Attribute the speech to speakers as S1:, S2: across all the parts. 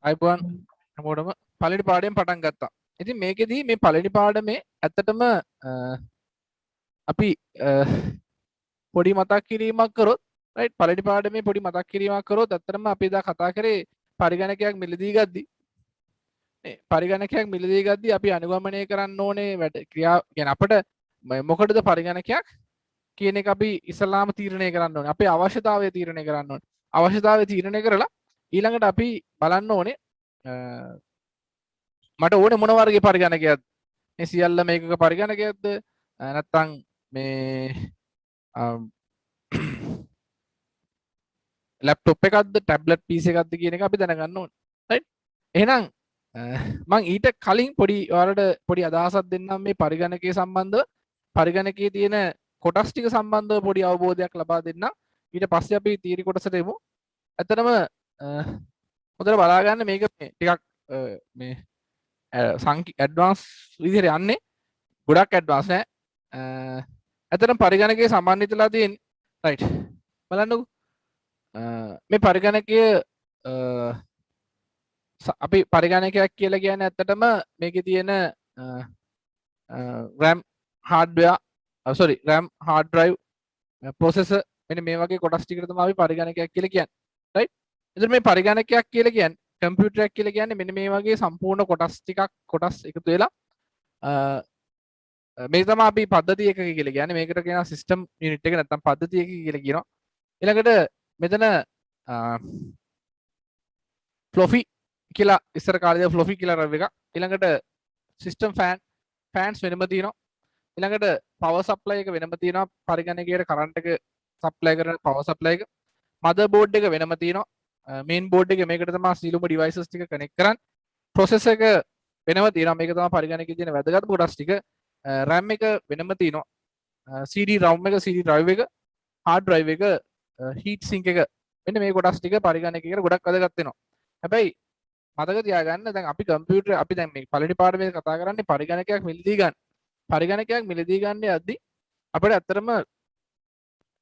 S1: අයිබෝන් හැමෝටම පළවෙනි පාඩයෙන් පටන් ගත්තා. ඉතින් මේකෙදී මේ පළවෙනි පාඩමේ ඇත්තටම අපි පොඩි මතක් කිරීමක් කරොත් රයිට් පළවෙනි පාඩමේ පොඩි මතක් කිරීමක් කරොත් ඇත්තටම අපි එදා කතා කරේ පරිගණකයක් මිලදී ගද්දි නේ පරිගණකයක් මිලදී ගද්දි අපි අනුගමනය කරන්න ඕනේ වැඩ ක්‍රියා කියන්නේ අපිට මොකටද පරිගණකයක් කියන එක අපි ඉස්සලාම තීරණය කරන්න ඕනේ. අපේ අවශ්‍යතාවය තීරණය කරන්න ඕනේ. අවශ්‍යතාවය තීරණය කරලා ඊළඟට අපි බලන්න ඕනේ මට ඕනේ මොන වර්ගයේ පරිගණකයක්ද මේ සියල්ල මේකක පරිගණකයක්ද නැත්නම් මේ ලැප්ටොප් එකක්ද ටැබ්ලට් PC එකක්ද කියන එක අපි දැනගන්න ඕනේ රයිට් එහෙනම් මම ඊට කලින් පොඩි ඔයාලට පොඩි අදහසක් දෙන්නම් මේ පරිගණකයේ සම්බන්ධව පරිගණකයේ තියෙන කොටස් ටික සම්බන්ධව පොඩි අවබෝධයක් ලබා දෙන්නම් ඊට පස්සේ අපි තීරි කොටසට එමු ඇත්තටම හොඳට බලා ගන්න මේක ටිකක් මේ ඇඩ්වාන්ස් විදිහට යන්නේ ගොඩක් ඇඩ්වාන්ස් නෑ ඇත්තටම පරිගණකයේ සම්බන්ධිතලා තියෙන්නේ රයිට් බලන්නකෝ මේ පරිගණකය අපි පරිගණකයක් කියලා කියන්නේ ඇත්තටම මේකේ තියෙන RAM hardware RAM hard drive processor මෙන්න මේ වගේ කොටස් ටිකට තමයි අපි පරිගණකයක් කියලා කියන්නේ right එතකොට මේ පරිගණකයක් කියලා කියන්නේ කම්පියුටරයක් කියලා කියන්නේ මෙන්න මේ වගේ සම්පූර්ණ කොටස් ටිකක් කොටස් එකතු වෙලා මේක තමයි අපි පද්ධති එකක කියලා කියන්නේ මේකට කියනවා සිස්ටම් යුනිට් එක නැත්නම් පද්ධති එකක කියලා කියනවා ඊළඟට මෙතන ෆ්ලොපි කියලා ඉස්සර කාලේ ෆ්ලොපි කියලා රව් එක ඊළඟට සිස්ටම් ෆෑන්ස් වෙනම තියෙනවා ඊළඟට පවර් සප්ලයි එක වෙනම තියෙනවා පරිගණකයේ කරන්ට් එක සප්ලයි කරන පවර් සප්ලයි එක මදර් බෝඩ් එක වෙනම තියෙනවා මේන් බෝඩ් එක මේකට තමයි සියලුම ඩිවයිසස් ටික කනෙක්ට් කරන්නේ ප්‍රොසෙසර් එක වෙනම තියෙනවා මේක තමයි පරිගණකයේ තියෙන වැදගත්ම කොටස් ටික RAM එක වෙනම තියෙනවා CD ROM එක CD drive එක hard drive එක heat sink එක මෙන්න මේ කොටස් ටික පරිගණකයකට ගොඩක් වැදගත් වෙනවා හැබැයි මතක තියාගන්න දැන් අපි කම්පියුටර් අපි දැන් මේ පළවෙනි පාඩමේ කතා කරන්නේ පරිගණකයක් මිලදී ගන්න පරිගණකයක් මිලදී ගන්න යද්දි අපිට ඇත්තටම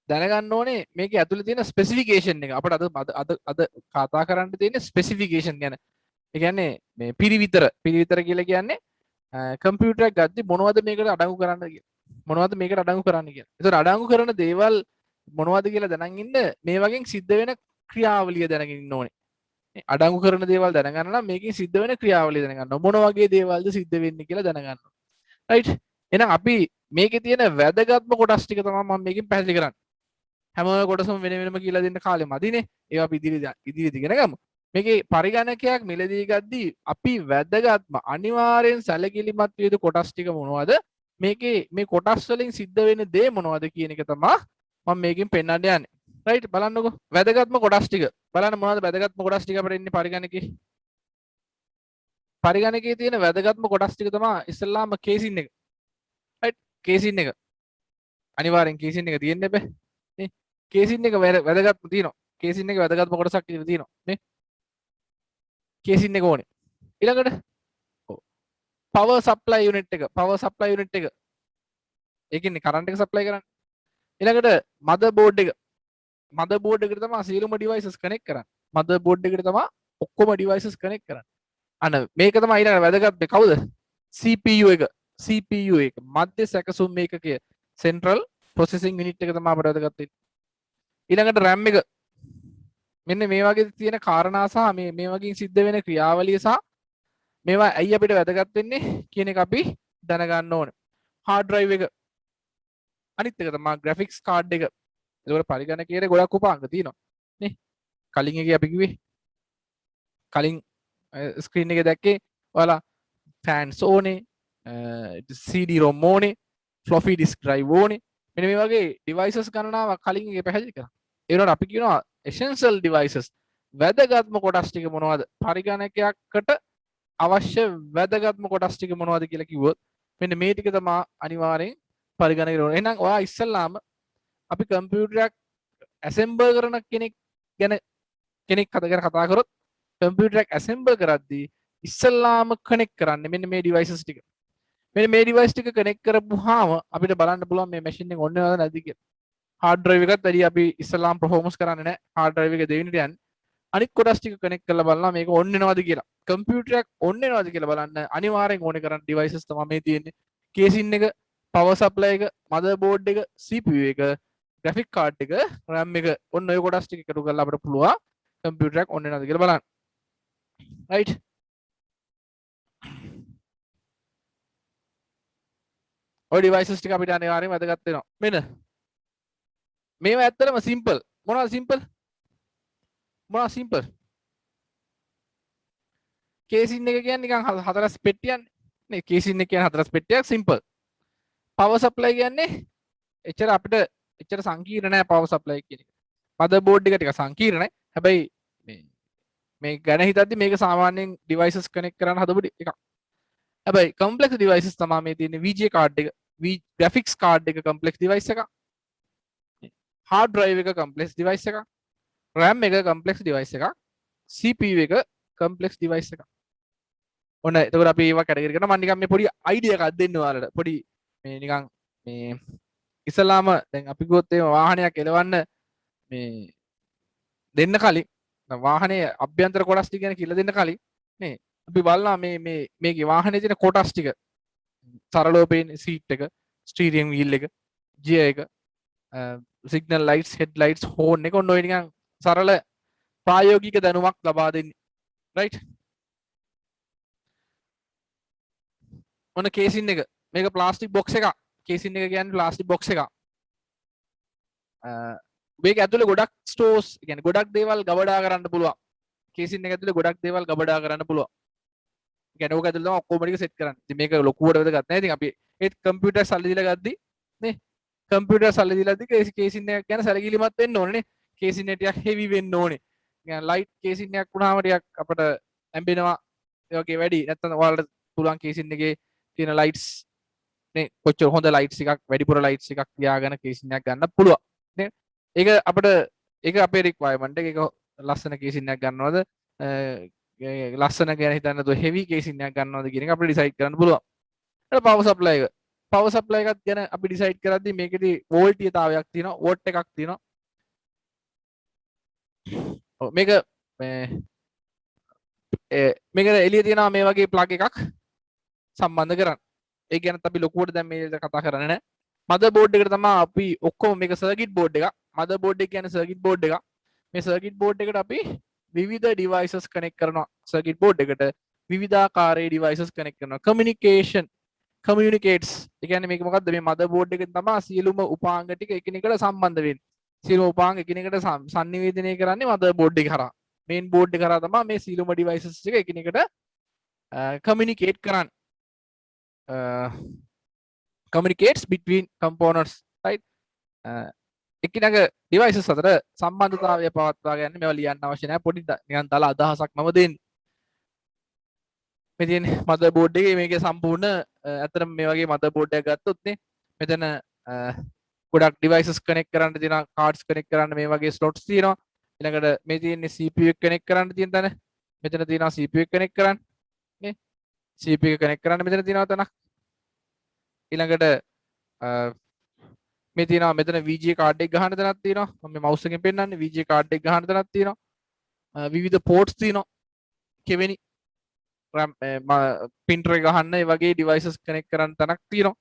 S1: දැනගන්න ඕනේ මේකේ ඇතුලේ තියෙන ස්පෙસિෆිකේෂන් එක අපිට අද කතා කරන්න තියෙන ස්පෙસિෆිකේෂන් ගැන ඒ කියන්නේ මේ පිරිවිතර කියලා කියන්නේ කම්පියුටරයක් ගද්දි මොනවද මේකට අඩංගු කරන්න කියලා මොනවද මේකට අඩංගු කරන්න කියලා ඒතර අඩංගු කරන දේවල් මොනවද කියලා දැනන් ඉන්න මේ වගේ සිද්ධ වෙන ක්‍රියාවලිය දැනගෙන ඉන්න ඕනේ අඩංගු කරන දේවල් දැනගන්න නම් මේකෙන් සිද්ධ වෙන ක්‍රියාවලිය දැනගන්න මොන වගේ දේවල්ද සිද්ධ වෙන්නේ කියලා දැනගන්න රයිට් එහෙනම් අපි මේකේ තියෙන වැදගත්ම කොටස් ටික තමයි මම මේකෙන් පැහැදිලි කරන්නේ හැම කොටසම වෙන වෙනම කියලා දෙන්න කාලෙ මදිනේ ඒවා අපි ඉදිරියට ඉගෙන ගමු මේකේ පරිගණකයක් මිලදී ගද්දී අපි වැදගත්ම අනිවාර්යෙන් සැලකිලිමත් විය යුතු කොටස් ටික මොනවද මේකේ මේ කොටස් වලින් සිද්ධ වෙන දේ මොනවද කියන එක තමයි මම මේකෙන් පෙන්නන්න යන්නේ රයිට් බලන්නකෝ වැදගත්ම කොටස් ටික බලන්න මොනවද වැදගත්ම කොටස් ටික අපිට ඉන්නේ පරිගණකයේ තියෙන වැදගත්ම කොටස් ටික තමයි ඉස්සල්ලාම කේසින් එක රයිට් කේසින් එක අනිවාර්යෙන් කේසින් එක තියෙන්න බෑ නේ කේසින් එක වැදගත්ම තියෙනවා කේසින් එක වැදගත්ම කොටසක් තියෙනවා නේ කේසින් එක ඕනේ ඊළඟට පවර් සප්ලයි යුනිට් එක ඒකන්නේ කරන්ට් එක සප්ලයි කරන්නේ ඊළඟට මදර් බෝඩ් එකට තමයි සියලුම ඩිවයිසස් කනෙක්ට් කරන්නේ මදර් බෝඩ් එකට තමයි ඔක්කොම ඩිවයිසස් කනෙක්ට් කරන්නේ අන්න මේක තමයි ඊළඟ වැදගත් කවුද CPU එක මධ්‍ය සැකසුම් මේකකය සෙන්ට්‍රල් ප්‍රොසෙසිං යුනිට් එක තමයි අපිට වැදගත් වෙන්නේ ඊළඟට RAM එක මෙන්න මේ වගේ තියෙන කාරණා සහ මේ වගේ සිද්ධ වෙන ක්‍රියාවලිය සහ මේවා ඇයි අපිට වැදගත් වෙන්නේ කියන එක අපි දැනගන්න ඕනේ hard drive එක අනිත් එක තමයි graphics card එක ඒකට පරිගණකයේ ගොඩක් උපාංග තියෙනවා නේ කලින් එකේ අපි කිව්වේ කලින් ස්ක්‍රීන් එකේ දැක්කේ ඔයාලා fans ඕනේ CD ROM ඕනේ floppy disk drive ඕනේ මෙන්න මේ වගේ devices ගණනාවක් කලින් එකේ පැහැදිලි කරා ඒ වුණාට අපි කියනවා essential devices වැදගත්ම කොටස් ටික මොනවද පරිගණකයකට අවශ්‍ය වැදගත්ම කොටස් ටික මොනවද කියලා කිව්වොත් මෙන්න මේ ටික තමයි අනිවාර්යෙන් පරිගණකයට ඕනේ එහෙනම් ඔයා ඉස්සල්ලාම අපි කම්පියුටරයක් ඇසෙම්බල් කරන කෙනෙක් කතා කරොත් කම්පියුටරයක් ඇසෙම්බල් කරද්දී ඉස්සල්ලාම කනෙක්ට් කරන්නේ මෙන්න මේ ඩිවයිසස් ටික. මෙන්න මේ ඩිවයිස් ටික කනෙක්ට් කරපුවාම අපිට බලන්න පුළුවන් මේ මැෂින් එක ඔන්න වෙනවද නැද්ද කියලා. හાર્ඩ් ඩ්‍රයිව් එකත් වැඩි අපි ඉස්සල්ලාම performance කරන්නේ නැහැ. හાર્ඩ් ඩ්‍රයිව් එක දෙවෙනිට යන්නේ. අනිත් කොටස් ටික කනෙක්ට් කරලා බලනවා මේක ඔන් වෙනවද කියලා. කම්පියුටර් එක ඔන් වෙනවද කියලා බලන්න අනිවාර්යෙන් ඕනේ කරන ඩිවයිසස් තමයි මේ තියෙන්නේ. කේසින් එක, පවර් සප්ලයි එක, මදර් බෝඩ් එක, CPU එක, ග්‍රැෆික් කාඩ් එක, RAM එක ඔන්න ඔය කොටස් ටික එකතු කරලා අපිට පුළුවන් කම්පියුටර් එක ඔන් වෙනවද කියලා බලන්න. right ඔය ඩිවයිසස් ටික අපිට අනිවාර්යෙන් වැදගත් වෙනවා. මෙන්න මේවා ඇත්තටම සිම්පල්. මොනවද සිම්පල්? මොනවද සිම්පල්? කේසින් එක කියන්නේ නිකන් හතරස් පෙට්ටියන්නේ. නේ කේසින් එක කියන්නේ හතරස් පෙට්ටියක් සිම්පල්. පවර් සප්ලයි කියන්නේ එච්චර අපිට එච්චර සංකීර්ණ නෑ පවර් සප්ලයි කියන එක. මදර් බෝඩ් එක ටික සංකීර්ණයි. හැබැයි මේ ගැන හිතද්දි මේක සාමාන්‍යයෙන් ඩිවයිසස් කනෙක්ට් කරන්න හදපු එකක්. හැබැයි කම්ප්ලෙක්ස් ඩිවයිසස් තමයි මේ තියෙන්නේ VGA කාඩ් එක. graphics කාඩ් එක කම්ප්ලෙක්ස් ඩිවයිස් එකක්. hard drive එක කම්ප්ලෙක්ස් ඩිවයිස් එකක්. RAM එක කම්ප්ලෙක්ස් ඩිවයිස් එකක්. CPU එක කම්ප්ලෙක්ස් ඩිවයිස් එකක්. ඔන්න එතකොට අපි ඒවා කැටගරි කරනවා. මම නිකන් මේ පොඩි අයිඩියා එකක් දෙන්න ඔයාලට. පොඩි මේ නිකන් මේ ඉස්සලාම දැන් අපි ගොත් ඒ වාහනයක් එලවන්න මේ දෙන්න කලින් වාහනේ අභ්‍යන්තර කොටස් ටික ගැන කියලා දෙන්න කලින් නේ අපි බලනවා මේකේ වාහනේ තියෙන කොටස් ටික සරලව පේන්නේ සීට් එක, ස්ටීරියන් වීල් එක, ගියර් එක, signal lights, head lights, horn එක ඔන්න ඔය නිකන් සරල ප්‍රායෝගික දැනුමක් ලබා දෙන්නේ. රයිට්? ඔන්න කේසින් එක. මේක ප්ලාස්ටික් බොක්ස් එකක්. කේසින් එක කියන්නේ ප්ලාස්ටික් බොක්ස් එකක්. මේක ඇතුලේ ගොඩක් ස්ටෝර්ස් කියන්නේ ගොඩක් දේවල් ගබඩා කරන්න පුළුවන්. කේසින් එක ඇතුලේ ගොඩක් දේවල් ගබඩා කරන්න පුළුවන්. කියන්නේ ඕක ඇතුලේ තමයි ඔක්කොම ටික සෙට් කරන්නේ. ඉතින් මේක ලොකුවට වැදගත් නැහැ. ඉතින් අපි ඒත් කම්පියුටර් සල්ලි දීලා ගද්දි නේ කම්පියුටර් සල්ලි දීලාදී කේසින් එකක් ගැන සැලකිලිමත් වෙන්න ඕනේ නේ. කේසින් එක ටිකක් හෙවි වෙන්න ඕනේ. කියන්නේ ලයිට් කේසින් එකක් වුණාම ටිකක් අපිට ඇඹෙනවා ඒ වගේ වැඩි. නැත්නම් ඔයාලට පුළුවන් කේසින් එකේ තියෙන ලයිට්ස් නේ කොච්චර හොඳ ලයිට්ස් එකක් වැඩිපුර ලයිට්ස් එකක් තියාගෙන කේසින් එකක් ගන්න පුළුවන්. නේ ඒක අපිට ඒක අපේ රික්වයර්මන්ට් එක. ඒක ලස්සන කේසින් එකක් ගන්නවද ලස්සන ගැන හිතන්න නැතුව හෙවි කේසින් එකක් ගන්නවද කියන එක අපිට ඩිසයිඩ් කරන්න පුළුවන්. ඊට පවර් සප්ලයි එක. පවර් සප්ලයි එකත් ගැන අපි ඩිසයිඩ් කරද්දී මේකෙදි වෝල්ටීයතාවයක් තියෙනවා, වෝට් එකක් තියෙනවා. ඔව් මේක මේක එළිය තියෙනවා මේ වගේ ප්ලග් එකක් සම්බන්ධ කරන්න. ඒ ගැනත් අපි ලොකුවට දැන් මේ කතා කරන්නේ නැහැ. මදර් බෝඩ් එකට තමයි අපි ඔක්කොම මේක සර්කිට් බෝඩ් එකක්. මදර් බෝඩ් එක කියන්නේ සර්කිට් බෝඩ් එකක්. මේ සර්කිට් බෝඩ් එකට අපි විවිධ ඩිවයිසස් කනෙක්ට් කරනවා. සර්කිට් බෝඩ් එකට විවිධාකාරයේ ඩිවයිසස් කනෙක්ට් කරනවා. කමියුනිකේෂන් කමියුනිකේට්ස්. ඒ කියන්නේ මේක මොකද්ද මේ මදර් බෝඩ් එකෙන් තමයි සියලුම උපාංග ටික එකිනෙකට සම්බන්ධ වෙන්නේ. සියලුම උපාංග එකිනෙකට sannivedanaya කරන්නේ මදර් බෝඩ් එක හරහා. මේන් බෝඩ් එක හරහා තමයි මේ සියලුම ඩිවයිසස් ටික එකිනෙකට කමියුනිකේට් කරන්නේ. communicates between components, right? එකිනෙක ඩිවයිසස් අතර සම්බන්ධතාවය පවත්වා ගන්න මේවා ලියන්න අවශ්‍ය නැහැ. පොඩි නිකන් දාලා අදහසක් මම දෙන්නේ. මේ තියෙන මදර් බෝඩ් එකේ මේකේ සම්පූර්ණ අතරම මේ වගේ මදර් බෝඩ් එකක් ගත්තොත් නේ මෙතන ගොඩක් ඩිවයිසස් කනෙක්ට් කරන්න තියෙනවා, කාඩ්ස් කනෙක්ට් කරන්න මේ වගේ ස්ලොට්ස් තියෙනවා. ඊළඟට මේ තියෙන්නේ CPU එක කනෙක්ට් කරන්න තියෙන තැන. මෙතන තියෙනවා CPU එක කනෙක්ට් කරන්න නේ. CPU එක කනෙක්ට් කරන්න මෙතන තියෙනවා තැනක්. ඊළඟට මේ තියෙනවා මෙතන VGA කාඩ් එක ගහන්න තැනක් තියෙනවා. මම මේ මවුස් එකෙන් පෙන්නන්නේ VGA කාඩ් එක ගහන්න තැනක් තියෙනවා. විවිධ පෝට්ස් තියෙනවා. කෙවෙනි පින්ටර් එක ගහන්න ඒ වගේ ඩිවයිසස් කනෙක්ට් කරන්න තැනක් තියෙනවා.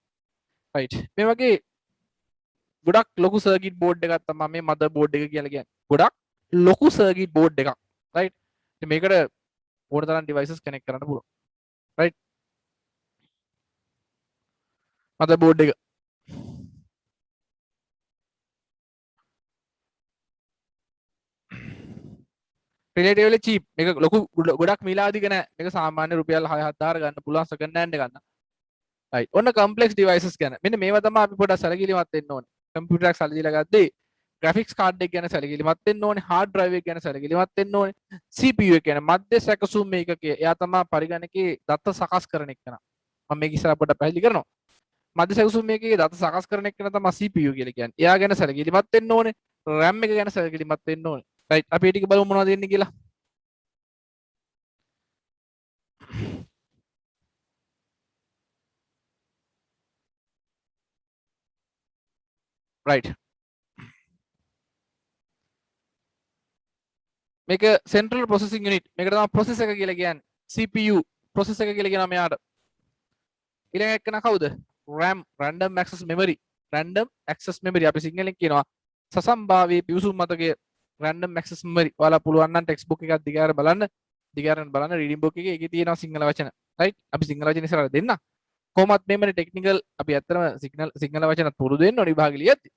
S1: රයිට්. මේ වගේ ගොඩක් ලොකු සර්කිට් බෝඩ් එකක් තමයි මේ මදර් බෝඩ් එක කියලා කියන්නේ. ගොඩක් ලොකු සර්කිට් බෝඩ් එකක්. රයිට්. ඉතින් මේකට ඕන තරම් ඩිවයිසස් කනෙක්ට් කරන්න පුළුවන්. රයිට්. මදර් බෝඩ් එක රිලේටිව්ලි චීප්. මේක ලොකු ගොඩක් මිලාදික නෑ. මේක සාමාන්‍ය රුපියල් 6-7000 ගන්න පුළුවන් සෙකන්ඩ් හෑන්ඩ් එකක් ගන්න. right ඔන්න කම්ප්ලෙක්ස් ඩිවයිසස් ගැන මෙන්න මේවා තමයි අපි පොඩ්ඩක් සැලකිලිමත් වෙන්න ඕනේ. කම්පියුටර් එකක් සැලකිලා ගද්දී graphics card එක ගැන සැලකිලිමත් වෙන්න ඕනේ. hard drive එක ගැන සැලකිලිමත් වෙන්න ඕනේ. CPU එක ගැන මධ්‍ය සැකසුම් මේකකේ එයා තමයි පරිගණකයේ දත්ත සකස් කරන එකන. මම මේක ඉස්සරහ පොඩ්ඩක් පැහැදිලි කරනවා. මධ්‍ය සැකසුම් මේකේ දත්ත සකස් කරන එකන තමයි CPU කියලා කියන්නේ. එයා ගැන සැලකිලිමත් වෙන්න ඕනේ. RAM එක ගැන සැලකිලිමත් වෙන්න ඕනේ. right අපි ටික බලමු මොනවද දෙන්නේ කියලා. right මේක central processing unit. මේකට තමයි process එක කියලා කියන්නේ. CPU process එක කියලා කියනවා මෙයාට. ඊළඟ එක්කන කවුද? RAM random access memory. random access memory අපි සිංහලෙන් කියනවා සසම්භාවී පිවිසුම් මතකය random access memory. ඔයාලා පුළුවන් නම් text book එකක් දිගාරගෙන බලන්න reading book එකේ ඒකේ තියෙනවා සිංහල වචන. right? අපි සිංහල වචන ඉස්සරහට දෙන්න. කොහොමත් මෙමරි ටෙක්නිකල් අපි ඇත්තටම සිංහල වචනත් පුරුදු වෙන්න ඕනේ විභාගෙ ලියද්දි.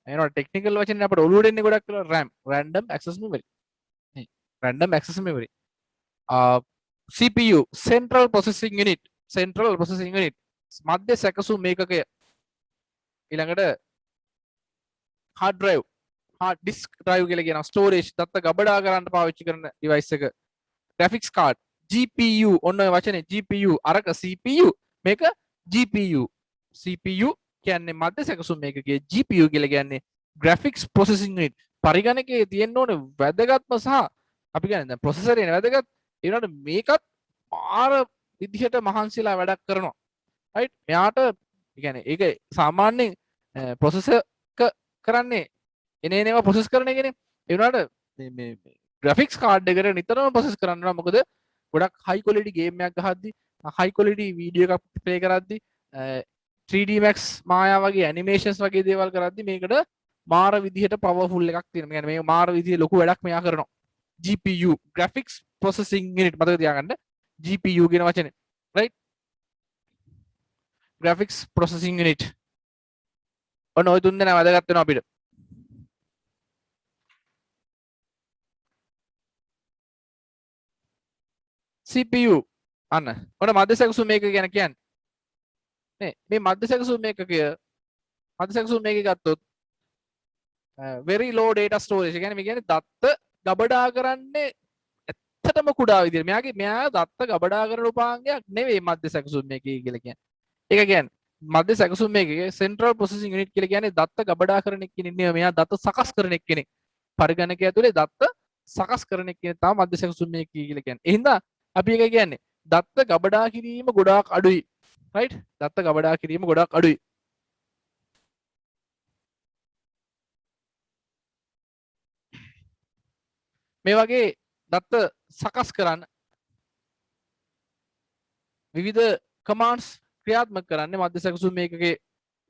S1: එනවා ටෙක්නිකල් වචනේ අපිට ඔළුවට එන්නේ ගොඩක් වෙලා RAM random access memory. random access memory. CPU central processing unit මධ්‍ය සැකසුම් මේකකය. ඊළඟට hard drive hard disk drive කියලා කියනවා storage දත්ත ගබඩා කරන්න පාවිච්චි කරන device එක. graphics card GPU ඔන්න ඔය වචනේ GPU අරක CPU මේක GPU CPU කියන්නේ මධ්‍ය සැකසුම් මේකකයේ GPU කියලා කියන්නේ graphics processing unit. පරිගණකයේ තියෙන්න ඕනේ වැදගත්ම සහ අපි කියන්නේ දැන් processor එකේ වැදගත් ඒ වුණාට මේකත් පාර විදිහට මහන්සිලා වැඩක් කරනවා. right? මෙයාට කියන්නේ ඒක සාමාන්‍යයෙන් processor කරන්නේ එනේනවා process කරන එකනේ. ඒ වුණාට මේ graphics card එකට නිතරම process කරනවා. මොකද ගොඩක් high quality game එකක් ගහද්දි high quality video එකක් play කරද්දි 3D Max මායා වගේ animations වගේ දේවල් කරද්දි මේකට මාර විදිහට powerful එකක් තියෙනවා. يعني මේ මාර විදිහේ ලොකු වැඩක් මෙයා කරනවා. GPU graphics processing unit මතක තියාගන්න GPU කියන වචනේ. right? graphics processing unit. ඔන්න ඔය තුන් දෙනා වැදගත් වෙනවා අපිට. CPU අන්න ඔන්න මධ්‍ය සැකසුම් මේකක ගැන කියන්නේ. නේ මේ මධ්‍ය සැකසුම් මේකක ගත්තොත් very low data storage. කියන්නේ මේ කියන්නේ දත්ත ගබඩා කරන්නේ ඇත්තටම කුඩා විදියට. මෙයා දත්ත ගබඩා කරන උපාංගයක් නෙවෙයි මධ්‍ය සැකසුම් මේකේ කියලා කියන්නේ. ඒක කියන්නේ මධ්‍ය සැකසුම් මේකේ central processing unit කියලා කියන්නේ දත්ත ගබඩා කරන කෙනෙක් නෙවෙයි. මෙයා දත්ත සකස් කරන කෙනෙක්. පරිගණකය ඇතුලේ දත්ත සකස් කරන කෙනෙක් තමයි මධ්‍ය සැකසුම් මේකේ කියලා කියන්නේ. එහෙනම් අපි එක කියන්නේ දත්ත ගබඩා කිරීම ගොඩාක් අඩුයි. right? දත්ත ගබඩා කිරීම ගොඩාක් අඩුයි. මේ වගේ දත්ත සකස් කරන්න විවිධ කමාන්ඩ්ස් ක්‍රියාත්මක කරන්නේ මධ්‍ය සැකසුම් මේකකේ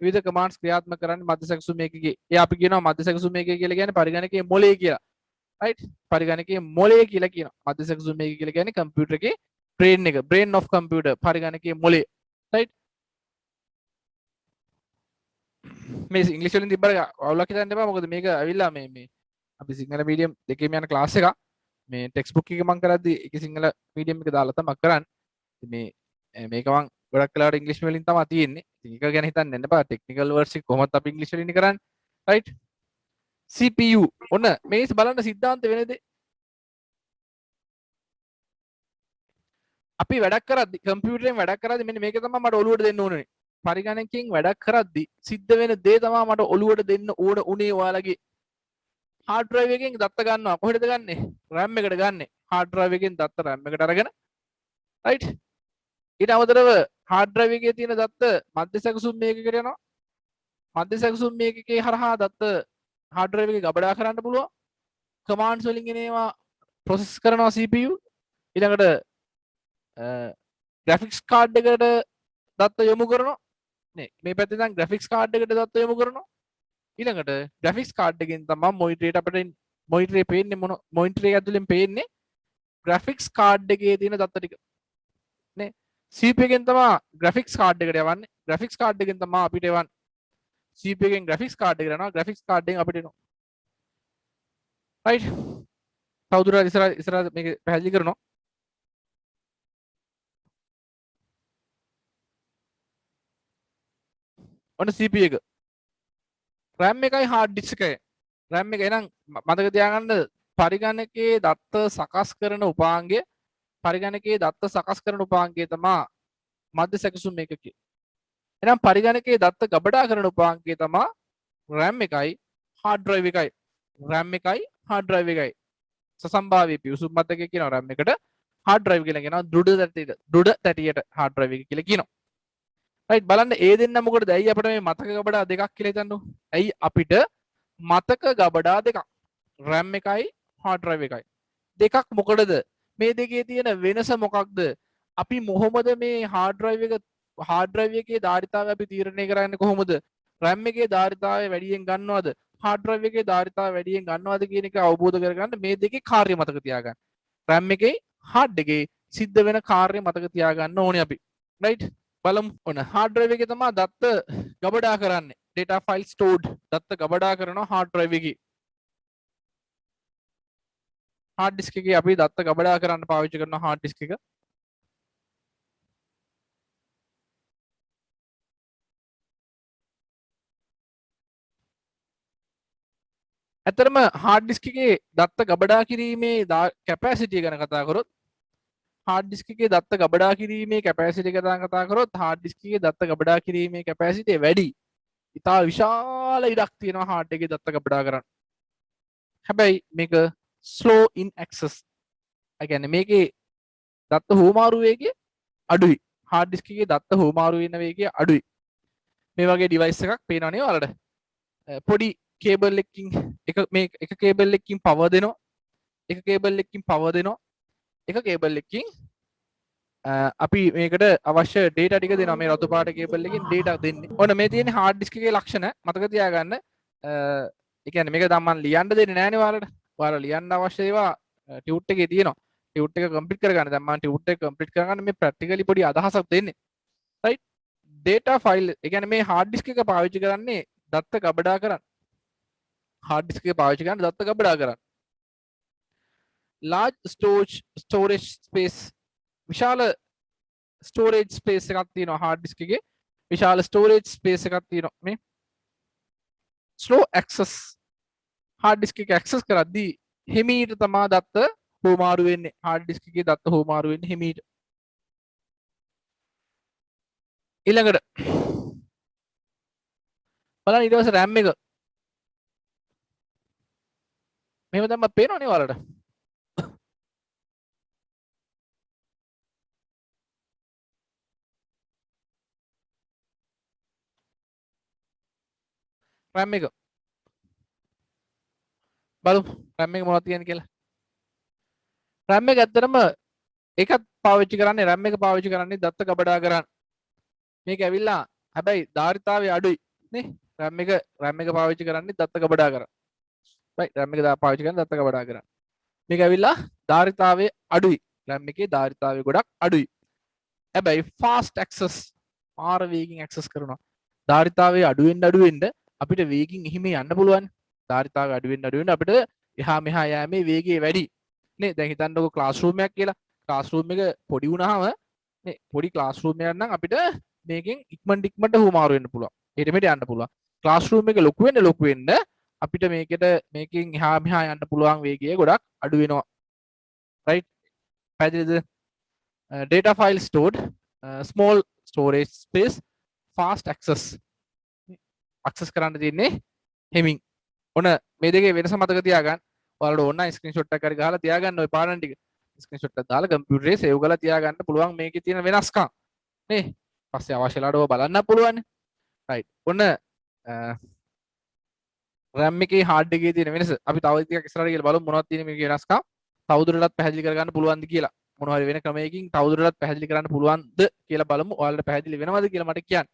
S1: විවිධ කමාන්ඩ්ස් ක්‍රියාත්මක කරන්නේ මධ්‍ය සැකසුම් මේකකේ. ඒ අපි කියනවා මධ්‍ය සැකසුම් මේකකේ කියලා කියන්නේ පරිගණකයේ මොලේ කියලා. right? පරිගණකයේ මොලේ කියලා කියනවා. මධ්‍ය සැකසුම් මේකකේ කියලා කියන්නේ කම්පියුටර් එකේ brain එක. brain of computer පරිගණකයේ මොලේ. right? මේ ඉංග්‍රීසි වලින් තිබ්බට අවුලක් හිතන්න එපා. මොකද මේක ඇවිල්ලා මේ අපි සිංහල මීඩියම් දෙකේම යන ක්ලාස් එකක්. මේ ටෙක්ස්ට් බුක් එක මම කරද්දි ඒක සිංහල මීඩියම් එක දාලා තමයි කරන්නේ. මේ මේක මම ගොඩක් වෙලාවට ඉංග්‍රීසි වලින් තමයි තියෙන්නේ. ඉතින් ඒක ගැන හිතන්න යන්න එපා. ටෙක්නිකල් වර්ඩ්ස් එක කොහොමද අපි ඉංග්‍රීසි වලින් කරන්නේ. right? CPU ඔන්න මේ බලන්න සිද්ධාන්ත වෙන දේ. අපි වැඩක් කරද්දි කම්පියුටරෙන් වැඩක් කරද්දි මෙන්න මේක තමයි මට ඔලුවට දෙන්න ඕනේ. පරිගණකයෙන් වැඩක් කරද්දි සිද්ධ වෙන දේ තමයි මට ඔලුවට දෙන්න ඕන උනේ ඔයාලගේ hard drive එකෙන් දත්ත ගන්නවා. කොහෙටද ගන්නෙ? RAM එකට ගන්නෙ. hard drive එකෙන් දත්ත RAM එකට අරගෙන right? ඊට අමතරව hard drive එකේ තියෙන දත්ත මධ්‍ය සැකසුම් මේකකට යනවා. මධ්‍ය සැකසුම් මේකකේ හරහා දත්ත hard drive එකේ ගබඩා කරන්න පුළුවන්. commands වලින් එන ඒවා process කරනවා CPU. ඊළඟට graphics card එකට දත්ත යොමු කරනවා. නේ මේ පැත්තේ දැන් graphics card එකට දත්ත යොමු කරනවා. ඊළඟට graphics card එකෙන් තමයි monitor එකට අපිට monitor එකේ පේන්නේ මොන monitor එක ඇතුලෙන් පේන්නේ graphics card එකේ තියෙන දත්ත ටික. නේ CPU එකෙන් තමයි graphics card එකට යවන්නේ. graphics card එකෙන් තමයි අපිට එවන්නේ. CPU එකෙන් graphics card එකට යනවා. graphics card එකෙන් අපිට එනවා. right? තවදුරටත් ඉස්සරහ මේක පැහැදිලි කරනවා. ඔන්න CPU එක. RAM එකයි hard disk එකයි. RAM එක එහෙනම් මතක තියාගන්න පරිගණකයේ දත්ත සකස් කරන උපාංගය තමයි මධ්‍ය සැකසුම් මේකකේ. එහෙනම් පරිගණකයේ දත්ත ගබඩා කරන උපාංගය තමයි RAM එකයි hard drive එකයි. RAM එකයි hard drive එකයි. සසම්භාවී පිවිසුම් මතකයේ කියනවා RAM එකට hard drive කියලා කියනවා. දෘඩ තැටියට hard drive එක කියලා කියනවා. right? බලන්න ඒ දෙන්න මොකටද ඇයි අපිට මේ මතක ගබඩා දෙකක් කියලා හිතන්නු. ඇයි අපිට මතක ගබඩා දෙකක් RAM එකයි hard drive එකයි. දෙකක් මොකටද මේ දෙකේ තියෙන වෙනස මොකක්ද අපි මොහොමද මේ හාඩ් ඩ්‍රයිව් එකේ ධාරිතාවය අපි තීරණය කරන්නේ කොහොමද RAM එකේ ධාරිතාවය වැඩියෙන් ගන්නවද hard drive එකේ ධාරිතාවය වැඩියෙන් ගන්නවද කියන එක අවබෝධ කරගන්න මේ දෙකේ කාර්ය මතක තියාගන්න. RAM එකේ hard එකේ සිද්ධ වෙන කාර්ය මතක තියාගන්න ඕනේ අපි. right? බලමු. ඔන්න hard drive එකේ තමයි දත්ත ගබඩා කරන්නේ. data file stored දත්ත ගබඩා කරනවා hard drive එකේ. hard disk එකේ අපි දත්ත ගබඩා කරන්න පාවිච්චි කරන hard disk එක. ඇතරම hard disk එකේ දත්ත ගබඩා කිරීමේ කැපැසිටිය ගැන කතා කරොත් hard disk එකේ දත්ත ගබඩා කිරීමේ කැපැසිටිය ගැන කතා කරොත් hard disk එකේ දත්ත ගබඩා කිරීමේ කැපැසිටිය වැඩි. ඉතා විශාල ඉඩක් තියෙනවා hard එකේ දත්ත ගබඩා කරන්න. හැබැයි මේක slow in access. ඒ කියන්නේ මේකේ දත්ත හුවමාරු වේගය අඩුයි. hard disk එකේ දත්ත හුවමාරු වෙන වේගය අඩුයි. මේ වගේ device එකක් පේනවනේ ඔයාලට. පොඩි කේබල් එකකින් එක කේබල් එකකින් පවර් දෙනවා. එක කේබල් එකකින් පවර් දෙනවා. එක කේබල් එකකින් අපි මේකට අවශ්‍ය data ටික දෙනවා. මේ රතු පාට කේබල් එකකින් data දෙන්නේ. ඔන්න මේ තියෙන hard disk එකේ ලක්ෂණ මතක තියාගන්න. ඒ කියන්නේ මේක දැන් මම ලියන්න දෙන්නේ නැහැනේ ඔයාලට. ඔයාලා ලියන්න අවශ්‍ය ඒවා ටියුට් එකේ තියෙනවා. ටියුට් එක කම්ප්ලීට් කරගන්න. දැන් මම ටියුට් එක කම්ප්ලීට් කරගන්න මේ ප්‍රැක්ටිකලි පොඩි අදහසක් දෙන්නේ. right? data file ඒ කියන්නේ මේ hard disk එක පාවිච්චි කරන්නේ දත්ත ගබඩා කරන්න. hard disk එක පාවිච්චි කරන්න දත්ත ගබඩා කරන්න. large storage space විශාල storage space එකක් තියෙනවා hard disk එකේ. විශාල storage space එකක් තියෙනවා මේ. slow access hard disk එක access කරද්දී හිමීට තමා දත්ත හුවමාරු වෙන්නේ. hard disk එකේ දත්ත හුවමාරු වෙන්නේ හිමීට. ඊළඟට බලන්න ඊට පස්සේ RAM එක මෙහෙම තමයි පේනවනේ ඔයාලට. RAM එක බලමු RAM එක මොනවද කියන්නේ කියලා. RAM එක ඇත්තටම ඒකත් පාවිච්චි කරන්නේ RAM එක පාවිච්චි කරන්නේ දත්ත ගබඩා කරන්න. මේක ඇවිල්ලා හැබැයි ධාරිතාවය අඩුයි නේ. RAM එක පාවිච්චි කරන්නේ දත්ත ගබඩා කරන්න. right RAM එක පාවිච්චි කරන්නේ දත්ත ගබඩා කරන්න. මේක ඇවිල්ලා ධාරිතාවය අඩුයි. RAM එකේ ධාරිතාවය ගොඩක් අඩුයි. හැබැයි fast access මාර වේගින් access කරනවා. ධාරිතාවය අඩු වෙන්න අපිට වේගින් එහිම යන්න පුළුවන්. ධාරිතාවය අඩු වෙන්න අපිට එහා මෙහා යෑමේ වේගය වැඩි. නේ දැන් හිතන්නකෝ ක්ලාස් රූම් එකක් කියලා. ක්ලාස් රූම් එක පොඩි වුණාම නේ පොඩි ක්ලාස් රූම් එකක් නම් අපිට මේකෙන් ඉක්මනට හුවමාරු වෙන්න පුළුවන්. ඊට මෙහෙට යන්න පුළුවන්. ක්ලාස් රූම් එක ලොකු වෙන්න අපිට මේකෙන් එහා මෙහා යන්න පුළුවන් වේගය ගොඩක් අඩු වෙනවා. right පැහැදිලිද? data file stored small storage space fast access කරන්න තියෙන්නේ හෙමින්. ඔන්න මේ දෙකේ වෙනස මතක තියාගන්න. ඔයාලට ඕන ස්ක්‍රීන්ෂොට් එකක් හරි ගහලා තියාගන්න ওই පාඩම් ටික. ස්ක්‍රීන්ෂොට් එකක් දාලා කම්පියුටරේ සේව් කරලා තියාගන්න පුළුවන් මේකේ තියෙන වෙනස්කම්. නේ? පස්සේ අවශ්‍ය වෙලාවට ඔය බලන්න පුළුවන්. right. ඔන්න RAM එකේ hard එකේ තියෙන වෙනස අපි තව ටිකක් ඉස්සරහට ගිහලා බලමු මොනවද තියෙන්නේ මේකේ වෙනස්කම්. තවදුරටත් පැහැදිලි කරගන්න පුළුවන්ද කියලා. මොනවා හරි වෙන ක්‍රමයකින් තවදුරටත් පැහැදිලි කරන්න පුළුවන්ද කියලා බලමු. ඔයාලට පැහැදිලි වෙනවද කියලා මට කියන්න.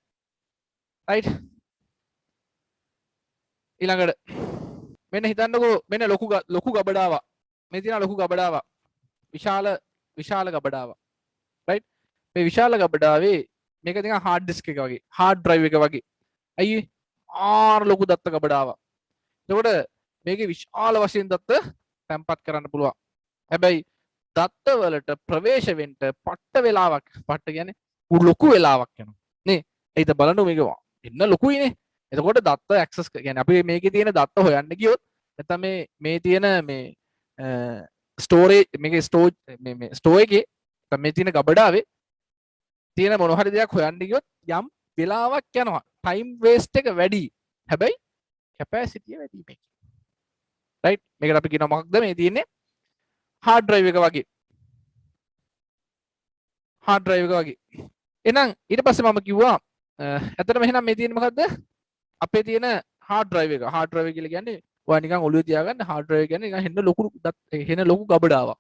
S1: right. ඊළඟට මෙන්න හිතන්නකෝ මෙන්න ලොකු ගබඩාවක්. මේ තියෙන ලොකු ගබඩාවක්. විශාල ගබඩාවක්. right. මේ විශාල ගබඩාවේ මේක නිකන් hard disk එක වගේ, hard drive එක වගේ. අයියේ ලොකු දත්ත ගබඩාවක්. එතකොට මේකේ විශාල වශයෙන් දත්ත තැම්පත් කරන්න පුළුවන්. හැබැයි දත්ත වලට ප්‍රවේශ වෙන්න පට්ට වෙලාවක්, පට්ට කියන්නේ ලොකු වෙලාවක් යනවා. නේ? ඒත් බලන්න මේක එන්න ලොකුයිනේ. එතකොට දත්ත ඇක්සස් කියන්නේ අපි මේකේ තියෙන දත්ත හොයන්න ගියොත් නැත්නම් මේ තියෙන මේ ස්ටෝරේජ් මේකේ ස්ටෝ එකේ නැත්නම් මේ තියෙන ගබඩාවේ තියෙන මොන හරි දෙයක් හොයන්න ගියොත් යම් වෙලාවක් යනවා. ටයිම් වේස්ට් එක වැඩි. හැබැයි කැපැසිටිය වැඩි මේකේ. right මේකට අපි කියනවා මොකක්ද මේ තියෙන්නේ hard drive එක වගේ. hard drive එක වගේ. එහෙනම් ඊට පස්සේ මම කිව්වා ඇත්තටම එහෙනම් මේ තියෙන්නේ මොකද්ද? අපේ තියෙන hard drive එක. hard drive කියලා කියන්නේ ඔයා නිකන් ඔළුවේ තියාගන්න hard drive කියන්නේ නිකන් හෙන ලොකු ගබඩාවක්.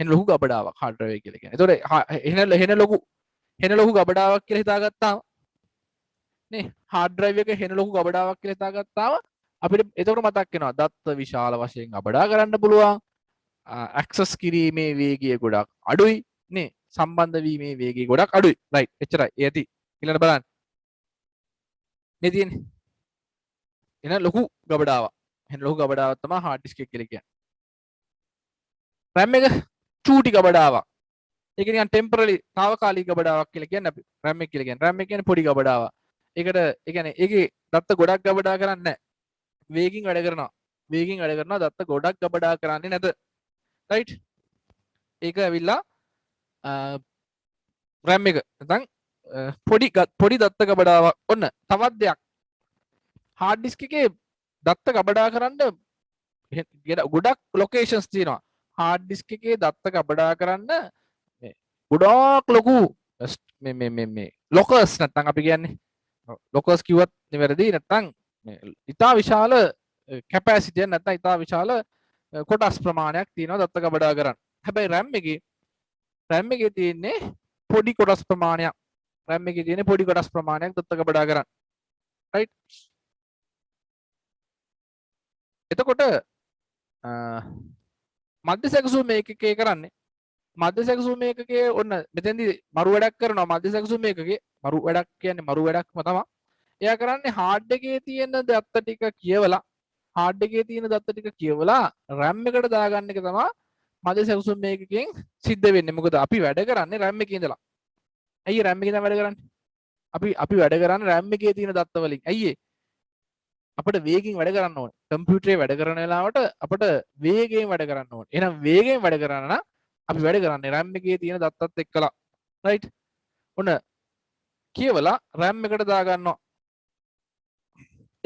S1: හෙන ලොකු ගබඩාවක් hard drive කියලා කියන්නේ. ඒතකොට හෙන ලොකු ගබඩාවක් කියලා හිතාගත්තාම නේ hard drive එක හෙන ලොකු ගබඩාවක් කියලා හිතාගත්තාම අපිට එතකොට මතක් වෙනවා දත්ත විශාල වශයෙන් ගබඩා කරන්න පුළුවන්. ඇක්සස් කිරීමේ වේගය ගොඩක් අඩුයි නේ සම්බන්ධ වීමේ වේගය ගොඩක් අඩුයි. රයිට් එච්චරයි. ඒ ඇති. ඊළඟට බලන්න. මේ තියෙන්නේ. එන ලොකු ගබඩාවක්. හෙන ලොකු ගබඩාවක් තමයි hard disk එක කියලා කියන්නේ. RAM එක චූටි ගබඩාවක්. ඒක නිකන් ටෙම්පරරි తాවකාලික ගබඩාවක් කියලා කියන්නේ අපි RAM එක කියලා කියන්නේ. RAM එක කියන්නේ පොඩි ගබඩාවක්. ඒකට ඒ කියන්නේ ඒකේ දත්ත ගොඩක් ගබඩා කරන්නේ නැහැ. වේගින් වැඩ කරනවා. වේගින් වැඩ කරනවා දත්ත ගොඩක් ගබඩා කරන්නේ නැත. රයිට්? ඒක ඇවිල්ලා RAM එක නැත්නම් පොඩි දත්ත ගබඩාවක්. ඔන්න තවත් දෙයක්. hard disk එකේ දත්ත ගබඩා කරන්න ගොඩක් ලොකේෂන්ස් තියෙනවා. hard disk එකේ දත්ත ගබඩා කරන්න ගොඩාක් ලොකු මේ ලොකර්ස් නැත්නම් අපි කියන්නේ ලොකර්ස් කිව්වත් නිවැරදි නැත්නම් ඉතා විශාල කැපැසිටිය නැත්නම් ඉතා විශාල කොටස් ප්‍රමාණයක් තියෙනවා දත්ත ගබඩා කරන්න. හැබැයි RAM එකේ තියෙන්නේ පොඩි කොටස් ප්‍රමාණයක්. RAM එකේ තියෙන්නේ පොඩි කොටස් ප්‍රමාණයක් දත්ත ගබඩා කරන්න. රයිට්? එතකොට මධ්‍ය සැකසුම් ඒකකයේ කරන්නේ මධ්‍ය සැකසුම් ඒකකයේ ඔන්න මෙතෙන්දී මරු වැඩක් කරනවා. මධ්‍ය සැකසුම් ඒකකයේ මරු වැඩක් කියන්නේ මරු වැඩක්ම තමයි. එයා කරන්නේ hard එකේ තියෙන දත්ත ටික කියවලා hard එකේ තියෙන දත්ත ටික කියවලා RAM එකට දාගන්න එක තමයි මධ්‍ය සැකසුම් ඒකකයෙන් සිද්ධ වෙන්නේ. මොකද අපි වැඩ කරන්නේ RAM එකේ ඉඳලා. ඇයි RAM එකේ ඉඳන් වැඩ කරන්නේ? අපි වැඩ කරන්නේ RAM එකේ තියෙන දත්ත වලින්. ඇයි අපිට වේගෙන් වැඩ කරන්න ඕනේ. කම්පියුටරේ වැඩ කරන වෙලාවට අපිට වේගයෙන් වැඩ කරන්න ඕනේ. එහෙනම් වේගයෙන් වැඩ කරන්න නම් අපි වැඩ කරන්නේ RAM එකේ තියෙන දත්තත් එක්කලා. රයිට්? ඔන්න කියවලා RAM එකට දා ගන්නවා.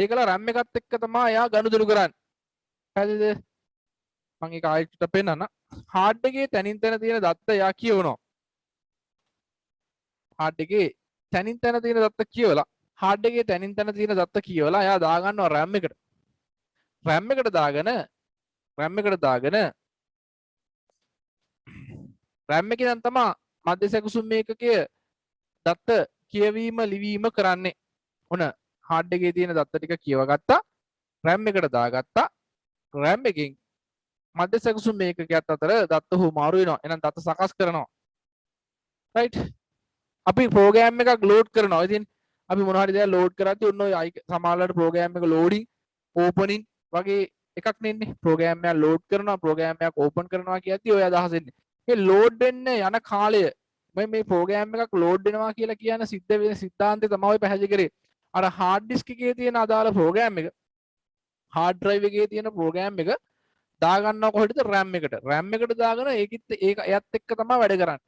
S1: ඒකලා RAM එකත් එක්ක තමයි එයා ගනුදෙනු කරන්නේ. හරිද? මම ඒක ආයෙත් පෙන්නන්න. hard එකේ තනින් තන තියෙන දත්ත එයා කියවනවා. hard එකේ තනින් තන තියෙන දත්ත කියවලා hard එකේ තනින් තන තියෙන දත්ත කියවලා එයා දා ගන්නවා RAM එකට. RAM එකට දාගෙන RAM එකේ දැන් තමයි මධ්‍ය සැකසුම් මේකකයේ දත්ත කියවීම ලිවීම කරන්නේ. ඔන්න hard එකේ තියෙන දත්ත ටික කියවගත්තා. RAM එකට දාගත්තා. RAM එකෙන් මධ්‍ය සැකසුම් මේකකයත් අතර දත්ත හුමාරු වෙනවා. එහෙනම් දත්ත සකස් කරනවා. රයිට්? අපි ප්‍රෝග්‍රෑම් එකක් ලෝඩ් කරනවා. ඉතින් අපි මොන හරි දෙයක් ලෝඩ් කරද්දී ඔන්න ඔය සමහරවිට ප්‍රෝග්‍රෑම් එක ලෝඩින් ඕපනින් වගේ එකක් නෙන්නේ. ප්‍රෝග්‍රෑම් එකක් ලෝඩ් කරනවා, ප්‍රෝග්‍රෑම් එකක් ඕපන් කරනවා කියද්දී ඔය අදහස එන්නේ. මේ ලෝඩ් වෙන්න යන කාලය මේ ප්‍රෝග්‍රෑම් එකක් ලෝඩ් වෙනවා කියලා කියන සිද්ධ වෙන සිද්ධාන්තය තමයි පැහැදිලි කරේ. අර hard disk එකේ තියෙන අදාළ ප්‍රෝග්‍රෑම් එක hard drive එකේ තියෙන ප්‍රෝග්‍රෑම් එක දාගන්නවා කොහෙටද RAM එකට. RAM එකට දාගෙන එයත් එක්ක තමයි වැඩ කරන්නේ.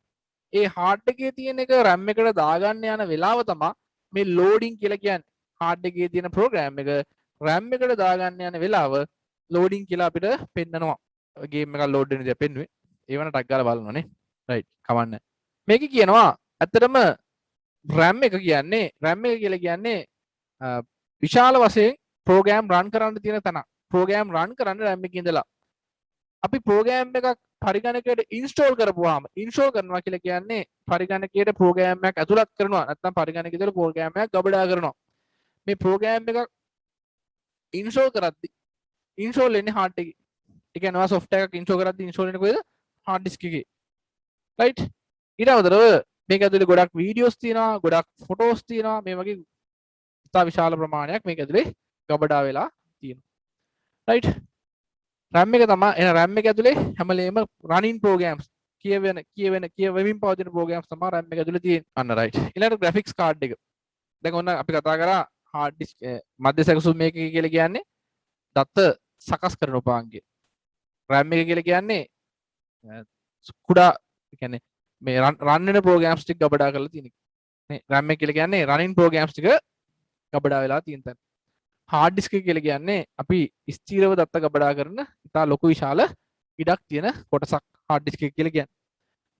S1: ඒ hard එකේ තියෙන එක RAM එකට දාගන්න යන වෙලාව තමයි මේ loading කියලා කියන්නේ. hard එකේ තියෙන program එක RAM එකට දාගන්න යන වෙලාව loading කියලා අපිට පෙන්නනවා. game එකක් load වෙන දේ පෙන්නුවේ. ඒවන ටක් ගාලා බලනවානේ. right කවන්න. මේක කියනවා ඇත්තටම RAM එක කියලා කියන්නේ විශාල වශයෙන් program run කරන්න තියෙන තැන. program run කරන්න RAM එකේ ඉඳලා අපි program එකක් පරිගණකයට install කරපුවාම install කරනවා කියලා කියන්නේ පරිගණකයට program එකක් ඇතුළත් කරනවා නැත්නම් පරිගණකයට ඇතුළේ program එකක් ගබඩා කරනවා. මේ program එකක් install කරද්දි install වෙන්නේ hard එකේ. ඒ කියන්නේ ඔයා software එකක් install කරද්දි install වෙන්නේ කොහෙද? hard disk එකේ. right? ඊට අමතරව මේක ඇතුලේ ගොඩක් videos තියෙනවා, ගොඩක් photos තියෙනවා. මේ වගේ ඉතා විශාල ප්‍රමාණයක් මේක ඇතුලේ ගබඩා වෙලා තියෙනවා. right? RAM එක තමයි එන RAM එක ඇතුලේ හැමලේම running programs කියවෙමින් පවතින programs තමයි RAM එක ඇතුලේ තියෙන්නේ. අන්න right. ඊළඟට graphics card එක. දැන් ඔන්න අපි කතා කරා hard disk මධ්‍ය සැකසුම් මේකක කියලා කියන්නේ දත්ත සකස් කරන උපාංගය. RAM එක කියලා කියන්නේ කුඩා කියන්නේ මේ run වෙන programs ටික ගබඩා කරලා තියෙන එක. නේ RAM එක කියලා කියන්නේ running programs ටික ගබඩා වෙලා තියෙන තැන. hard disk එක කියලා කියන්නේ අපි ස්ථිරව දත්ත ගබඩා කරන ඉතා ලොකු විශාල ඉඩක් තියෙන කොටසක් hard disk එක කියලා කියන්නේ.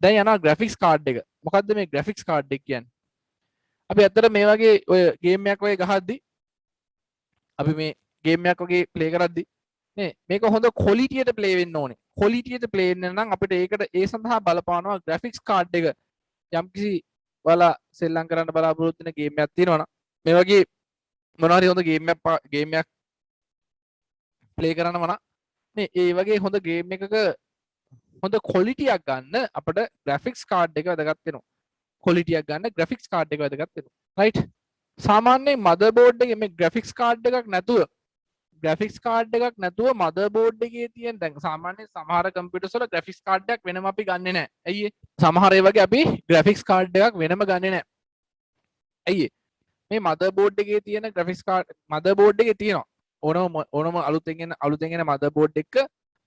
S1: දැන් යනවා graphics card එක. මොකද්ද මේ graphics card එක කියන්නේ? අපි ඇත්තට මේ වගේ ඔය ගේම් එකක් වගේ ගහද්දි අපි මේ ගේම් එකක් වගේ ප්ලේ කරද්දි නේ මේක හොඳ ක්වොලිටියට ප්ලේ වෙන්න ඕනේ. ක්වොලිටියට ප්ලේ වෙන්න නම් අපිට ඒකට ඒ සඳහා බලපානවා ග්‍රැෆික්ස් කාඩ් එක. යම්කිසි ඔයාලා සෙල්ලම් කරන්න බලාපොරොත්තු වෙන ගේම් එකක් තියෙනවා නම් මේ වගේ මොනවා හරි හොඳ ගේම් එකක් ප්ලේ කරනවා නම් නේ ඒ වගේ හොඳ ගේම් එකක හොඳ ක්වොලිටියක් ගන්න අපිට ග්‍රැෆික්ස් කාඩ් එක වැදගත් වෙනවා. ක්වොලිටියක් ගන්න ග්‍රැෆික්ස් කාඩ් එක වැදගත් වෙනවා. රයිට්. සාමාන්‍යයෙන් මදර්බෝඩ් එකේ මේ ග්‍රැෆික්ස් කාඩ් එකක් නැතුව මදර්බෝඩ් එකේ තියෙන දැන් සාමාන්‍යයෙන් සමහර කම්පියුටර්ස් වල ග්‍රැෆික්ස් කාඩ් එකක් වෙනම අපි ගන්නෙ නැහැ. ඇයි ඒ? සමහර ඒ වගේ අපි ග්‍රැෆික්ස් කාඩ් එකක් වෙනම ගන්නෙ නැහැ. ඇයි ඒ? මේ මදර්බෝඩ් එකේ තියෙන ග්‍රැෆික්ස් කාඩ් මදර්බෝඩ් එකේ තියෙනවා. ඕනම අලුතෙන් එන මදර්බෝඩ් එක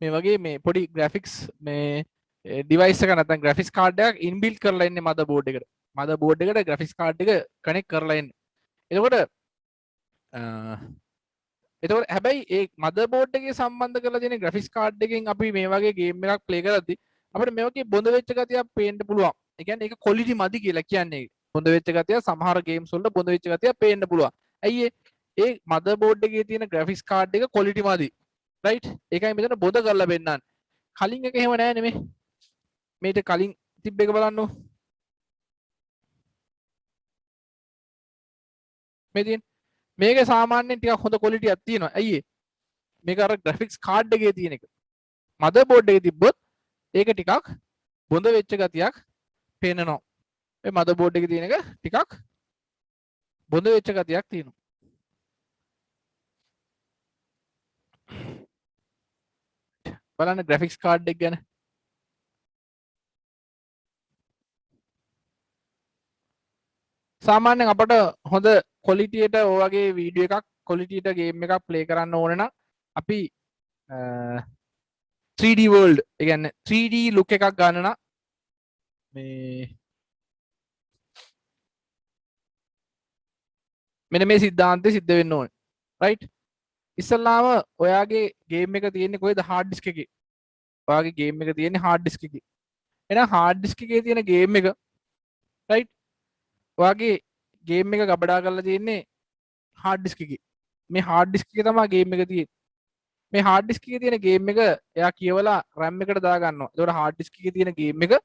S1: මේ වගේ මේ පොඩි ග්‍රැෆික්ස් මේ ඩිවයිස් එක නැත්නම් ග්‍රැෆික්ස් කාඩ් එකක් ඉන්බිල්ට් කරලා ඉන්නේ මදර්බෝඩ් එකට. මදර්බෝඩ් එකට ග්‍රැෆික්ස් කාඩ් එක කනෙක්ට් කරලා ඉන්නේ. එතකොට හැබැයි ඒ මදර්බෝඩ් එකේ සම්බන්ධ කරලා තියෙන ග්‍රැෆික්ස් කාඩ් එකෙන් අපි මේ වගේ ගේම් එකක් ප්ලේ කරද්දී අපිට මේ වගේ බොඳ වෙච්ච ගතියක් පේන්න පුළුවන්. ඒ කියන්නේ ඒක ක්වොලිටි මදි කියලා කියන්නේ. බොඳ වෙච්ච ගතිය සමහර ගේම්ස් වල බොඳ වෙච්ච ගතියක් පේන්න පුළුවන්. ඇයි ඒ මදර්බෝඩ් එකේ තියෙන ග්‍රැෆික්ස් කාඩ් එක ක්වොලිටි මදි. රයිට්. ඒකයි මෙතන බොඳ කරලා පෙන්නන්නේ. කලින් එක එහෙම නෑ නෙමෙයි. මේට කලින් තිබ්බ එක බලන්නකො. මේ තියෙන මේක සාමාන්‍යයෙන් ටිකක් හොඳ ක්වොලිටියක් තියෙනවා. ඇයි මේක අර ග්‍රැෆික්ස් කාඩ් එකේ තියෙන එක. මදර්බෝඩ් එකේ තිබ්බොත් ඒක ටිකක් බොඳ වෙච්ච ගතියක් පේනනවා. මේ මදර්බෝඩ් එකේ තියෙන එක ටිකක් බොඳ වෙච්ච ගතියක් තියෙනවා. බලන්න ග්‍රැෆික්ස් කාඩ් එක ගැන. සාමාන්‍යයෙන් අපට හොඳ ක්වොලිටියට ඔය වගේ වීඩියෝ එකක් ක්වොලිටියට ගේම් එකක් ප්ලේ කරන්න ඕන නම් අපි 3D world ඒ කියන්නේ 3D look එකක් ගන්න නම් මේ මෙන්න මේ සිද්ධාන්තය සිද්ධ වෙන්න ඕනේ. රයිට්. ඉස්සල්ලාම ඔයාගේ ගේම් එක තියෙන්නේ කොහෙද? හાર્ඩ් ඩිස්ක් එකේ. ඔයාගේ ගේම් එක තියෙන්නේ හાર્ඩ් ඩිස්ක් එකේ. එහෙනම් හાર્ඩ් ඩිස්ක් එකේ තියෙන ගේම් එක රයිට්. ඔයාගේ ගේම් එක ගබඩා කරලා තියෙන්නේ හાર્ඩ් ඩිස්ක් එකේ. මේ හાર્ඩ් ඩිස්ක් එකේ තමයි ගේම් එක තියෙන්නේ. මේ හાર્ඩ් ඩිස්ක් එකේ තියෙන ගේම් එක එයා කියවලා RAM එකට දාගන්නවා. ඒතකොට හાર્ඩ් ඩිස්ක් එකේ තියෙන ගේම් එක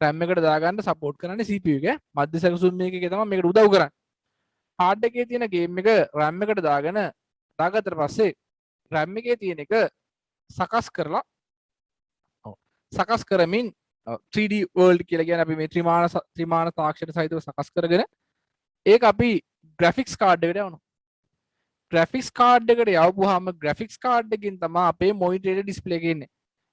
S1: RAM එකට දාගන්න සපෝට් කරන්නේ CPU එක. මධ්‍ය සැකසුම් මේකේ තමයි මේකට උදව් කරන්නේ. හાર્ඩ් එකේ තියෙන ගේම් එක RAM එකට දාගත්තට පස්සේ RAM එකේ තියෙන එක සකස් කරලා සකස් කරමින් 3D world කියලා කියන්නේ අපි මේ ත්‍රිමාන තාක්ෂණ සහිතව සකස් කරගෙන ඒක අපි ග්‍රැෆික්ස් කාඩ් එකට යවනවා. ග්‍රැෆික්ස් කාඩ් එකට යවපුවාම ග්‍රැෆික්ස් කාඩ් එකකින් තමයි අපේ මොනිටරේ ඩිස්ප්ලේ එක එන්නේ.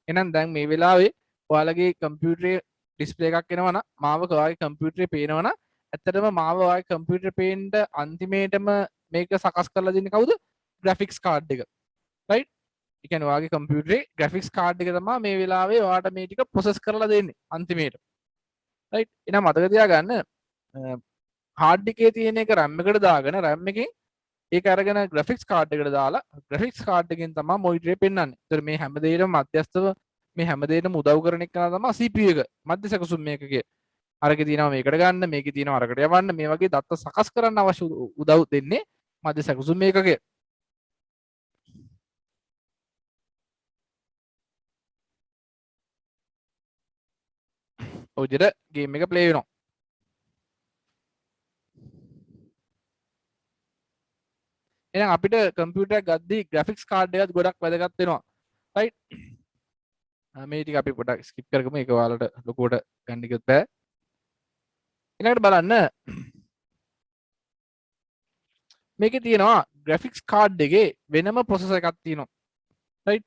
S1: එහෙනම් දැන් මේ වෙලාවේ ඔයාලගේ කම්පියුටරේ ඩිස්ප්ලේ එකක් එනවා නම් මාව ඔයාගේ කම්පියුටරේ පේනවා නම් ඇත්තටම මාව ඔයාගේ කම්පියුටරේ පේන්න අන්තිමේටම මේක සකස් කරලා දෙන්නේ කවුද? ග්‍රැෆික්ස් කාඩ් එක. රයිට්? ඒ කියන්නේ ඔයාගේ කම්පියුටරේ ග්‍රැෆික්ස් කාඩ් එක තමයි මේ වෙලාවේ ඔයාට මේ ටික ප්‍රොසෙස් කරලා දෙන්නේ අන්තිමේට. රයිට්? එහෙනම් මතක තියාගන්න හાર્ඩ් එකේ තියෙන එක RAM එකට දාගෙන RAM එකෙන් ඒක අරගෙන ග්‍රැෆික්ස් කාඩ් එකට දාලා ග්‍රැෆික්ස් කාඩ් එකෙන් තමයි මොනිටරේ පෙන්වන්නේ. ඒතර මේ හැමදේටම මැදිස්තව මේ හැමදේටම උදව් කරන එක තමයි CPU එක. මැද සැකසුම් මේකගේ. අරක තියෙනවා මේකට ගන්න, මේකේ තියෙනවා අරකට යවන්න, මේ වගේ දත්ත සකස් කරන්න අවශ්‍ය උදව් දෙන්නේ මැද සැකසුම් මේකගේ. ඔය විදිහට ගේම් එක ප්ලේ වෙනවා. එහෙනම් අපිට කම්පියුටර් එකක් ගද්දී ග්‍රැෆික්ස් කාඩ් එකත් ගොඩක් වැදගත් වෙනවා. රයිට්? මේ ටික අපි පොඩ්ඩක් ස්කිප් කරගමු. ඒක ඔයාලට ලොකුවට ගන්න කිව්වොත් බෑ. ඊළඟට බලන්න මේකේ තියෙනවා ග්‍රැෆික්ස් කාඩ් එකේ වෙනම ප්‍රොසෙසර් එකක් තියෙනවා. රයිට්?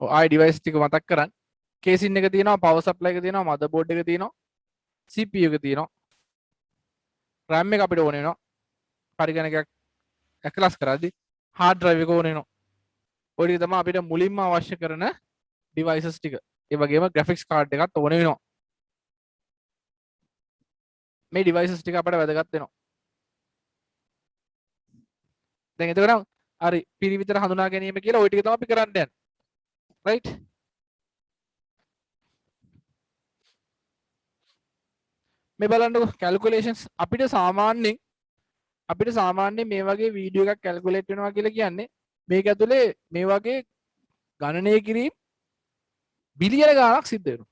S1: ආයි ඩිවයිස් ටික මතක් කරන්. කේසින් එක තියෙනවා, පවර් සප්ලයි එක තියෙනවා, මදර්බෝඩ් එක තියෙනවා, CPU එක තියෙනවා. RAM එක අපිට ඕන වෙනවා. පරිගණකයක් ඇක්ලස් කරද්දී hard drive එක ඕන වෙනවා. ඔය ටික තමයි අපිට මුලින්ම අවශ්‍ය කරන devices ටික. ඒ වගේම graphics card එකත් ඕන වෙනවා. මේ devices ටික අපිට වැදගත් වෙනවා. දැන් එතකොට හරි පිරිවිතර හඳුනා ගැනීම කියලා ওই ටික තමයි අපි කරන්න යන්නේ. right? මේ බලන්නකො calculations අපිට සාමාන්‍යයෙන් අපිට සාමාන්‍යයෙන් මේ වගේ වීඩියෝ එකක් කැල්කියුලේට් වෙනවා කියලා කියන්නේ මේක ඇතුලේ මේ වගේ ගණනය කිරීම බිලියන ගාණක් සිද්ධ වෙනවා.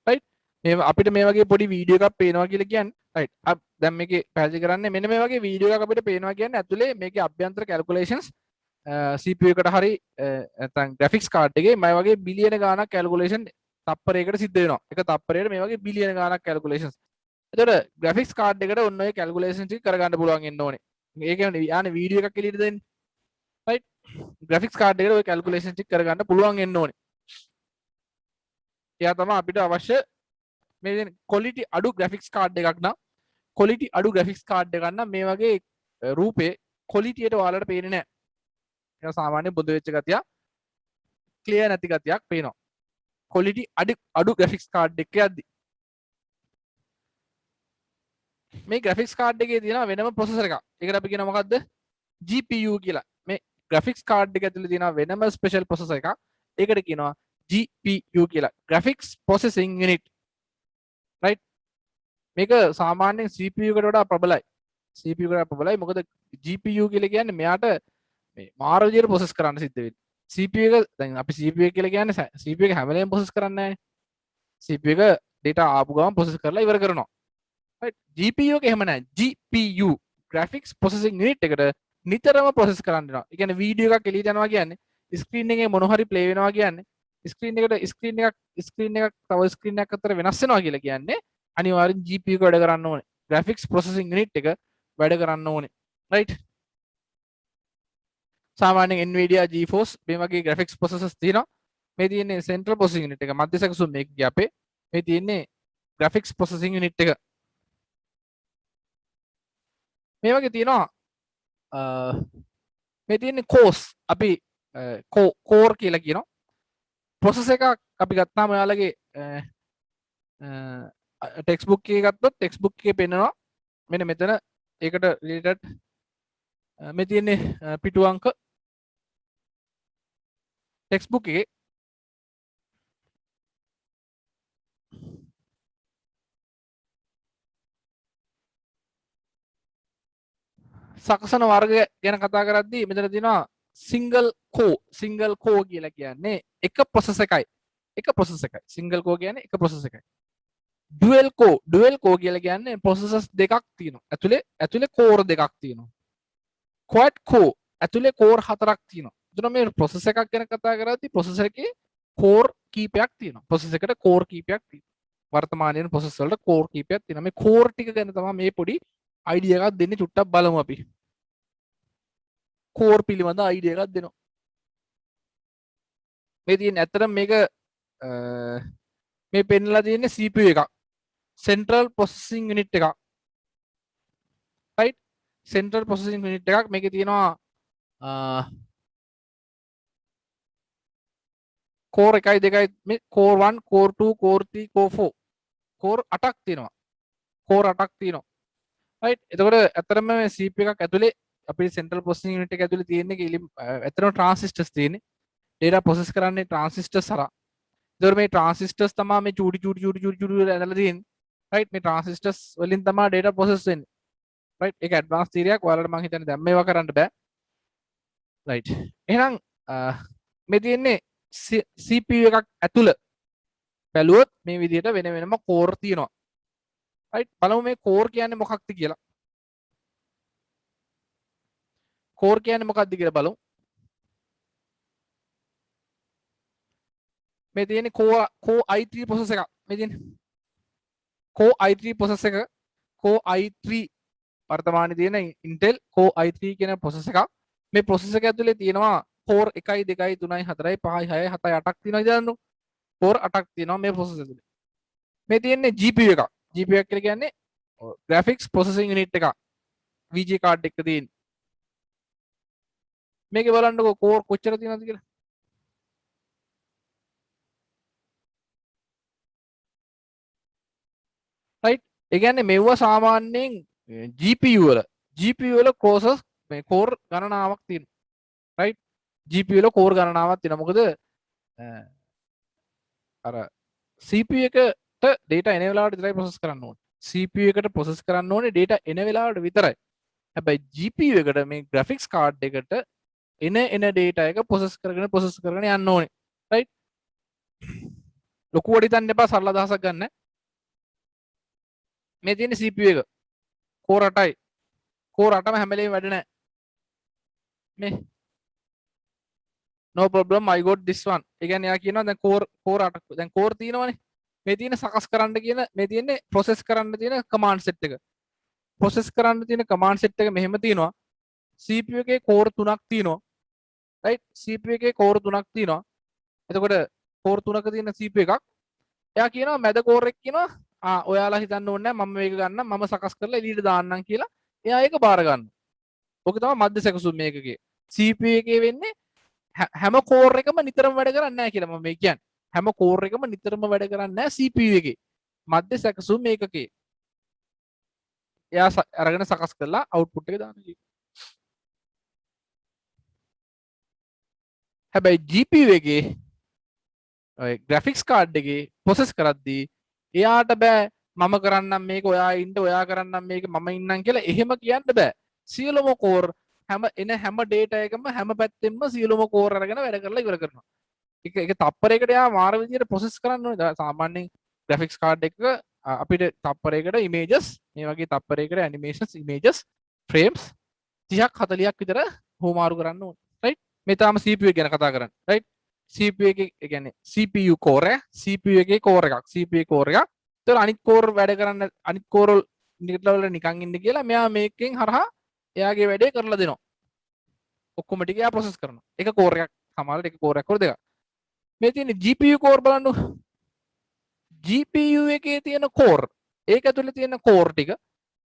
S1: රයිට්? මේ අපිට මේ වගේ පොඩි වීඩියෝ එකක් පේනවා කියලා කියන්නේ රයිට්. දැන් මේකේ පැහැදිලි කරන්නේ මෙන්න මේ වගේ වීඩියෝ එකක් අපිට පේනවා කියන්නේ ඇතුලේ මේකේ අභ්‍යන්තර කැල්කියුලේෂන්ස් CPU එකට හරි නැත්නම් ග්‍රැෆික්ස් කාඩ් එකේ මේ වගේ බිලියන ගාණක් කැල්කියුලේෂන් තප්පරයකට සිද්ධ වෙනවා. එක තප්පරයකට මේ වගේ බිලියන ගාණක් කැල්කියුලේෂන්ස්. එතකොට ග්‍රැෆික්ස් කාඩ් එකට ඔන්න ඔය කැල්කියුලේෂන්ස් ටික කරගන්න පුළුවන් වෙන්න ඕනේ. ඒ කියන්නේ යානේ වීඩියෝ එකක් එළියට දෙන්නේ. රයිට්? ග්‍රැෆික්ස් කාඩ් එකට ඔය කැල්කියුලේෂන්ස් ටික කරගන්න පුළුවන් වෙන්න ඕනේ. එයා තමයි අපිට අවශ්‍ය මේ quality අඩු graphics card එකක් නම් quality අඩු graphics card එකක් නම් මේ වගේ රූපේ quality එකට ඔයාලට පේන්නේ නැහැ. ඒක සාමාන්‍ය බොඳ වෙච්ච ගතිය clear නැති ගතියක් පේනවා. quality අඩු graphics card එකක් යද්දි මේ graphics card එකේ තියෙන වෙනම processor එකක්. ඒකට අපි කියනවා මොකද්ද? GPU කියලා. මේ graphics card එක ඇතුලේ තියෙන වෙනම special processor එකක්. ඒකට කියනවා GPU කියලා. graphics processing unit. right? මේක සාමාන්‍යයෙන් CPU එකට වඩා ප්‍රබලයි. CPU එකට ප්‍රබලයි. මොකද GPU කියලා කියන්නේ මෙයාට මේ මාර විදියට process කරන්න සිද්ධ වෙන්නේ. CPU එක දැන් අපි CPU එක කියලා කියන්නේ CPU එක හැම වෙලේම process කරන්නේ නැහැ. CPU එක data ආපු ගමන් process කරලා ඉවර කරනවා. right? GPU එක එහෙම නැහැ. GPU graphics processing unit එකට නිතරම process කරන්න වෙනවා. ඒ කියන්නේ වීඩියෝ එකක් එළියට යනවා කියන්නේ ස්ක්‍රීන් එකේ මොන හරි play වෙනවා කියන්නේ ස්ක්‍රීන් එකක් තව ස්ක්‍රීන් එකක් අතර වෙනස් වෙනවා කියලා කියන්නේ අනිවාර්යෙන් GPU එක වැඩ කරන්න ඕනේ. graphics processing unit එක වැඩ කරන්න ඕනේ. right? සාමාන්‍යයෙන් Nvidia GeForce මේ වගේ graphics processors තියෙනවා. මේ තියෙන්නේ central processing unit එක. මධ්‍ය සැකසුම් මේකේ අපේ මේ තියෙන්නේ graphics processing unit එක. මේ වගේ තියෙනවා මේ තියෙන්නේ cores අපි core කියලා කියනවා. process එකක් අපි ගත්තාම ඔයාලගේ textbook එකේ ගත්තොත් textbook එකේ පෙන්නනවා මෙන්න මෙතන ඒකට related මේ තියෙන්නේ පිටු අංක textbook එකේ සකසන වර්ග ගැන කතා කරද්දී මෙතන තියෙනවා single core කියලා කියන්නේ එක process එකයි single core කියන්නේ එක process එකයි dual core කියලා කියන්නේ processors දෙකක් තියෙනවා ඇතුලේ core දෙකක් තියෙනවා quad core ඇතුලේ core හතරක් තියෙනවා එතන මේ process එකක් ගැන කතා කරද්දී processor එකේ core කීපයක් තියෙනවා process එකට core කීපයක් තියෙනවා වර්තමානයේ process වලට core කීපයක් තියෙනවා මේ core ටික ගැන තමයි මේ පොඩි idea එකක් දෙන්නේ චුට්ටක් බලමු අපි core පිළිබඳ idea එකක් දෙනවා මේ තියෙන ඇත්තටම මේක මේ පෙන්නලා තියෙන්නේ CPU එකක් central processing unit එකක් right central processing unit එකක් මේකේ තියෙනවා core 1 2 මේ core 1 core 2 core 3 core 4 core 8ක් තියෙනවා core 8ක් තියෙනවා right එතකොට ඇත්තටම මේ CPU එකක් ඇතුලේ අපේ central processing unit එක ඇතුලේ තියෙන්නේ ඇත්තටම transistors තියෙන්නේ data process කරන්නේ transistors හරහා එතකොට මේ transistors තමයි මේ චූටි වල ඇඳලා තියෙන්නේ right මේ transistors වලින් තමයි data process වෙන්නේ right ඒක advanced theory එකක් ඔයාලට මම හිතන්නේ දැන් මේවා කරන්න බෑ right එහෙනම් මේ තියෙන්නේ CPU එකක් ඇතුළ බැලුවොත් මේ විදිහට වෙන වෙනම core තියෙනවා right බලමු මේ core කියන්නේ මොකක්ද කියලා core කියන්නේ මොකක්ද කියලා බලමු මේ තියෙන්නේ core i3 process එකක් මේ තියෙන්නේ core i3 process එක core i3 වර්තමානයේ තියෙන Intel core i3 කියන process එකක් මේ process එක ඇතුලේ තියෙනවා core 1 2 3 4 5 6 7 8ක් තියෙනවා ඉතින් core 8ක් තියෙනවා මේ process ඇතුලේ මේ තියෙන්නේ GPU එකක් GPU එක කියලා කියන්නේ graphics processing unit එකක් VG card එක තියෙන්නේ මේකේ බලන්නකෝ core කොච්චර තියෙනවද කියලා right ඒ කියන්නේ මෙවුව සාමාන්‍යයෙන් GPU වල process මේ core ගණනාවක් තියෙනවා right GPU වල core ගණනාවක් තියෙනවා මොකද අර CPU එකට data එන වෙලාවට විතරයි process කරන්න ඕනේ CPU එකට process කරන්න ඕනේ data එන වෙලාවට විතරයි හැබැයි GPU එකට මේ graphics card එකට එන data එක process කරගෙන යන්න ඕනේ. right? ලොකුවට හිතන්න එපා, සරල අදහසක් ගන්න. මේ තියෙන CPU එක core 8යි. core 8ම හැම වෙලේම වැඩ නැහැ. මේ no problem, I got this one. ඒ කියන්නේ යා කියනවා දැන් core 8 දැන් core තියෙනවනේ. මේ තියෙන සකස් කරන්න කියන මේ තියෙන්නේ process කරන්න තියෙන command set එක. process කරන්න තියෙන command set එක මෙහෙම තියෙනවා. CPU එකේ core 3ක් තියෙනවා. right? CPU එකේ core 3ක් තියෙනවා. එතකොට core 3ක තියෙන CPU එකක්. එයා කියනවා මැද core එක කියනවා ඔයාලා හිතන්න ඕනේ නැහැ මම මේක ගන්නම් මම සකස් කරලා එළියට දාන්නම් කියලා. එයා ඒක බාර ගන්නවා. ඕක තමයි මධ්‍ය සැකසුම් මේකකේ. CPU එකේ වෙන්නේ හැම core එකම නිතරම වැඩ කරන්නේ නැහැ කියලා මම මේ කියන්නේ. හැම core එකම නිතරම වැඩ කරන්නේ නැහැ CPU එකේ. මධ්‍ය සැකසුම් මේකකේ. එයා අරගෙන සකස් කරලා output එක දානවා. හැබැයි GPU එකේ graphics card එකේ process කරද්දී එයාට බෑ මම කරන්නම් මේක ඔයා ඉන්න ඔයා කරන්නම් මේක මම ඉන්නම් කියලා එහෙම කියන්න බෑ. සියලුම core හැම data එකම හැම පැත්තෙම සියලුම core අරගෙන වැඩ කරලා ඉවර කරනවා. ඒක තප්පරයකට යා මාර විදියට process කරන්න ඕනේ. සාමාන්‍යයෙන් graphics card එක අපිට තප්පරයකට images මේ වගේ තප්පරයකට animations images frames 30ක් 40ක් විතර හොමාරු කරන්න ඕනේ. right? මේ තාම CPU එක ගැන කතා කරන්නේ. right? CPU එකේ ඒ කියන්නේ CPU core එක CPU එකේ core එකක් CPU core එකක්. ඒතර අනිත් core වැඩ කරන්න අනිත් core වල නිකන් ඉන්න කියලා මෙයා මේකෙන් හරහා එයාගේ වැඩේ කරලා දෙනවා. ඔක්කොම ටික එයා process කරනවා. එක core එකක් සමහරවිට එක core එකක් හොර දෙකක්. මේ තියෙන GPU core බලන්න. GPU එකේ තියෙන core ඒක ඇතුලේ තියෙන core ටික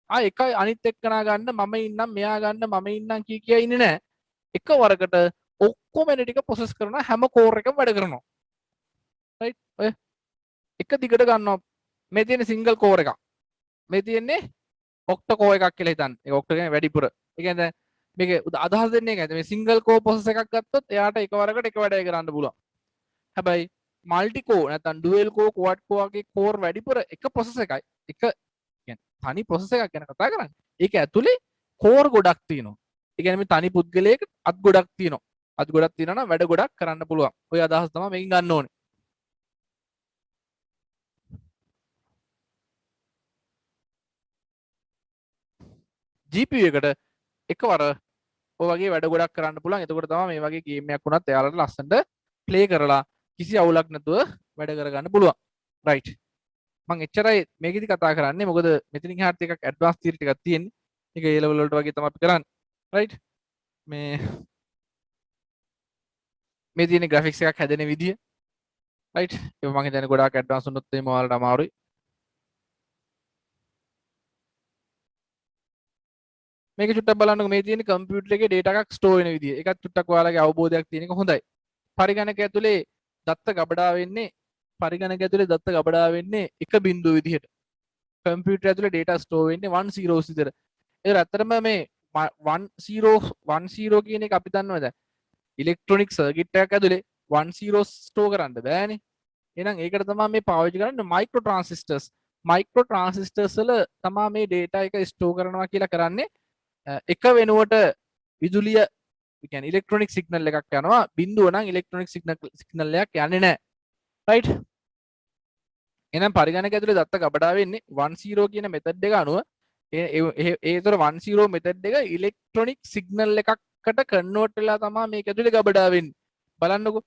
S1: එකයි අනිත් එක්කනා ගන්න මම ඉන්නම් මෙයා ගන්න මම ඉන්නම් කිය ඉන්නේ නැහැ. එක වරකට ඔක්කොම එන ටික process කරන හැම core එකම වැඩ කරනවා. right? ඔය එක දිගට ගන්නවා. මේ තියෙන single core එකක්. මේ තියෙන්නේ octa core එකක් කියලා හිතන්න. ඒක octa කියන්නේ වැඩිපුර. ඒ කියන්නේ මේක අදහස් දෙන්නේ ඒකයි. මේ single core process එකක් ගත්තොත් එයාට එකවරකට එක වැඩේ කරන්න පුළුවන්. හැබැයි multi core නැත්නම් dual core quad core වගේ core වැඩිපුර එක process එකයි. එක කියන්නේ තනි process එකක් ගැන කතා කරන්නේ. ඒක ඇතුලේ core ගොඩක් තියෙනවා. ඒ කියන්නේ මේ තනි පුද්ගලයක අත් ගොඩක් තියෙනවා. අත් ගොඩක් තියෙනවා නම් වැඩ ගොඩක් කරන්න පුළුවන්. ඔය අදහස් තමයි මේකෙන් ගන්න ඕනේ. GPU එකට එකවර ඔය වගේ වැඩ ගොඩක් කරන්න පුළුවන්. එතකොට තමයි මේ වගේ ගේම් එකක් වුණත් එයාලට ලස්සනට ප්ලේ කරලා කිසි අවුලක් නැතුව වැඩ කරගන්න පුළුවන්. right? මම එච්චරයි මේකෙදි කතා කරන්නේ. මොකද මෙතනින් එහාට ටිකක් ඇඩ්වාන්ස් තියරි ටිකක් තියෙන්නේ. ඒක A level වලට වගේ තමයි අපි කරන්නේ. right? මේ තියෙන graphics එකක් හැදෙන විදිය. right? ඒක මම හිතන්නේ ගොඩාක් ඇඩ්වාන්ස් වුණොත් එහෙම ඔයාලට අමාරුයි. මේක චුට්ටක් බලන්නකො මේ තියෙන කම්පියුටර් එකේ data එකක් store වෙන විදිය. ඒකත් චුට්ටක් ඔයාලගේ අවබෝධයක් තියෙන එක හොඳයි. පරිගණක ඇතුලේ දත්ත ගබඩා වෙන්නේ එක බිඳුව විදිහට. කම්පියුටර් ඇතුලේ data store වෙන්නේ 1 zeros විතර. ඒක ඇත්තටම මේ 1 0 කියන එක අපි දන්නවා දැන්. ඉලෙක්ට්‍රොනික සර්කිට් එකක් ඇතුලේ 1 0 store කරන්න බෑනේ. එහෙනම් ඒකට තමයි මේ පාවිච්චි කරන්නේ මයික්‍රෝ ට්‍රාන්සිස්ටර්ස්. මයික්‍රෝ ට්‍රාන්සිස්ටර්ස් වල තමයි මේ data එක store කරනවා කියලා කරන්නේ. එක වෙනුවට විදුලිය කියන්නේ ඉලෙක්ට්‍රොනික සිග්නල් එකක් යනවා. බිඳුව නම් ඉලෙක්ට්‍රොනික සිග්නල් එකක් යන්නේ නැහැ. right? එහෙනම් පරිගණක ඇතුලේ දත්ත ගබඩා වෙන්නේ 1 0 කියන මෙතඩ් එක අනුව ඒතර 1 0 මෙතඩ් එක ඉලෙක්ට්‍රොනික් සිග්නල් එකකට කන්වර්ට් වෙලා තමයි මේක ඇතුලේ ගබඩා වෙන්නේ. බලන්නකෝ.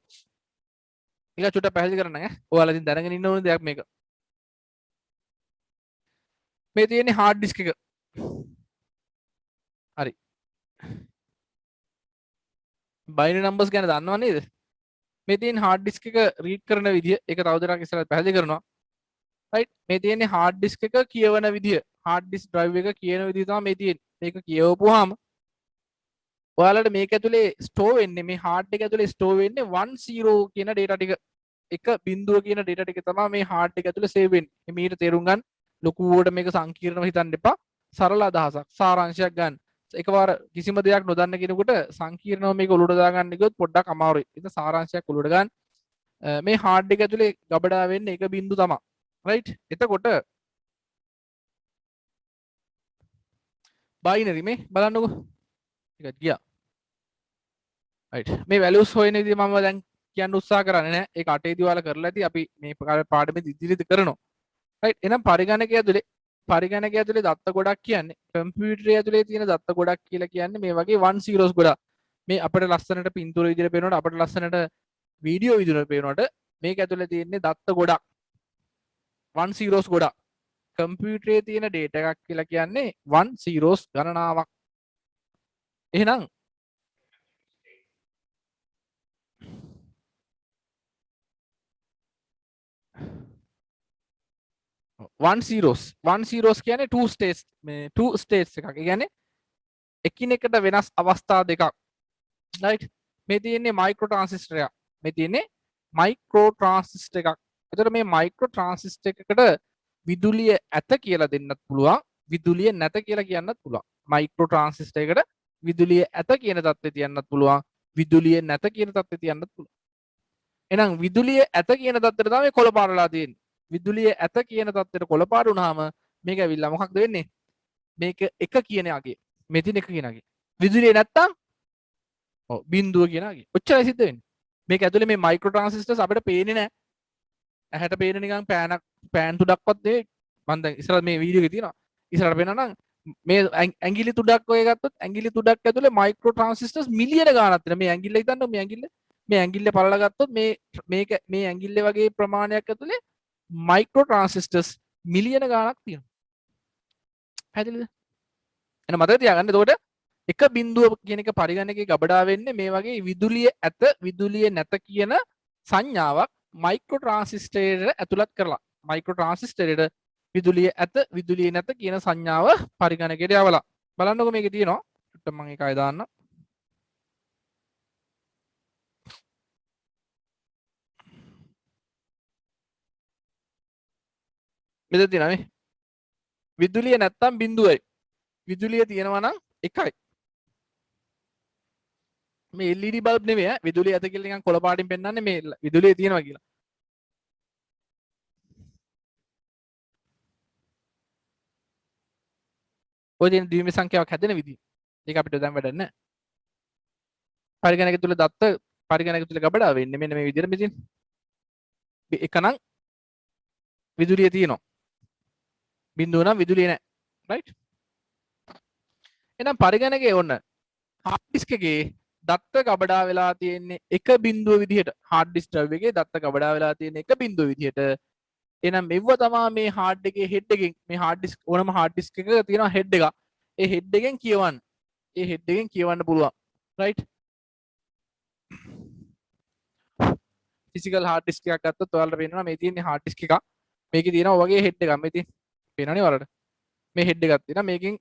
S1: ඒක චුට්ටක් පැහැදිලි කරන්න ඈ. ඔයාලා ඉතින් දැනගෙන ඉන්න ඕන දෙයක් මේක. මේ තියෙන්නේ hard disk එක. හරි. binary numbers ගැන දන්නව නේද? මේ තියෙන hard disk එක read කරන විදිය ඒක තවදුරටත් ඉස්සරහට පැහැදිලි කරනවා. right? මේ තියෙන්නේ hard disk එක කියවන විදිය. hard disk drive එක කියන විදිය තමයි මේ තියෙන්නේ. මේක කියවපුවාම ඔයාලට මේක ඇතුලේ ස්ටෝර් වෙන්නේ මේ hard එක ඇතුලේ ස්ටෝර් වෙන්නේ 1 0 කියන data ටික. එක බිඳුව කියන data ටික තමයි මේ hard එක ඇතුලේ save වෙන්නේ. මේකට තේරුම් ගන්න ලොකුවට මේක සංකීර්ණව හිතන්න එපා. සරල අදහසක් සාරාංශයක් ගන්න. එකවර කිසිම දෙයක් නොදන්න කෙනෙකුට සංකීර්ණව මේක ඔලුවට දාගන්න ගියොත් පොඩ්ඩක් අමාරුයි. ඒක සාරාංශයක් ඔලුවට ගන්න. මේ hard එක ඇතුලේ ගබඩා වෙන්නේ එක බිඳුව තමයි. right? එතකොට බයිනරි මේ බලන්නකෝ ටිකක් ගියා right මේ values හොයන විදිහ මම දැන් කියන්න උත්සාහ කරන්නේ නැහැ ඒක අටේදී ඔයාලා කරලා ඇති අපි මේ පාඩමේ ඉදිරියට කරනවා right එහෙනම් පරිගණකය ඇතුලේ දත්ත ගොඩක් කියන්නේ කම්පියුටරය ඇතුලේ තියෙන දත්ත ගොඩක් කියලා කියන්නේ මේ වගේ 1 zeros ගොඩක් මේ අපිට ලස්සනට පින්තූර විදිහට පේනකොට අපිට ලස්සනට වීඩියෝ විදිහට පේනකොට මේක ඇතුලේ තියෙන්නේ දත්ත ගොඩක් 1 zeros ගොඩක් කම්පියුටරයේ තියෙන data එකක් කියලා කියන්නේ 1 zeros ගණනාවක් එහෙනම් 1 zeros කියන්නේ 2 states මේ 2 states එකක්. ඒ කියන්නේ එකිනෙකට වෙනස් අවස්ථා දෙකක්. right? මේ තියෙන්නේ මයික්‍රෝ ට්‍රාන්සිස්ටර් එකක්. මේ තියෙන්නේ මයික්‍රෝ ට්‍රාන්සිස්ටර් එකක්. එතකොට මේ මයික්‍රෝ ට්‍රාන්සිස්ටර් එකකට විදුලිය ඇත කියලා දෙන්නත් පුළුවන්. විදුලිය නැත කියලා කියන්නත් පුළුවන්. මයික්‍රෝ ට්‍රාන්සිස්ටර් එකට විදුලිය ඇත කියන தත්ත්වය තියන්නත් පුළුවන්. විදුලිය නැත කියන தත්ත්වය තියන්නත් පුළුවන්. එහෙනම් විදුලිය ඇත කියන தත්ත්වයට තමයි කොළ පාරලා තියෙන්නේ. විදුලිය ඇත කියන තත්ත්වයට කොළපාට වුණාම මේක ඇවිල්ලා මොකක්ද වෙන්නේ මේක එක කියන අගේ මේ තියෙන එක කියන අගේ විදුලිය නැත්තම් ඔව් බිඳුව කියන අගේ ඔච්චරයි සිද්ධ වෙන්නේ මේක ඇතුලේ මේ මයික්‍රෝ ට්‍රාන්සිස්ටර්ස් අපිට පේන්නේ නැහැ ඇහැට පේන නිකන් පෑන් තුඩක්වත් නෙවෙයි මම දැන් ඉස්සරහ මේ වීඩියෝ එකේ තියෙනවා ඉස්සරහට පේනවා නම් මේ ඇඟිලි තුඩක් ඔය ගත්තොත් ඇඟිලි තුඩක් ඇතුලේ මයික්‍රෝ ට්‍රාන්සිස්ටර්ස් මිලියන ගාණක් තියෙනවා මේ ඇඟිල්ල හිතන්න මේ ඇඟිල්ල පළලා ගත්තොත් මේ ඇඟිල්ල වගේ ප්‍රමාණයක් ඇතුලේ මයික්‍රෝ ට්‍රාන්සිස්ටර්ස් මිලියන ගාණක් තියෙනවා. පැහැදිලිද? එහෙනම් මතක තියාගන්න. එතකොට එක බිඳුව කියන එක පරිගණකයේ ගබඩා වෙන්නේ මේ වගේ විදුලිය ඇත විදුලිය නැත කියන සංඥාවක් මයික්‍රෝ ට්‍රාන්සිස්ටරයට ඇතුළත් කරලා. මයික්‍රෝ ට්‍රාන්සිස්ටරයට විදුලිය ඇත විදුලිය නැත කියන සංඥාව පරිගණකයට යවලා. බලන්නකො මේකේ තියෙනවා. චුට්ටක් මම ඒක ආයෙ දාන්නම්. මෙතන තියෙනවා මේ විදුලිය නැත්තම් බිඳුවයි විදුලිය තියෙනවා නම් එකයි මේ LED බල්බ් නෙවෙයි ඈ විදුලිය ඇත කියලා නිකන් කොළ පාටින් පෙන්නන්නේ මේ විදුලිය තියෙනවා කියලා ඔය තියෙන ද්විම සංඛ්‍යාවක් හැදෙන විදිහ ඒක අපිට දැන් වැඩක් නැහැ පරිගණක තුල දත්ත පරිගණක තුල ගබඩා වෙන්නේ මෙන්න මේ විදිහට මෙතින් එකනම් විදුලිය තියෙනවා බිඳුව නම් විදුලිය නැහැ right එහෙනම් පරිගණකයේ ඔන්න hard disk එකේ දත්ත ගබඩා වෙලා තියෙන්නේ එක බිඳුව විදිහට hard disk drive එකේ දත්ත ගබඩා වෙලා තියෙන එක බිඳුව විදිහට එහෙනම් මෙව තමයි මේ hard එකේ head එකෙන් මේ hard disk ඕනම hard disk එකක තියෙනවා head එකක් ඒ head එකෙන් කියවන්න ඒ head එකෙන් කියවන්න පුළුවන් right physical hard disk එකක් ගත්තොත් ඔයාලට පේනවා මේ තියෙන්නේ hard disk එකක් මේකේ තියෙනවා වගේ head එකක් මේ තියෙන පේනවනේ ඔයාලට මේ head එකක් තියෙනවා මේකෙන්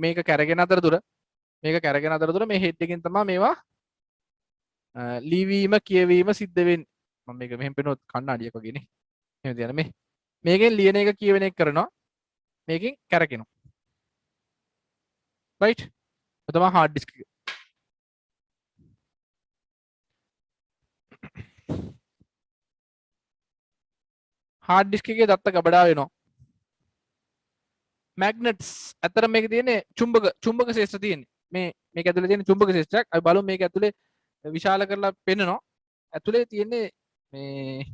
S1: මේක කැරගෙන අතරතුර මේ head එකෙන් තමයි මේවා ලිවීම කියවීම සිද්ධ වෙන්නේ මම මේක මෙහෙම පෙන්නොත් කණ්ණාඩියක් වගේනේ එහෙම තියන මේකෙන් ලියන එක කියවෙන එක කරනවා මේකෙන් කැරකෙනවා right ඔය තමයි hard disk එක hard disk එකේ දත්ත ගබඩා වෙනවා magnets අතර මේක තියෙන්නේ චුම්බක ශේෂ්ත්‍ර තියෙන්නේ මේක ඇතුලේ තියෙන චුම්බක ශේෂ්ත්‍රයක් අපි බලමු මේක ඇතුලේ විශාල කරලා පෙන්නනවා ඇතුලේ තියෙන්නේ මේ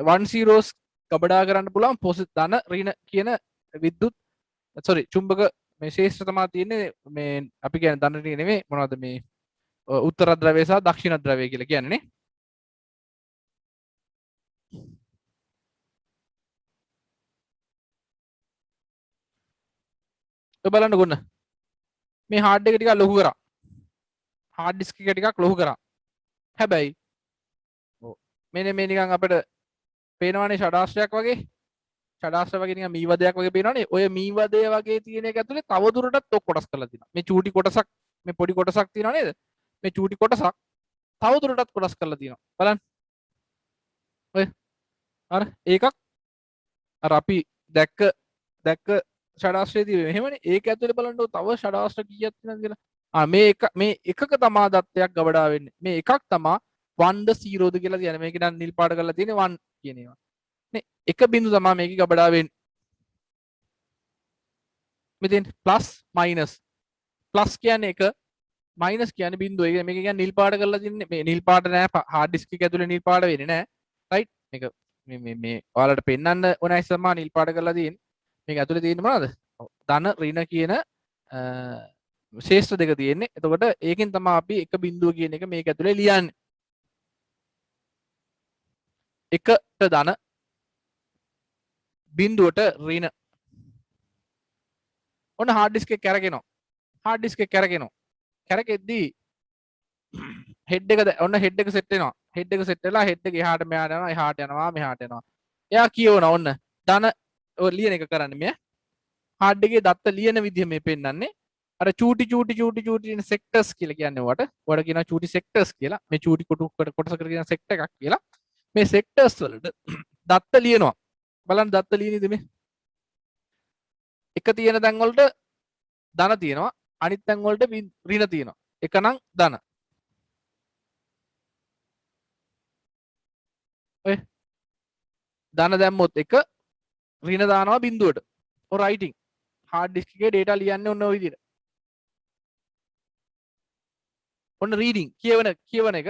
S1: 1 zeros ගබඩා කරන්න පුළුවන් ධන ඍණ කියන විද්‍යුත් sorry චුම්බක මේ ශේෂ්ත්‍ර තමයි තියෙන්නේ මේ අපි කියන්නේ ධන ඍණ නෙමෙයි මොනවද මේ උත්තර ද්‍රවය සහ දක්ෂිණ ද්‍රවය කියලා කියන්නේ නේ ඔය බලන්න ගොන්න මේ hard එක ටිකක් ලොකු කරා hard disk එක ටිකක් ලොකු කරා හැබැයි ඔව් මෙන්න මේ නිකන් අපිට පේනවනේ ෂඩාස්ත්‍රයක් වගේ ෂඩාස්ත්‍ර වගේ නිකන් මීවදයක් වගේ පේනවනේ ඔය මීවදය වගේ තියෙන එක ඇතුලේ තව දුරටත් ඔක් කොටස් කරලා තියෙනවා මේ චූටි කොටසක් මේ පොඩි කොටසක් තියෙනව නේද මේ චූටි කොටසක් තව දුරටත් කොටස් කරලා තියෙනවා බලන්න ඔය අර ඒකක් අර අපි දැක්ක ෂඩාස්ත්‍රයේදී මෙහෙමනේ ඒක ඇතුලේ බලන්න තව ෂඩාස්ත්‍ර කීයක් තියෙනවද කියලා මේ එකක තමා දත්තයක් ගබඩා වෙන්නේ මේ එකක් තමා 1ද 0ද කියලා කියන්නේ මේක නම් නිල් පාට කරලා තියෙන්නේ 1 කියන ඒවා නේ එක බිඳු තමයි මේක ගබඩා වෙන්නේ මෙතෙන් ප්ලස් මයිනස් ප්ලස් කියන්නේ 1 මයිනස් කියන්නේ බිංදුව. ඒක මේක කියන්නේ නිල් පාට කරලා තින්නේ. මේ නිල් පාට නෑ හાર્ඩ් ඩිස්ක් එක ඇතුලේ නිල් පාට වෙන්නේ නෑ. රයිට්? මේක මේ ඔයාලට පෙන්වන්න ඕනයි සමා නිල් පාට කරලා තියෙන්නේ. මේක ඇතුලේ තියෙන්නේ මොනවද? ධන ඍණ කියන ශේෂ්ත්‍ර දෙක තියෙන්නේ. එතකොට ඒකෙන් තමයි අපි එක බිංදුව කියන එක මේක ඇතුලේ ලියන්නේ. එකට ධන බිංදුවට ඍණ. ඔන්න හાર્ඩ් ඩිස්ක් එක කැරගෙනවා. හાર્ඩ් ඩිස්ක් එක කැරගෙනවා. කැරගෙද්දී හෙඩ් එක ඔන්න හෙඩ් එක සෙට් වෙනවා. හෙඩ් එක සෙට් වෙලා හෙඩ් එක එහාට මෙහාට යනවා, එහාට යනවා, මෙහාට යනවා. එයා කියවනවා ඔන්න ධන ඔය ලියන එක කරන්නේ මේ. හાર્ඩ් එකේ දත්ත ලියන විදිහ මේ පෙන්නන්නේ. අර චූටි ඉන සෙක්ටර්ස් කියලා කියන්නේ වට. වට කියනවා චූටි සෙක්ටර්ස් කියලා. මේ චූටි කොටසකට කියන සෙක්ටර් එකක් කියලා. මේ සෙක්ටර්ස් වලට දත්ත ලියනවා. බලන්න දත්ත ලියනද මේ? එක තියෙන තැන් වලට ධන තියෙනවා. අනිත් තැන් වලට ඍණ තියෙනවා. එක නම් ධන. ඔය ධන දැම්මොත් එක ඍණ දානවා බිංදුවට. ඔය රයිටින්. හાર્ඩ් ඩිස්ක් එකේ data ලියන්නේ ඔන්න ඔය විදිහට. ඔන්න රීඩින් කියවන එක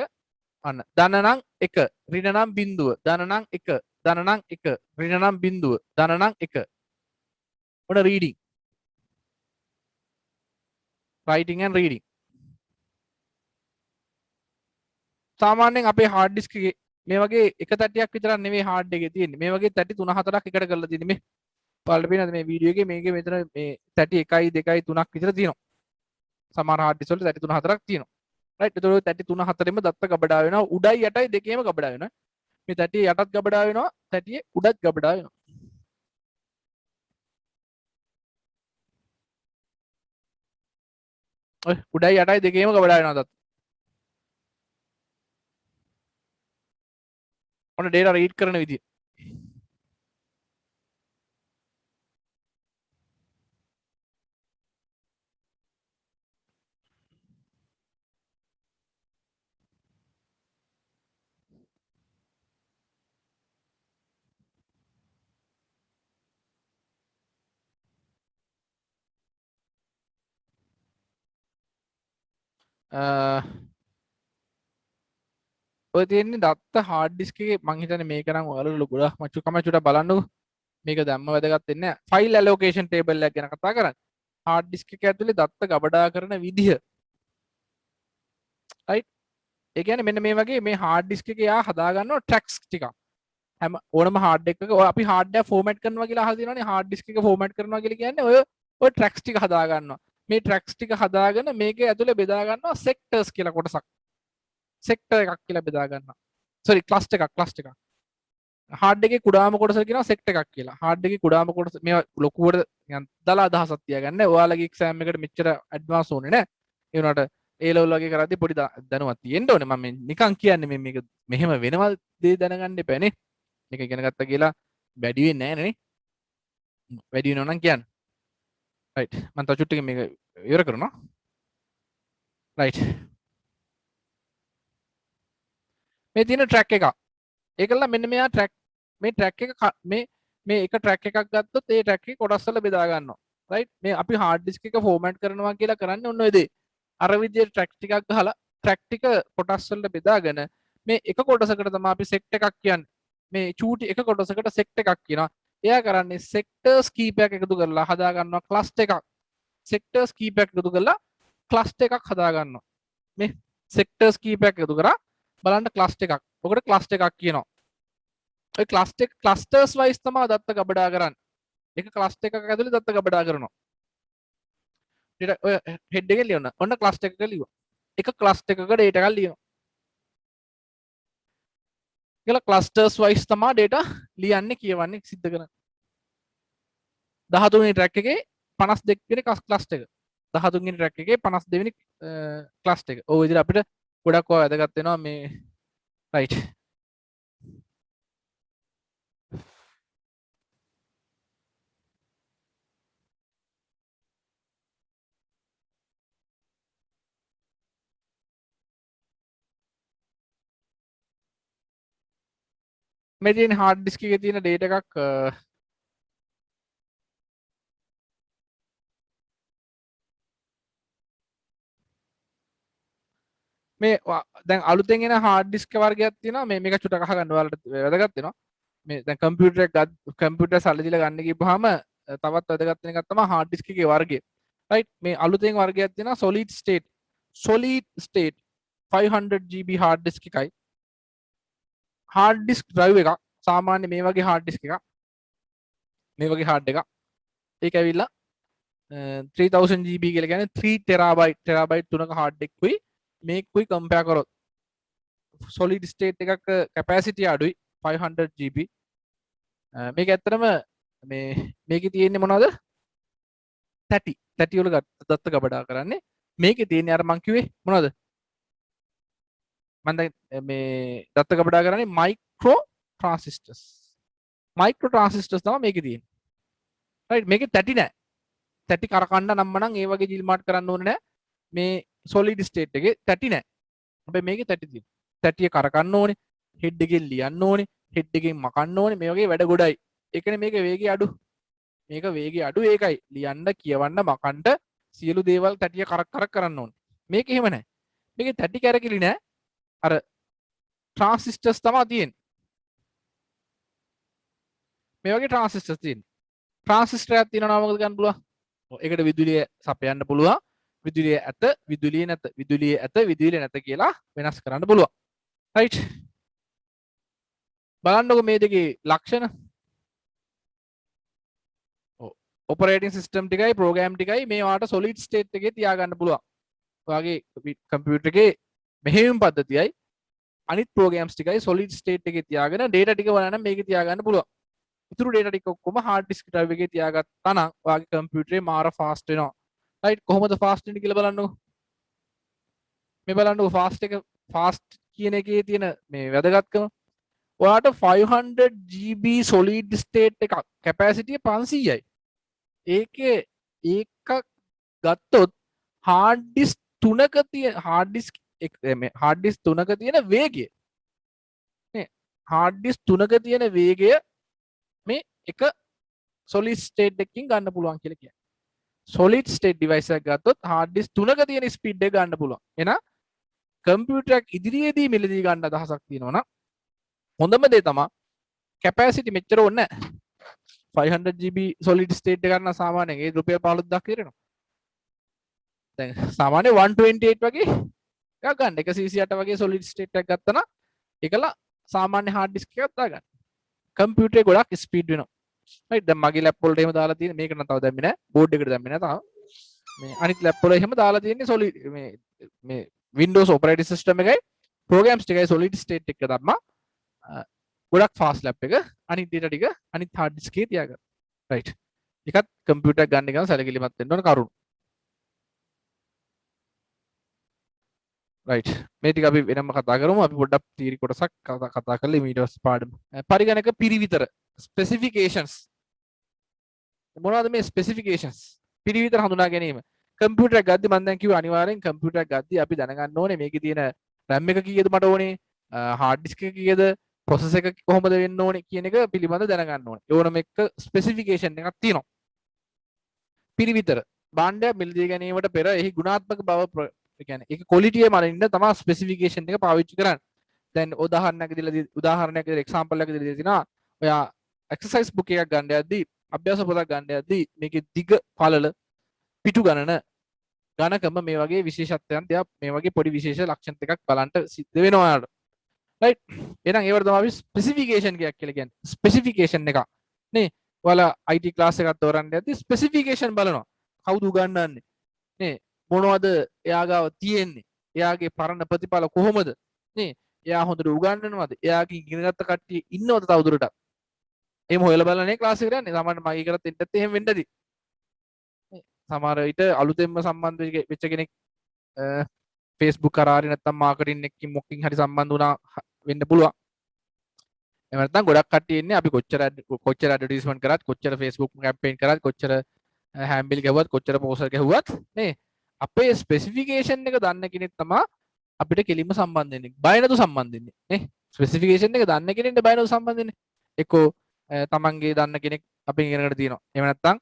S1: අන්න ධන නම් 1 ඍණ නම් බිංදුව ධන නම් 1 ධන නම් 1 ඍණ නම් බිංදුව ධන නම් 1 ඔන්න රීඩින් රයිටින් ඇන්ඩ් රීඩින් සාමාන්‍යයෙන් අපේ හાર્ඩ් ඩිස්ක් එකේ මේ වගේ එක තැටියක් විතරක් නෙමෙයි හાર્ඩ් එකේ තියෙන්නේ මේ වගේ තැටි 3-4ක් එකට කරලා තියෙන්නේ මේ බලන්න පේනද මේ වීඩියෝ එකේ මේකේ මෙතන මේ තැටි 1 2 3ක් විතර තියෙනවා සමහර හાર્ඩ් ඩිස්ක් වල තැටි 3-4ක් තියෙනවා රයිට් එතකොට තැටි 3-4ෙම දත්ත ගබඩා වෙනවා උඩයි යටයි දෙකේම ගබඩා වෙනවා මේ තැටිය යටත් ගබඩා වෙනවා තැටියේ උඩත් ගබඩා වෙනවා ඔය උඩයි යටයි දෙකේම ගබඩා වෙනවා දත්ත ඔන්න data read කරන විදිය ඔය තියෙන්නේ දත්ත හાર્ඩ් ඩිස්ක් එකේ මං හිතන්නේ මේක නම් ඔයාලට ගොඩක් මච්චු කමචුට බලන්නකෝ මේක දැම්ම වැදගත් වෙන්නේ නැහැ ෆයිල් ඇලොකේෂන් ටේබල් එකක් ගැන කතා කරන්නේ හાર્ඩ් ඩිස්ක් එක ඇතුලේ දත්ත ගබඩා කරන විදිහ රයිට් ඒ කියන්නේ මෙන්න මේ වගේ මේ හાર્ඩ් ඩිස්ක් එකේ යා හදා ගන්නවා ට්‍රැක්ස් ටිකක් හැම ඕනම හાર્ඩ් එකක ඔය අපි හાર્ඩ් එක ෆෝමැට් කරනවා කියලා අහලා තියෙනවානේ හાર્ඩ් ඩිස්ක් එක ෆෝමැට් කරනවා කියලා කියන්නේ ඔය ට්‍රැක්ස් ටික හදා ගන්නවා මේ ට්‍රැක්ස් ටික හදාගෙන මේකේ ඇතුලේ බෙදා ගන්නවා සෙක්ටර්ස් කියලා කොටසක් සෙක්ටර් එකක් කියලා බෙදා ගන්නවා සෝරි ක්ලස්ටර් එකක් හાર્ඩ් එකේ කුඩාම කොටස කියනවා සෙක්ටර් එකක් කියලා හાર્ඩ් එකේ කුඩාම කොටස මේවා ලොකුවට නිකන් දලා අදහසක් තියාගන්න ඔයාලගේ එක්සෑම් එකට මෙච්චර ඇඩ්වාන්ස් ඕනේ නෑ ඒ වුණාට ඒ ලෙවල් වගේ කරද්දී පොඩි දැනුමක් තියෙන්න ඕනේ මම නිකන් කියන්නේ මේක මෙහෙම වෙනවා දේ දැනගන්න එපානේ මේක ඉගෙන ගත්තා කියලා වැඩි වෙන්නේ නෑනේ වැඩි වෙනවා නම් කියන්න රයිට් මම තව චුට්ටකින් මේක ඉවර කරනවා රයිට් මේ තියෙන ට්‍රැක් එකක් ඒකල මෙන්න මෙයා ට්‍රැක් මේ ට්‍රැක් එක මේ එක ට්‍රැක් එකක් ගත්තොත් ඒ ට්‍රැක් එක කොටස් වල බෙදා ගන්නවා රයිට් මේ අපි හાર્ඩ් ඩිස්ක් එක ෆෝමැට් කරනවා කියලා කරන්නේ ඔන්න ඔය දේ අර විදිහට ට්‍රැක් ටිකක් ගහලා ට්‍රැක් ටික කොටස් වලට බෙදාගෙන මේ එක කොටසකට තමයි අපි සෙක්ට් එකක් කියන්නේ මේ චූටි එක කොටසකට සෙක්ට් එකක් කියනවා එයා කරන්නේ සෙක්ටර්ස් කීපයක් එකතු කරලා හදා ගන්නවා ක්ලස්ටර් එකක් සෙක්ටර්ස් කීපයක් එකතු කරලා ක්ලස්ටර් එකක් හදා ගන්නවා මේ සෙක්ටර්ස් කීපයක් එකතු කරා බලන්න ක්ලස්ටර් එකක් ඔකට ක්ලස්ටර් එකක් කියනවා ඔය ක්ලස්ටර්ස් වයිස් තමයි දත්ත ගබඩා කරන්නේ එක ක්ලස්ටර් එකක ඇතුලේ දත්ත ගබඩා කරනවා ඊට ඔය හෙඩ් එකේ ලියන්න ඔන්න ක්ලස්ටර් එකක ලියුවා එක ක්ලස්ටර් එකක data එකක් ලියනවා කියලා ක්ලස්ටර්ස් වයිස් තමයි data ලියන්නේ කියවන්නේ සිද්ධ කරන්නේ 13 වෙනි ට්‍රැක් එකේ 52 වෙනි ක්ලස්ටර් එක 13 වෙනි ට්‍රැක් එකේ 52 වෙනි ක්ලස්ටර් එක ඔය විදිහට අපිට ගොඩක් වැදගත් වෙනවා මේ රයිට් මේ තියෙන හાર્ඩ් ඩිස්ක් එකේ තියෙන data එකක් මේ දැන් අලුතෙන් එන හાર્ඩ් ඩිස්ක් වර්ගයක් තියෙනවා මේක චුට්ටක් අහගන්න ඔයාලට වැදගත් වෙනවා මේ දැන් කම්පියුටර් සල්ලි දීලා ගන්න ගිහපුවාම තවත් වැදගත් වෙන එකක් තමයි හાર્ඩ් ඩිස්ක් එකේ වර්ගය රයිට් මේ අලුතෙන් වර්ගයක් තියෙනවා solid state 500 GB hard disk එකයි hard disk drive එකක් සාමාන්‍ය මේ වගේ hard disk එකක් මේ වගේ hard එකක් ඒක ඇවිල්ලා 3000 GB කියලා කියන්නේ 3 terabyte තුනක hard disk කුයි මේකුයි compare කරොත් solid state එකක capacity අඩුයි 500 GB මේක ඇත්තටම මේකේ තියෙන්නේ මොනවද තැටි වල දත්ත ගබඩා කරන්නේ මේකේ තියෙන්නේ අර මං කිව්වේ මොනවද මම දැන් මේ දත්ත ගබඩා කරන්නේ මයික්‍රෝ ට්‍රාන්සිස්ටර්ස් තමයි මේකේ තියෙන්නේ රයිට් මේකේ තැටි නෑ තැටි කරකණ්ඩ නම් නම් ඒ වගේ ජිල්මාට් කරන්න ඕනේ නෑ මේ solid state එකේ තැටි නෑ හැබැයි මේකේ තැටි තියෙනවා තැටිය කරකන්න ඕනේ හෙඩ් එකෙන් ලියන්න ඕනේ හෙඩ් එකෙන් මකන්න ඕනේ මේ වගේ වැඩ ගොඩයි ඒකනේ මේක වේගය අඩු ඒකයි ලියන්න කියවන්න මකන්න සියලු දේවල් තැටිය කරක් කරන්න ඕනේ මේක එහෙම නෑ මේකේ තැටි කැරකිලි නෑ අර ට්‍රාන්සිස්ටර්ස් තමයි තියෙන්නේ මේ වගේ ට්‍රාන්සිස්ටර්ස් තියෙන්නේ ට්‍රාන්සිස්ටරයක් තියෙනවා මොකද ගන්න පුළුවන් ඒකට විදුලිය සපයන්න පුළුවන් විදුලිය ඇත විදුලිය නැත කියලා වෙනස් කරන්න පුළුවන් රයිට් බලන්නකො මේ දෙකේ ලක්ෂණ ඔපරේටින් සිස්ටම් ටිකයි ප්‍රෝග්‍රෑම් ටිකයි මේවාට solid state එකේ තියාගන්න පුළුවන් ඔයාගේ කම්පියුටර් එකේ මෙහෙයුම් පද්ධතියයි අනිත් ප්‍රෝග්‍රෑම්ස් ටිකයි solid state එකේ තියාගෙන data ටික බලන්න මේකේ තියාගන්න පුළුවන් ඉතුරු data ටික ඔක්කොම hard disk drive එකේ තියාගත්තා නම් ඔයාගේ කම්පියුටරේ මාර fast වෙනවා right කොහොමද fast වෙන්නේ කියලා බලන්නකො මේ බලන්නකො fast කියන එකේ තියෙන මේ වැදගත්කම ඔයාට 500 GB solid state එකක් capacity 500යි ඒකේ එකක් ගත්තොත් hard disk තුනක තියෙන hard disk තුනක තියෙන වේගය නේ hard disk තුනක තියෙන වේගය මේ එක solid state එකකින් ගන්න පුළුවන් කියලා කියන්නේ solid state device එකක් ගත්තොත් hard disk තුනක තියෙන speed එක ගන්න පුළුවන් එහෙනම් කම්පියුටර් එකක් ඉදිරියේදී මිලදී ගන්න අදහසක් තියෙනවා නම් හොඳම දේ තමයි capacity මෙච්චර ඕනේ නැහැ 500 GB solid state එක ගන්න සාමාන්‍යයෙන් ඒ රුපියල් 15000ක් ඉරෙනවා දැන් සාමාන්‍ය 128 වගේ එකක් ගන්න 128 වගේ solid state එකක් ගත්තා නම් ඒකලා සාමාන්‍ය hard disk එකක් දාගන්න කම්පියුටරේ ගොඩක් ස්පීඩ් වෙනවා right දැන් මගේ ලැප් වලට එහෙම දාලා තියෙන මේක නම් තව දැම්මේ නැහැ බෝඩ් එකට දැම්මේ නැහැ තාම මේ අනිත් ලැප් වල එහෙම දාලා තියෙන්නේ solid මේ Windows operating system එකයි programs ටිකයි solid state එක දැම්මා ගොඩක් fast lap එක අනිත් data ටික අනිත් hard disk එකේ තියාගන්න right එකත් කම්පියුටර් ගන්න ගමන් සැලකිලිමත් වෙන්න ඕන කරුණු right මේ ටික අපි වෙනම කතා කරමු අපි පොඩ්ඩක් theory කොටසක් කතා කරලා ඊට පස්සේ පාඩම පරිගණක පිරිවිතර specifications මොනවද මේ specifications පිරිවිතර හඳුනා ගැනීම කම්පියුටර් එක ගද්දි මම දැන් කිව්වා අනිවාර්යෙන් කම්පියුටර් එක ගද්දි අපි දැනගන්න ඕනේ මේකේ තියෙන RAM එක කීයද මට ඕනේ hard disk එක කීයද process එක කොහොමද වෙන්න ඕනේ කියන එක පිළිබඳව දැනගන්න ඕනේ ඕනම එක specification එකක් තියෙනවා පිරිවිතර භාණ්ඩයක් මිලදී ගැනීමට පෙර එහි ගුණාත්මක බව කියන්නේ ඒක quality එක මනින්න තමයි specification එක පාවිච්චි කරන්නේ දැන් උදාහරණයක් විදිහට example එකක් විදිහට තියෙනවා ඔයා exercise book එකක් ගන්න යද්දී අභ්‍යාස පොතක් ගන්න යද්දී මේකේ දිග පළල පිටු ගණන ඝනකම මේ වගේ විශේෂත්වයන් දෙයක් මේ වගේ පොඩි විශේෂ ලක්ෂණ ටිකක් බලන්න සිද්ධ වෙනවා ඔයාලට right එහෙනම් ඒවට තමයි අපි ස්පෙસિෆිකේෂන් එකක් කියලා කියන්නේ ස්පෙસિෆිකේෂන් එක නේ ඔයාලා IT ක්ලාස් එකක් තෝරන්න යද්දී ස්පෙસિෆිකේෂන් බලනවා කවුද උගන්වන්නේ නේ මොනවද එයා ගාව තියෙන්නේ එයාගේ පරණ ප්‍රතිඵල කොහොමද නේ එයා හොඳට උගන්වනවද එයාගේ ඉගෙනගත්ත කට්ටිය ඉන්නවද තවදුරටත් එහෙම හොයලා බලන්නේ ක්ලාස් එකට යන්නේ සමහරවිට මගේ කරත් එන්නත් එහෙම වෙන්න ඇති සමහර විට අලුතෙන්ම සම්බන්ධ වෙච්ච කෙනෙක් Facebook කරා හරි නැත්නම් මාකටිං එකකින් මොකකින් හරි සම්බන්ධ වුණා වෙන්න පුළුවන් එහෙම නැත්නම් ගොඩක් කට්ටිය ඉන්නේ අපි කොච්චර ඇඩ්වර්ටයිස්මන්ට් කරත් කොච්චර Facebook කැම්පේන් කරත් කොච්චර හැම්බිල් ගැහුවත් කොච්චර පෝස්ටර් ගැහුවත් නේ අපේ ස්පෙસિෆිකේෂන් එක දන්න කෙනෙක් තමයි අපිට කෙලින්ම සම්බන්ධ වෙන්නේ බය නැතුව සම්බන්ධ වෙන්නේ නේ ස්පෙસિෆිකේෂන් එක දන්න කෙනෙක්ට බය නැතුව සම්බන්ධ වෙන්නේ එක්කෝ තමන්ගේ දන්න කෙනෙක් අපෙන් ඉගෙනගෙන තියෙනවා එහෙම නැත්නම්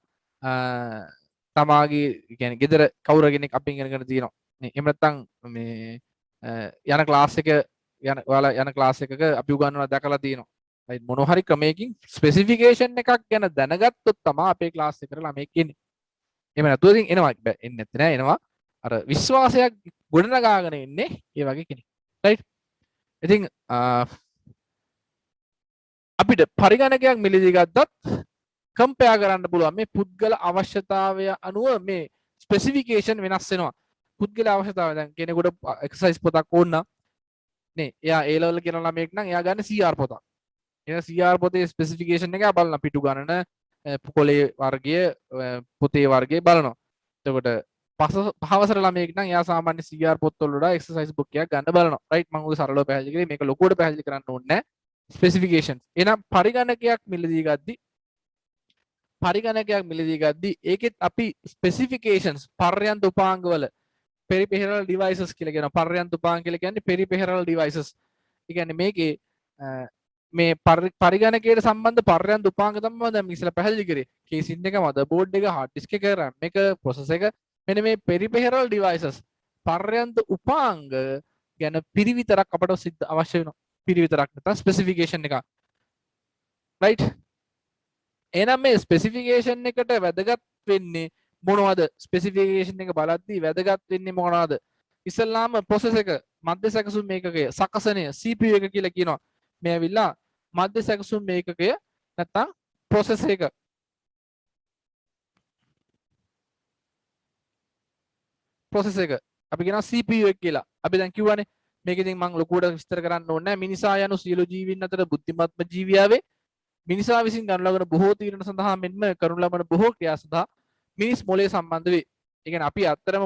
S1: තමාගේ කියන්නේ ගෙදර කවුරු කෙනෙක් අපෙන් ඉගෙනගෙන තියෙනවා නේ එහෙම නැත්නම් මේ යන ක්ලාස් එක යන ඔයාලා යන ක්ලාස් එකක අපි උගන්වනවා දැකලා තියෙනවා. right මොන හරි ක්‍රමයකින් ස්පෙસિෆිකේෂන් එකක් ගැන දැනගත්තොත් තමයි අපේ ක්ලාස් එකට ළමෙක් එන්නේ. එහෙම නැතුව ඉතින් එනවා එන්නේ නැත්te නෑ එනවා. අර විශ්වාසයක් ගොඩනගාගෙන ඉන්නේ ඒ වගේ කෙනෙක්. right ඉතින් අපිට පරිගණකයක් මිලදී ගත්තත් කම්පෙයාර් කරන්න පුළුවන් මේ පුද්ගල අවශ්‍යතාවය අනුව මේ ස්පෙસિෆිකේෂන් වෙනස් වෙනවා. පුද්ගල අවශ්‍යතාවය දැන් කෙනෙකුට එක්සර්සයිස් පොතක් ඕන නම් නේ එයා A level කියන ළමයෙක් නම් එයා ගන්න CR පොතක්. එයා CR පොතේ ස්පෙસિෆිකේෂන් එක බලන පිටු ගණන කොලේ වර්ගය පොතේ වර්ගය බලනවා. එතකොට පහවසර ළමයෙක් නම් එයා සාමාන්‍ය CR පොත්වල වඩා එක්සර්සයිස් බුක් එකක් ගන්න බලනවා. රයිට් මම ඔය සරලව පැහැදිලි කරේ මේක ලොකුවට පැහැදිලි කරන්න ඕනේ නැහැ. ස්පෙસિෆිකේෂන්ස්. එහෙනම් පරිගණකයක් මිලදී ගද්දි ඒකෙත් අපි ස්පෙસિෆිකේෂන්ස් පර්යන්ත උපාංගවල පෙරිපෙරල් ඩිවයිසස් කියලා කියනවා. පර්යන්ත උපාංග කියලා කියන්නේ පෙරිපෙරල් ඩිවයිසස්. ඒ කියන්නේ මේකේ මේ පරිගණකයට සම්බන්ධ පර්යන්ත උපාංග තමයි මම දැන් ඉස්සෙල්ලා පැහැදිලි කරේ. කේසින් එක, මදර්බෝඩ් එක, හાર્ඩ් ඩිස්ක් එක, RAM එක, ප්‍රොසෙසර් එක මෙන්න මේ පෙරිපෙරල් ඩිවයිසස් පර්යන්ත උපාංග ගැන පිරිවිතරක් අපට සිද්ධ අවශ්‍ය වෙනවා. පිරිවිතරක් නැත්නම් ස්පෙસિෆිකේෂන් එක. රයිට්. එහෙනම් මේ ස්පෙસિෆිකේෂන් එකට වැදගත් වෙන්නේ මොනවද? ස්පෙસિෆිකේෂන් එක බලද්දී වැදගත් වෙන්නේ මොනවද? ඉස්සල්ලාම ප්‍රොසෙස් එක මධ්‍ය සැකසුම් ඒකකය සකසනය CPU එක කියලා කියනවා. මේ ඇවිල්ලා මධ්‍ය සැකසුම් ඒකකය නැත්නම් ප්‍රොසෙස් එක. ප්‍රොසෙස් එක අපි කියනවා CPU එක කියලා. අපි දැන් කිව්වනේ මේක ඉතින් මම ලොකුවට විස්තර කරන්න ඕනේ නැහැ. මිනිසා යනු සියලු ජීවීන් අතර බුද්ධිමත්ම ජීවියාවේ මිනිසා විසින් ගනු ලබන බොහෝ තීරණ සඳහා මෙන්ම කරනු ලබන බොහෝ ක්‍රියා සඳහා මිනිස් මොලේ සම්බන්ධ වේ. ඒ කියන්නේ අපි අත්‍තරම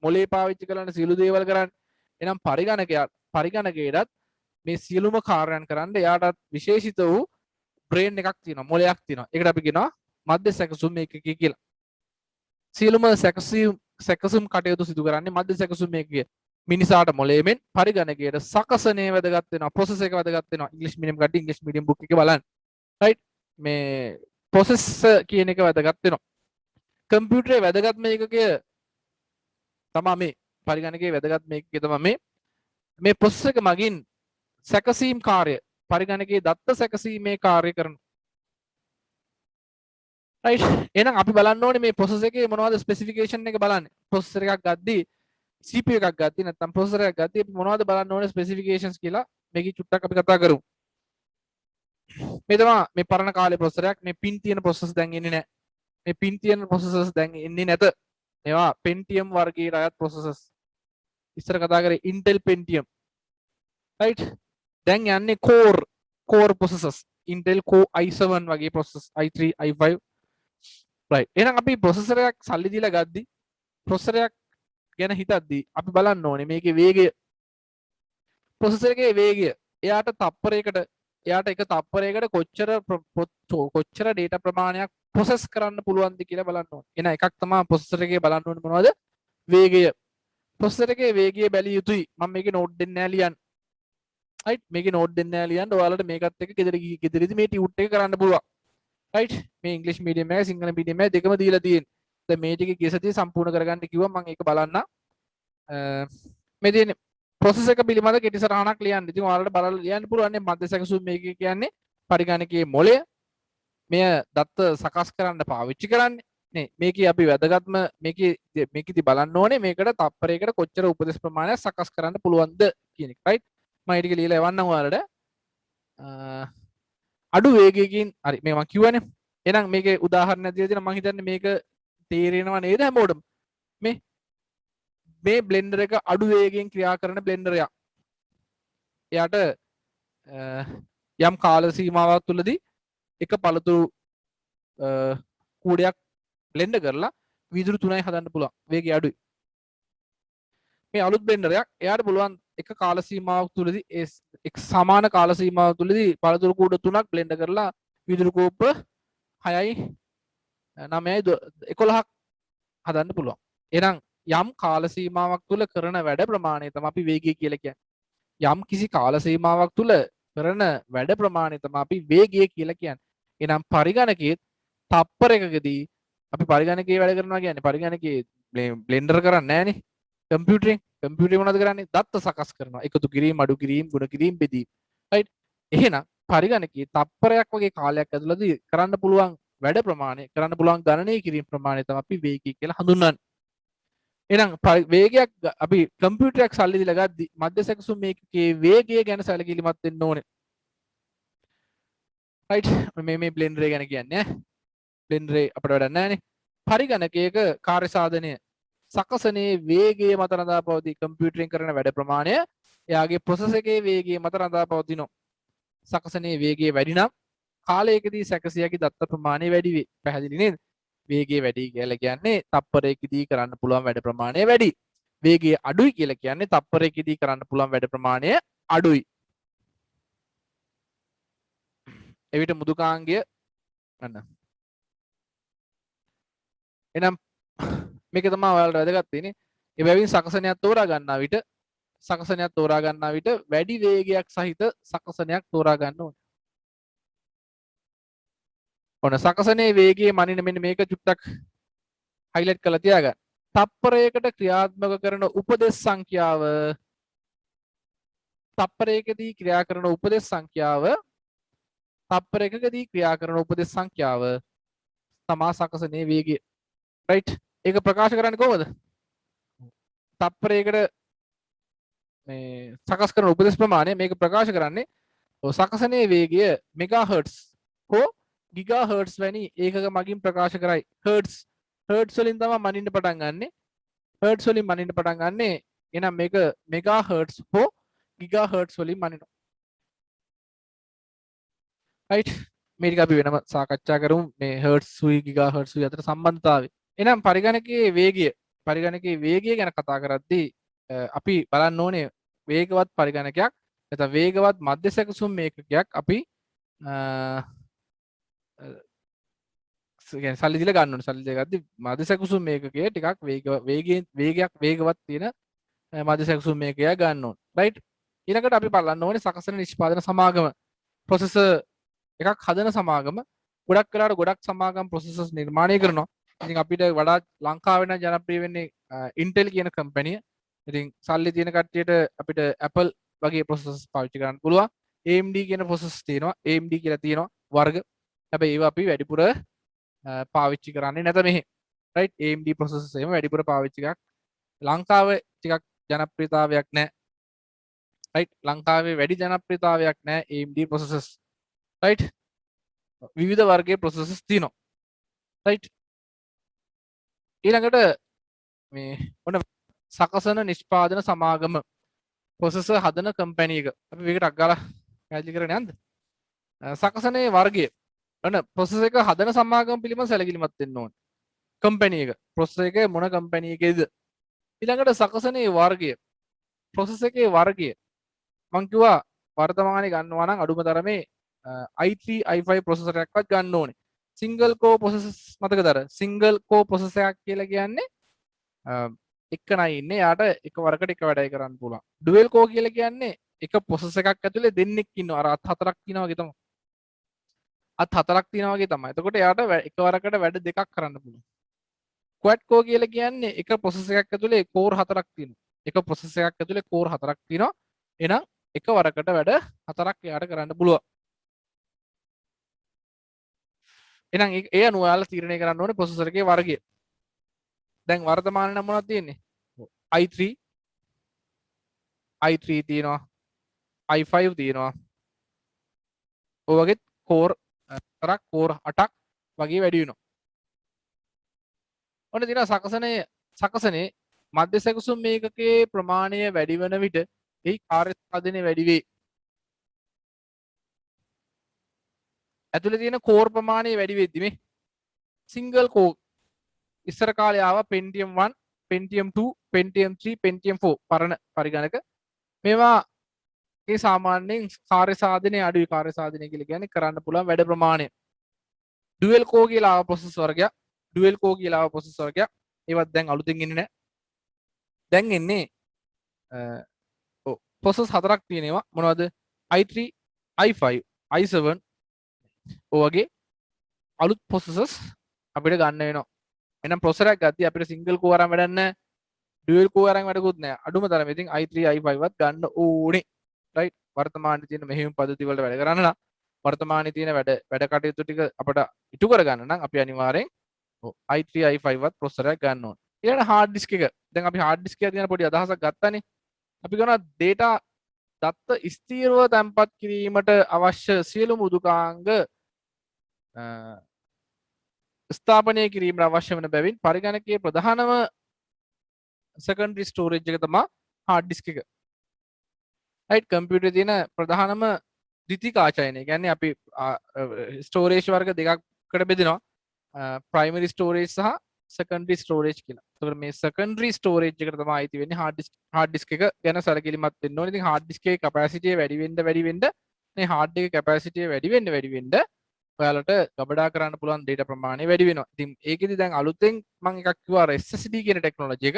S1: මොලේ පාවිච්චි කරන සියලු දේවල් කරන්නේ. එහෙනම් පරිගණකයටත් මේ සියලුම කාර්යයන් කරන්න එයාටත් විශේෂිත වූ බ්‍රේන් එකක් තියෙනවා. මොලයක් තියෙනවා. ඒකට අපි කියනවා මධ්‍ය සැකසුම් ඒකකය කියලා. සියලුම සැකසුම් කටයුතු සිදු කරන්නේ මධ්‍ය සැකසුම් ඒකකය. මිනිසාට මොලේමෙන් පරිගණකයට සකසනේ වැදගත් වෙනවා. ප්‍රොසෙස් එක වැදගත් වෙනවා. ඉංග්‍රීසි මීඩියම් කට්ටිය ඉංග්‍රීසි මීඩියම් බුක් එකේ බලන්න. රයිට් මේ ප්‍රොසෙස් කියන එක වැදගත් වෙනවා. කම්පියුටරේ වැදගත්ම ඒකකය තමයි මේ පරිගණකයේ වැදගත්ම ඒකකය තමයි මේ ප්‍රොසෙස් එක මගින් සැකසීම් කාර්ය පරිගණකයේ දත්ත සැකසීමේ කාර්ය කරනවා. රයිට් එහෙනම් අපි බලන්න ඕනේ මේ ප්‍රොසෙස් එකේ මොනවද ස්පෙસિෆිකේෂන් එක බලන්නේ. ප්‍රොසෙසර් එකක් ගද්දී CPU එකක් ගත්තී නැත්නම් ප්‍රොසෙසර් එකක් ගත්තී අපි මොනවද බලන්න ඕනේ ස්පෙસિෆිකේෂන්ස් කියලා මේකේ චුට්ටක් අපි කතා කරමු. මේ තමයි මේ පරණ කාලේ ප්‍රොසෙසරයක්. මේ පින් තියෙන ප්‍රොසෙසර්ස් දැන් එන්නේ නැහැ. මේ පින් තියෙන ප්‍රොසෙසර්ස් දැන් එන්නේ නැත. මේවා Pentium වර්ගයේ අයත් ප්‍රොසෙසර්ස්. ඉස්සර කතා කරේ Intel Pentium. right දැන් යන්නේ core processors Intel Core i7 වගේ processors i3 i5 right එහෙනම් අපි processor එකක් සල්ලි දීලා ගද්දි processor එකක් ගැන හිතද්දි අපි බලන්න ඕනේ මේකේ වේගය processor එකේ වේගය එයාට එක තප්පරයකට කොච්චර data ප්‍රමාණයක් process කරන්න පුළුවන්ද කියලා බලන්න ඕනේ. එහෙනම් එකක් තමයි processor එකේ බලන්න ඕනේ මොනවද? වේගය. processor එකේ වේගය බැලිය යුතුයි. මම මේකේ note දෙන්න නෑ ලියන්න. right මේකේ note දෙන්න නෑ ලියන්න. ඔයාලට මේකත් එක්ක ගෙදරදී මේ tune එක කරන්න පුළුවන්. right මේ English medium එක සිංහල medium එක දෙකම දීලා තියෙන්නේ. දැන් මේ ටික ගිය සතියේ සම්පූර්ණ කරගන්න කිව්වා මම ඒක බලන්න. මේ තියෙන්නේ process එක පිළිබඳ කෙටි සටහනක් ලියන්න. ඉතින් ඔයාලට බලලා ලියන්න පුළුවන් නේ මධ්‍ය සැකසුම් මේක කියන්නේ පරිගණකයේ මොළය. මෙය දත්ත සකස් කරන්න පාවිච්චි කරන්නේ. නේ මේකේ අපි වැදගත්ම මේකෙදි බලන්න ඕනේ මේකට තප්පරයකට කොච්චර උපදෙස් ප්‍රමාණයක් සකස් කරන්න පුළුවන්ද කියන එක. right මම ඊට ලියලා එවන්නම් ඔයාලට. අඩු වේගයකින් හරි මේ මම කිව්වනේ. එහෙනම් මේකේ උදාහරණයක් දීලා තියෙනවා මම හිතන්නේ මේක තේරෙනවා නේද හැමෝටම. මේ බ්ලෙන්ඩර් එක අඩු වේගයෙන් ක්‍රියා කරන බ්ලෙන්ඩර් එකක්. එයාට යම් කාල සීමාවක් තුලදී එක පළතුරු කූඩයක් බ්ලෙන්ඩ් කරලා වීදුරු 3යි හදන්න පුළුවන්. වේගය අඩුයි. මේ අලුත් බ්ලෙන්ඩර් එකක් එයාට පුළුවන් එක කාල සීමාවක් තුලදී එක් සමාන කාල සීමාවක් තුලදී පළතුරු කූඩ 3ක් බ්ලෙන්ඩ් කරලා වීදුරු කෝප්ප 6යි 9යි 11ක් හදන්න පුළුවන්. එහෙනම් යම් කාල සීමාවක් තුල කරන වැඩ ප්‍රමාණය තමයි අපි වේගය කියලා කියන්නේ. යම් කිසි කාල සීමාවක් තුල කරන වැඩ ප්‍රමාණය තමයි අපි වේගය කියලා කියන්නේ. එහෙනම් පරිගණකයේ තප්පරයකදී අපි පරිගණකයේ වැඩ කරනවා කියන්නේ පරිගණකයේ බ්ලෙන්ඩර් කරන්නේ නැහනේ. කම්පියුටරෙන් කම්පියුටරේ මොනවද කරන්නේ? දත්ත සකස් කරනවා. එකතු කිරීම, අඩු කිරීම, ගුණ කිරීම, බෙදීම. රයිට්. එහෙනම් පරිගණකයේ තප්පරයක් වගේ කාලයක් ඇතුළතදී කරන්න පුළුවන් වැඩ ප්‍රමාණය, කරන්න පුළුවන් ගණනය කිරීම ප්‍රමාණය තමයි අපි වේගය කියලා හඳුන්වන්නේ. එහෙනම් වේගයක් අපි කම්පියුටරයක් සල්ලි දීලා ගද්දි මධ්‍ය සැකසුම් මේකේ වේගය ගැන සැලකිලිමත් වෙන්න ඕනේ. රයිට්. මේ බ්ලෙන්ඩරේ ගැන කියන්නේ ඈ. බ්ලෙන්ඩරේ අපිට වැඩක් නැහැනේ. පරිගණකයක කාර්ය සාධනය සකසනේ වේගය මත රඳා පවතී. කම්පියුටරෙන් කරන වැඩ ප්‍රමාණය එයාගේ ප්‍රොසෙස් එකේ වේගය මත රඳා පවතිනවා. සකසනේ වේගය වැඩි නම් කාලයකදී සැකසිය හැකි දත්ත ප්‍රමාණය වැඩි වේ. පැහැදිලි නේද? වේගය වැඩි කියලා කියන්නේ තප්පරයකදී කරන්න පුළුවන් වැඩ ප්‍රමාණය වැඩි. වේගය අඩුයි කියලා කියන්නේ තප්පරයකදී කරන්න පුළුවන් වැඩ ප්‍රමාණය අඩුයි. එවිට මෘදුකාංගය අන්න. එහෙනම් මේක තමයි ඔයාලට වැදගත් වෙන්නේ. එබැවින් සකසනයක් තෝරා ගන්නා විට වැඩි වේගයක් සහිත සකසනයක් තෝරා ගන්න ඕනේ. ඔන්න සකසනේ වේගයේ මනින මෙන්න මේක චුට්ටක් හයිලයිට් කරලා තියාගන්න. තප්පරයකට ක්‍රියාත්මක කරන උපදෙස් සංඛ්‍යාව තප්පරයකදී ක්‍රියා කරන උපදෙස් සංඛ්‍යාව තමා සකසනේ වේගය. රයිට්. ඒක ප්‍රකාශ කරන්නේ කොහොමද? තප්පරයකට මේ සකස් කරන උපදෙස් ප්‍රමාණය මේක ප්‍රකාශ කරන්නේ සකසනේ වේගය මෙගාහර්ට්ස් හෝ ගිගාහර්ට්ස් වැනි ඒකක මගින් ප්‍රකාශ කරයි. හර්ට්ස් වලින් තමයි මනින්න පටන් ගන්නෙ. එහෙනම් මේක මෙගාහර්ට්ස් හෝ ගිගාහර්ට්ස් වලින් මනිනවා. රයිට්. මේ ටික අපි වෙනම සාකච්ඡා කරමු මේ හර්ට්ස් සුයි ගිගාහර්ට්ස් සුයි අතර සම්බන්ධතාවය. එහෙනම් පරිගණකයේ වේගය ගැන කතා කරද්දී අපි බලන්න ඕනේ වේගවත් පරිගණකයක් නැත්නම් වේගවත් මධ්‍ය සැකසුම් මේකකයක් අපි කියන්නේ සල්ලි දීලා ගන්න ඕනේ. සල්ලි දීලා ගද්දි මධ්‍ය සැකසුම් මේකකයේ ටිකක් වේගවත් තියෙන මධ්‍ය සැකසුම් මේකකයක් ගන්න ඕනේ. රයිට්. ඊළඟට අපි බලන්න ඕනේ සකසන නිෂ්පාදන සමාගම ප්‍රොසෙසර් එකක් හදන සමාගම ගොඩක් වෙලාවට ගොඩක් සමාගම් ප්‍රොසෙසර්ස් නිර්මාණය කරනවා. ඉතින් අපිට වඩා ලංකාවේ නම් ජනප්‍රිය වෙන්නේ Intel කියන කම්පැනිය. ඉතින් සල්ලි තියෙන කට්ටියට අපිට Apple වගේ ප්‍රොසෙසර්ස් පාවිච්චි කරන්න පුළුවන්. AMD කියන ප්‍රොසෙසර්ස් තියෙනවා. AMD කියලා තියෙනවා වර්ග. හැබැයි ඒවා අපි වැඩිපුර පාවිච්චි කරන්නේ නැත මෙහි. රයිට්. AMD ප්‍රොසෙසර්ස් එහෙම වැඩිපුර පාවිච්චි එකක් ලංකාවේ ටිකක් ජනප්‍රියතාවයක් නැහැ. රයිට්. ලංකාවේ වැඩි ජනප්‍රියතාවයක් නැහැ AMD ප්‍රොසෙසර්ස්. රයිට්. විවිධ වර්ගයේ ප්‍රොසෙසර්ස් තියෙනවා. රයිට්. ඊළඟට මේ ඔන්න සකසන නිෂ්පාදන සමාගම ප්‍රොසෙසර් හදන කම්පැනි එක. අපි මේකට අග්ගාලා පැහැදිලි කරන්නේ නැන්ද? සකසනේ වර්ගය. ඔන්න ප්‍රොසෙසර් එක හදන සමාගම පිළිබඳ සැලකිලිමත් වෙන්න ඕනේ. කම්පැනි එක. ප්‍රොසෙසර් එක මොන කම්පැනි එකේද? ඊළඟට සකසනේ වර්ගය. ප්‍රොසෙසර් එකේ වර්ගය. මං කිව්වා වර්තමානයේ ගන්නවා නම් අඩුම තරමේ i3 i5 ප්‍රොසෙසරයක්වත් ගන්න ඕනේ. සිංගල් කෝ ප්‍රොසෙසර්ස් මතකද? අර සිංගල් කෝ ප්‍රොසෙසරයක් කියලා කියන්නේ එකනයි ඉන්නේ. යාට එක වරකට එක වැඩයි කරන්න පුළුවන්. ඩුවල් කෝ කියලා කියන්නේ එක ප්‍රොසෙසර් එකක් ඇතුලේ දෙන්නෙක් ඉන්නවා. අර අත් හතරක් තියෙනවා වගේ තමයි. අත් හතරක් තියෙනවා වගේ තමයි. එතකොට යාට එක වරකට වැඩ දෙකක් කරන්න පුළුවන්. ක්වැඩ් කෝ කියලා කියන්නේ එක ප්‍රොසෙසර් එකක් ඇතුලේ කෝර් හතරක් තියෙනවා. එක ප්‍රොසෙසර් එකක් ඇතුලේ කෝර් හතරක් තියෙනවා. එහෙනම් එක වරකට වැඩ හතරක් යාට කරන්න පුළුවන්. එහෙනම් ඒ අනුව ඔයාලා තීරණය කරන්න ඕනේ ප්‍රොසෙසර් එකේ වර්ගය. දැන් වර්තමාන නම් මොනවද තියෙන්නේ? i3 තියෙනවා. i5 තියෙනවා. ඔය වගේ කෝර් 4ක් කෝර් 8ක් වගේ වැඩි වෙනවා. ඔන්න තියෙනවා සකසනේ මධ්‍ය සැකසුම් මේකකයේ ප්‍රමාණය වැඩි වෙන විට එහි කාර්ය සාධනය වැඩි වේ. ඇතුලේ තියෙන කෝර් ප්‍රමාණය වැඩි වෙද්දි මේ සිංගල් කෝර් ඉස්සර කාලේ ආවා Pentium 1, Pentium 2, Pentium 3, Pentium 4 පරණ පරිගණක. මේවා ඒ සාමාන්‍යයෙන් කාර්ය සාධනය අඩුයි. කාර්ය සාධනය කියලා කියන්නේ කරන්න පුළුවන් වැඩ ප්‍රමාණය. ඩුවල් කෝ කියලා ආව ප්‍රොසෙසර් වර්ගයක්. ඒවත් දැන් අලුතෙන් එන්නේ නැහැ. දැන් එන්නේ ප්‍රොසෙස් හතරක් තියෙනවා. මොනවද? i3, i5, i7 ඔය වගේ අලුත් ප්‍රොසෙසර්ස් අපිට ගන්න වෙනවා. එහෙනම් ප්‍රොසෙසර් එකක් ගත්තී අපිට සිංගල් කෝ අරන් වැඩක් නැහැ. ඩුවල් කෝ අරන් වැඩකුත් නෑ අඩුම තරමේ ඉතින් i3 i5 වත් ගන්න ඕනේ රයිට් වර්තමානයේ තියෙන මෙහෙයුම් පද්ධති වලට වැඩ කරන්න නම් වර්තමානයේ තියෙන වැඩ කටයුතු ටික අපට ඉටු කරගන්න නම් අපි අනිවාර්යෙන් i3 i5 වත් ප්‍රොසෙසර් එකක් ගන්න ඕනේ ඊළඟ හાર્ඩ් ඩිස්ක් එක දැන් අපි හાર્ඩ් ඩිස්ක් එක ගැන පොඩි අදහසක් ගත්තානේ අපි කරනවා data දත්ත ස්ථීරව තැන්පත් කිරීමට අවශ්‍ය සියලුම උදුකාංග ස්ථාපනය කිරීමට අවශ්‍ය වන බැවින් පරිගණකයේ ප්‍රධානම secondary storage එක තමයි hard disk එක. right computer තියෙන ප්‍රධානම ද්විතීක ආචායනය. කියන්නේ අපි storage වර්ග දෙකකට බෙදෙනවා. primary storage සහ secondary storage කියලා. ඒතකොට මේ secondary storage එකට තමයි අයිති වෙන්නේ hard disk එක ගැන සැලකිලිමත් වෙන්න ඕනේ. ඉතින් hard disk එකේ capacity වැඩි වෙන්න මේ hard එකේ capacity වැඩි වෙන්න ඔයාලට ගබඩා කරන්න පුළුවන් data ප්‍රමාණය වැඩි වෙනවා. ඉතින් ඒකෙදි දැන් අලුතෙන් මම එකක් කිව්වා SSD කියන ටෙක්නොලොජි එක.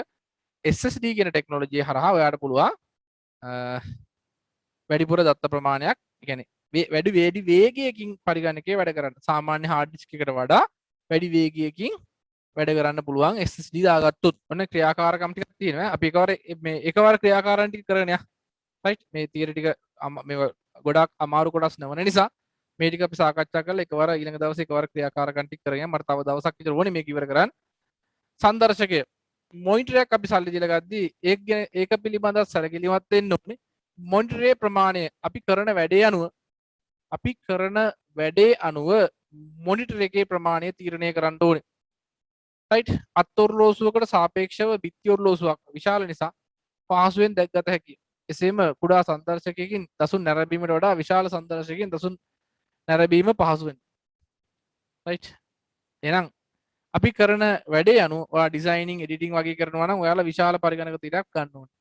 S1: SSD කියන ටෙක්නොලොජිය හරහා ඔයාලට පුළුවන් වැඩිපුර දත්ත ප්‍රමාණයක්, කියන්නේ වැඩි වේගයකින් පරිගණකයේ වැඩ කරන්න. සාමාන්‍ය hard disk එකට වඩා වැඩි වේගයකින් වැඩ කරන්න පුළුවන් SSD දාගත්තොත්. ඔන්න ක්‍රියාකාරකම් ටිකක් තියෙනවා. අපි එකවර ක්‍රියාකාරම් ටික කරගෙන යන්න. right මේ තියරි ටික මේ ගොඩක් අමාරු කොටස් නැවන නිසා මේ ටික අපි සාකච්ඡා කරලා එකවර ඊළඟ දවසේ එකවර ක්‍රියාකාරකම් ටික කරගෙන මට තව දවසක් විතර ඕනේ මේක ඉවර කරන්න. සංදර්ශකය මොනිටර් එකක් අපි සල්ලි දීලා ගද්දී ඒක පිළිබඳව සැලකිලිමත් වෙන්න ඕනේ. මොනිටරේ ප්‍රමාණය අපි කරන වැඩේ අනුව මොනිටර් එකේ ප්‍රමාණය තීරණය කරන්න ඕනේ. right අත්ඔරලෝසුවකට සාපේක්ෂව බිත්ති ඔරලෝසුවක් විශාල නිසා පහසුවෙන් දැක්ගත හැකියි. එසේම කුඩා සංදර්ශකයකින් දසුන් නැරඹීමට වඩා විශාල සංදර්ශකයකින් දසුන් නැරඹීම පහසු වෙනවා. right එහෙනම් අපි කරන වැඩේ අනුව ඔයා ඩිසයිනින් එඩිටින් වගේ කරනවා නම් ඔයාලා විශාල පරිගණක තීරයක් ගන්න ඕනේ.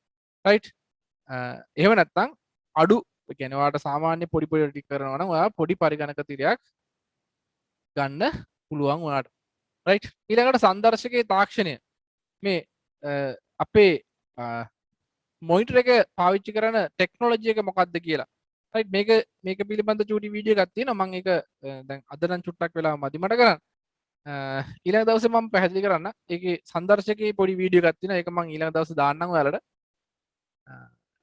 S1: right එහෙම නැත්නම් අඩු කියන්නේ ඔයාලට සාමාන්‍ය පොඩි ටික කරනවා නම් ඔයා පොඩි පරිගණක තීරයක් ගන්න පුළුවන් ඔයාලට. right ඊළඟට සංදර්ශකයේ තාක්ෂණය මේ අපේ මොනිටර් එක පාවිච්චි කරන ටෙක්නොලොජි එක මොකක්ද කියලා. right මේක පිළිබඳ චූටි වීඩියෝ එකක් තියෙනවා. මම ඒක දැන් අද නම් චුට්ටක් වෙලා මදි මට කරන්න. ඊළඟ දවසේ මම පැහැදිලි කරන්න. ඒකේ සංදර්ශකයේ පොඩි වීඩියෝ එකක් තියෙනවා. ඒක මම ඊළඟ දවසේ දාන්නම් ඔයාලට.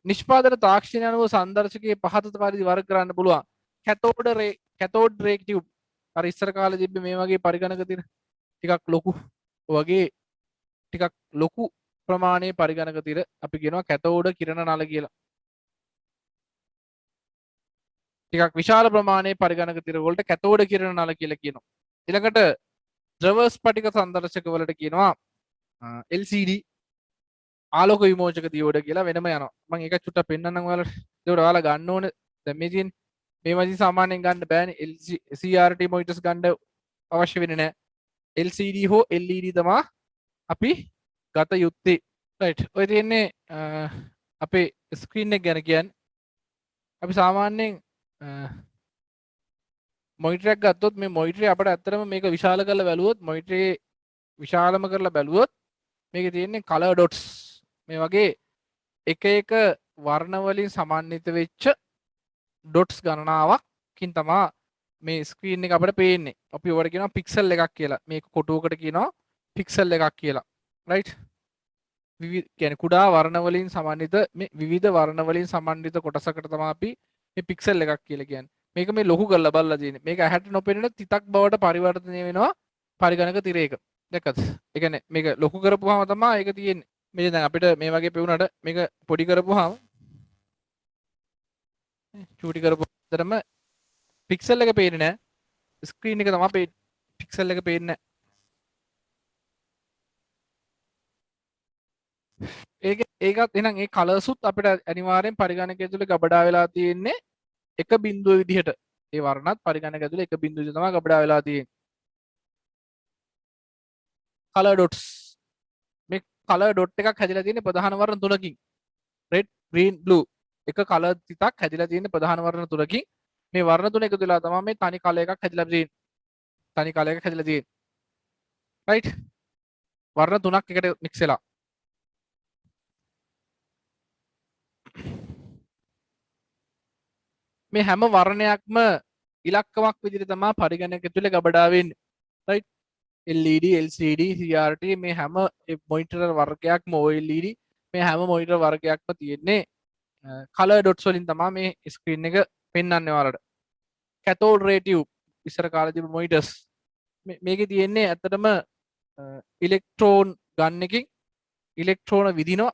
S1: නිෂ්පාදන තාක්ෂණය අනුව සංදර්ශකයේ පහත පරිදි වර්ග කරන්න පුළුවන්. කැතෝඩ් රේ ටියුබ් අර ඉස්සර කාලේ තිබ්බ මේ වගේ පරිගණක තියෙන ටිකක් ලොකු ප්‍රමාණයේ පරිගණක තිර අපි කියනවා කැතෝඩ කිරණ නල කියලා. ටිකක් විශාල ප්‍රමාණයේ පරිගණක තිර වලට කැතෝඩ කිරණ නල කියලා කියනවා. ඊළඟට ද්‍රව ස්පටික සංදර්ශක වලට කියනවා LCD ආලෝක විමෝචක දියෝඩ කියලා වෙනම යනවා. මම ඒක චුට්ටක් පෙන්නන්නම් ඔයාලට. ඒකට ඔයාලා ගන්න ඕනේ. දැන් මේ තියෙන්නේ මේ වගේ සාමාන්‍යයෙන් ගන්න බෑනේ. CRT මොනිටර්ස් ගන්න අවශ්‍ය වෙන්නේ නැහැ. LCD හෝ LED තමයි අපි ගත යුත්තේ. right ඔය තියෙන්නේ අපේ ස්ක්‍රීන් එක ගැන කියන්නේ. අපි සාමාන්‍යයෙන් මොනිටර් එකක් ගත්තොත් මේ මොනිටරේ අපිට ඇත්තටම මේක විශාල කරලා බැලුවොත් මොනිටරේ විශාලම කරලා බැලුවොත් මේකේ තියෙන්නේ color dots මේ වගේ එක වර්ණ වලින් සමන්විත වෙච්ච dots ගණනාවක්කින් තමයි මේ ස්ක්‍රීන් එක අපිට පේන්නේ. අපි ඔයාලට කියනවා පික්සල් එකක් කියලා. මේක කොටුවකට කියනවා පික්සල් එකක් කියලා. right කියන්නේ කුඩා වර්ණ වලින් සමන්විත මේ විවිධ වර්ණ වලින් සමන්විත කොටසකට තමයි අපි මේ පික්සල් එකක් කියලා කියන්නේ. මේක මේ ලොකු කරලා බලලා තියෙන්නේ. මේක ඇහැට නොපෙනෙන තිතක් බවට පරිවර්තනය වෙනවා පරිගණක තිරයක. දැක්කද? ඒ කියන්නේ මේක ලොකු කරපුවාම තමයි ඒක තියෙන්නේ. මේ දැන් අපිට මේ වගේ පෙවුනට මේක පොඩි කරපුවාම චූටි කරපුවාම පික්සල් එක පේන්නේ නැහැ. ස්ක්‍රීන් එක තමයි පේන්නේ. පික්සල් එක පේන්නේ නැහැ. ඒකත් එහෙනම් ඒ කලර්සුත් අපිට අනිවාර්යෙන් පරිගණකය තුළ ගබඩා වෙලා තියෙන්නේ එක බිඳුව විදිහට. ඒ වර්ණත් පරිගණකය තුළ එක බිඳුව විදිහට තමයි ගබඩා වෙලා තියෙන්නේ. color dots මේ color dot එකක් හැදිලා තියෙන්නේ ප්‍රධාන වර්ණ තුනකින්. red green blue එක color තිතක් හැදිලා තියෙන්නේ ප්‍රධාන වර්ණ තුනකින්. මේ වර්ණ තුන එකතු වෙලා තමයි මේ තනි color එකක් හැදිලා තියෙන්නේ. තනි color එකක් හැදිලා තියෙන්නේ. right වර්ණ තුනක් එකට mix වෙලා. මේ හැම වර්ණයක්ම ඉලක්කමක් විදිහට තමයි පරිගණකය තුළ ගබඩා වෙන්නේ. right LED LCD CRT මේ හැම මොනිටර් වර්ගයක්ම OLED මේ හැම මොනිටර් වර්ගයක්ම තියෙන්නේ කලර් ඩොට්ස් වලින් තමයි මේ ස්ක්‍රීන් එක පෙන්වන්නේ ඔයාලට. කැතෝඩ් රේ ටියුබ් ඉස්සර කාලේ තිබු මොනිටර්ස් මේකේ තියෙන්නේ ඇත්තටම ඉලෙක්ට්‍රෝන ගන් එකකින් ඉලෙක්ට්‍රෝන විදිනවා.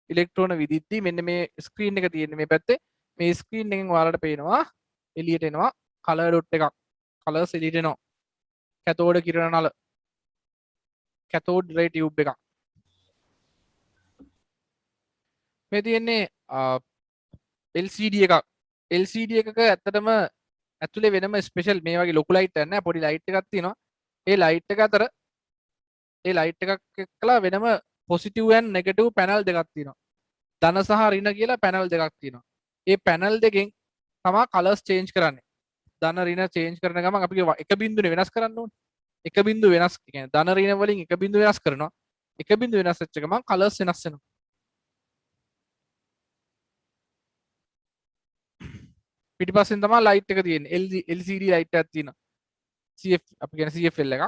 S1: ඉලෙක්ට්‍රෝන විදිද්දී මෙන්න මේ ස්ක්‍රීන් එක තියෙන්නේ මේ පැත්තේ. මේ ස්ක්‍රීන් එකෙන් ඔයාලට පේනවා එළියට එනවා කලර් ඩොට් එකක්. කලර්ස් එළියට එනවා. කැතෝඩ කිරණ නල කැතෝඩ් රේ ටියුබ් එකක්. මේ තියෙන්නේ LCD එකක්. LCD එකක ඇත්තටම ඇතුලේ වෙනම ස්පෙෂල් මේ වගේ ලොකු ලයිට් එකක් නැහැ. පොඩි ලයිට් එකක් තියෙනවා. ඒ ලයිට් එක අතර ඒ ලයිට් එකක් එක්කලා වෙනම පොසිටිව් ඇන් නෙගටිව් පැනල් දෙකක් තියෙනවා. ධන සහ ඍණ කියලා පැනල් දෙකක් තියෙනවා. ඒ පැනල් දෙකෙන් තමයි කලර්ස් චේන්ජ් කරන්නේ. ධන ඍණ චේන්ජ් කරන ගමන් අපි එක බිඳුනේ වෙනස් කරන්න ඕනේ. එක බිඳුව වෙනස් කියන්නේ ධන ඍණ වලින් එක බිඳුව වෙනස් කරනවා. එක බිඳුව වෙනස් වෙච්ච ගමන් කලර්ස් වෙනස් වෙනවා. පිටිපස්සෙන් තමයි ලයිට් එක තියෙන්නේ. LCD ලයිට් එකක් තියෙනවා. CF අපි කියන CFL එකක්.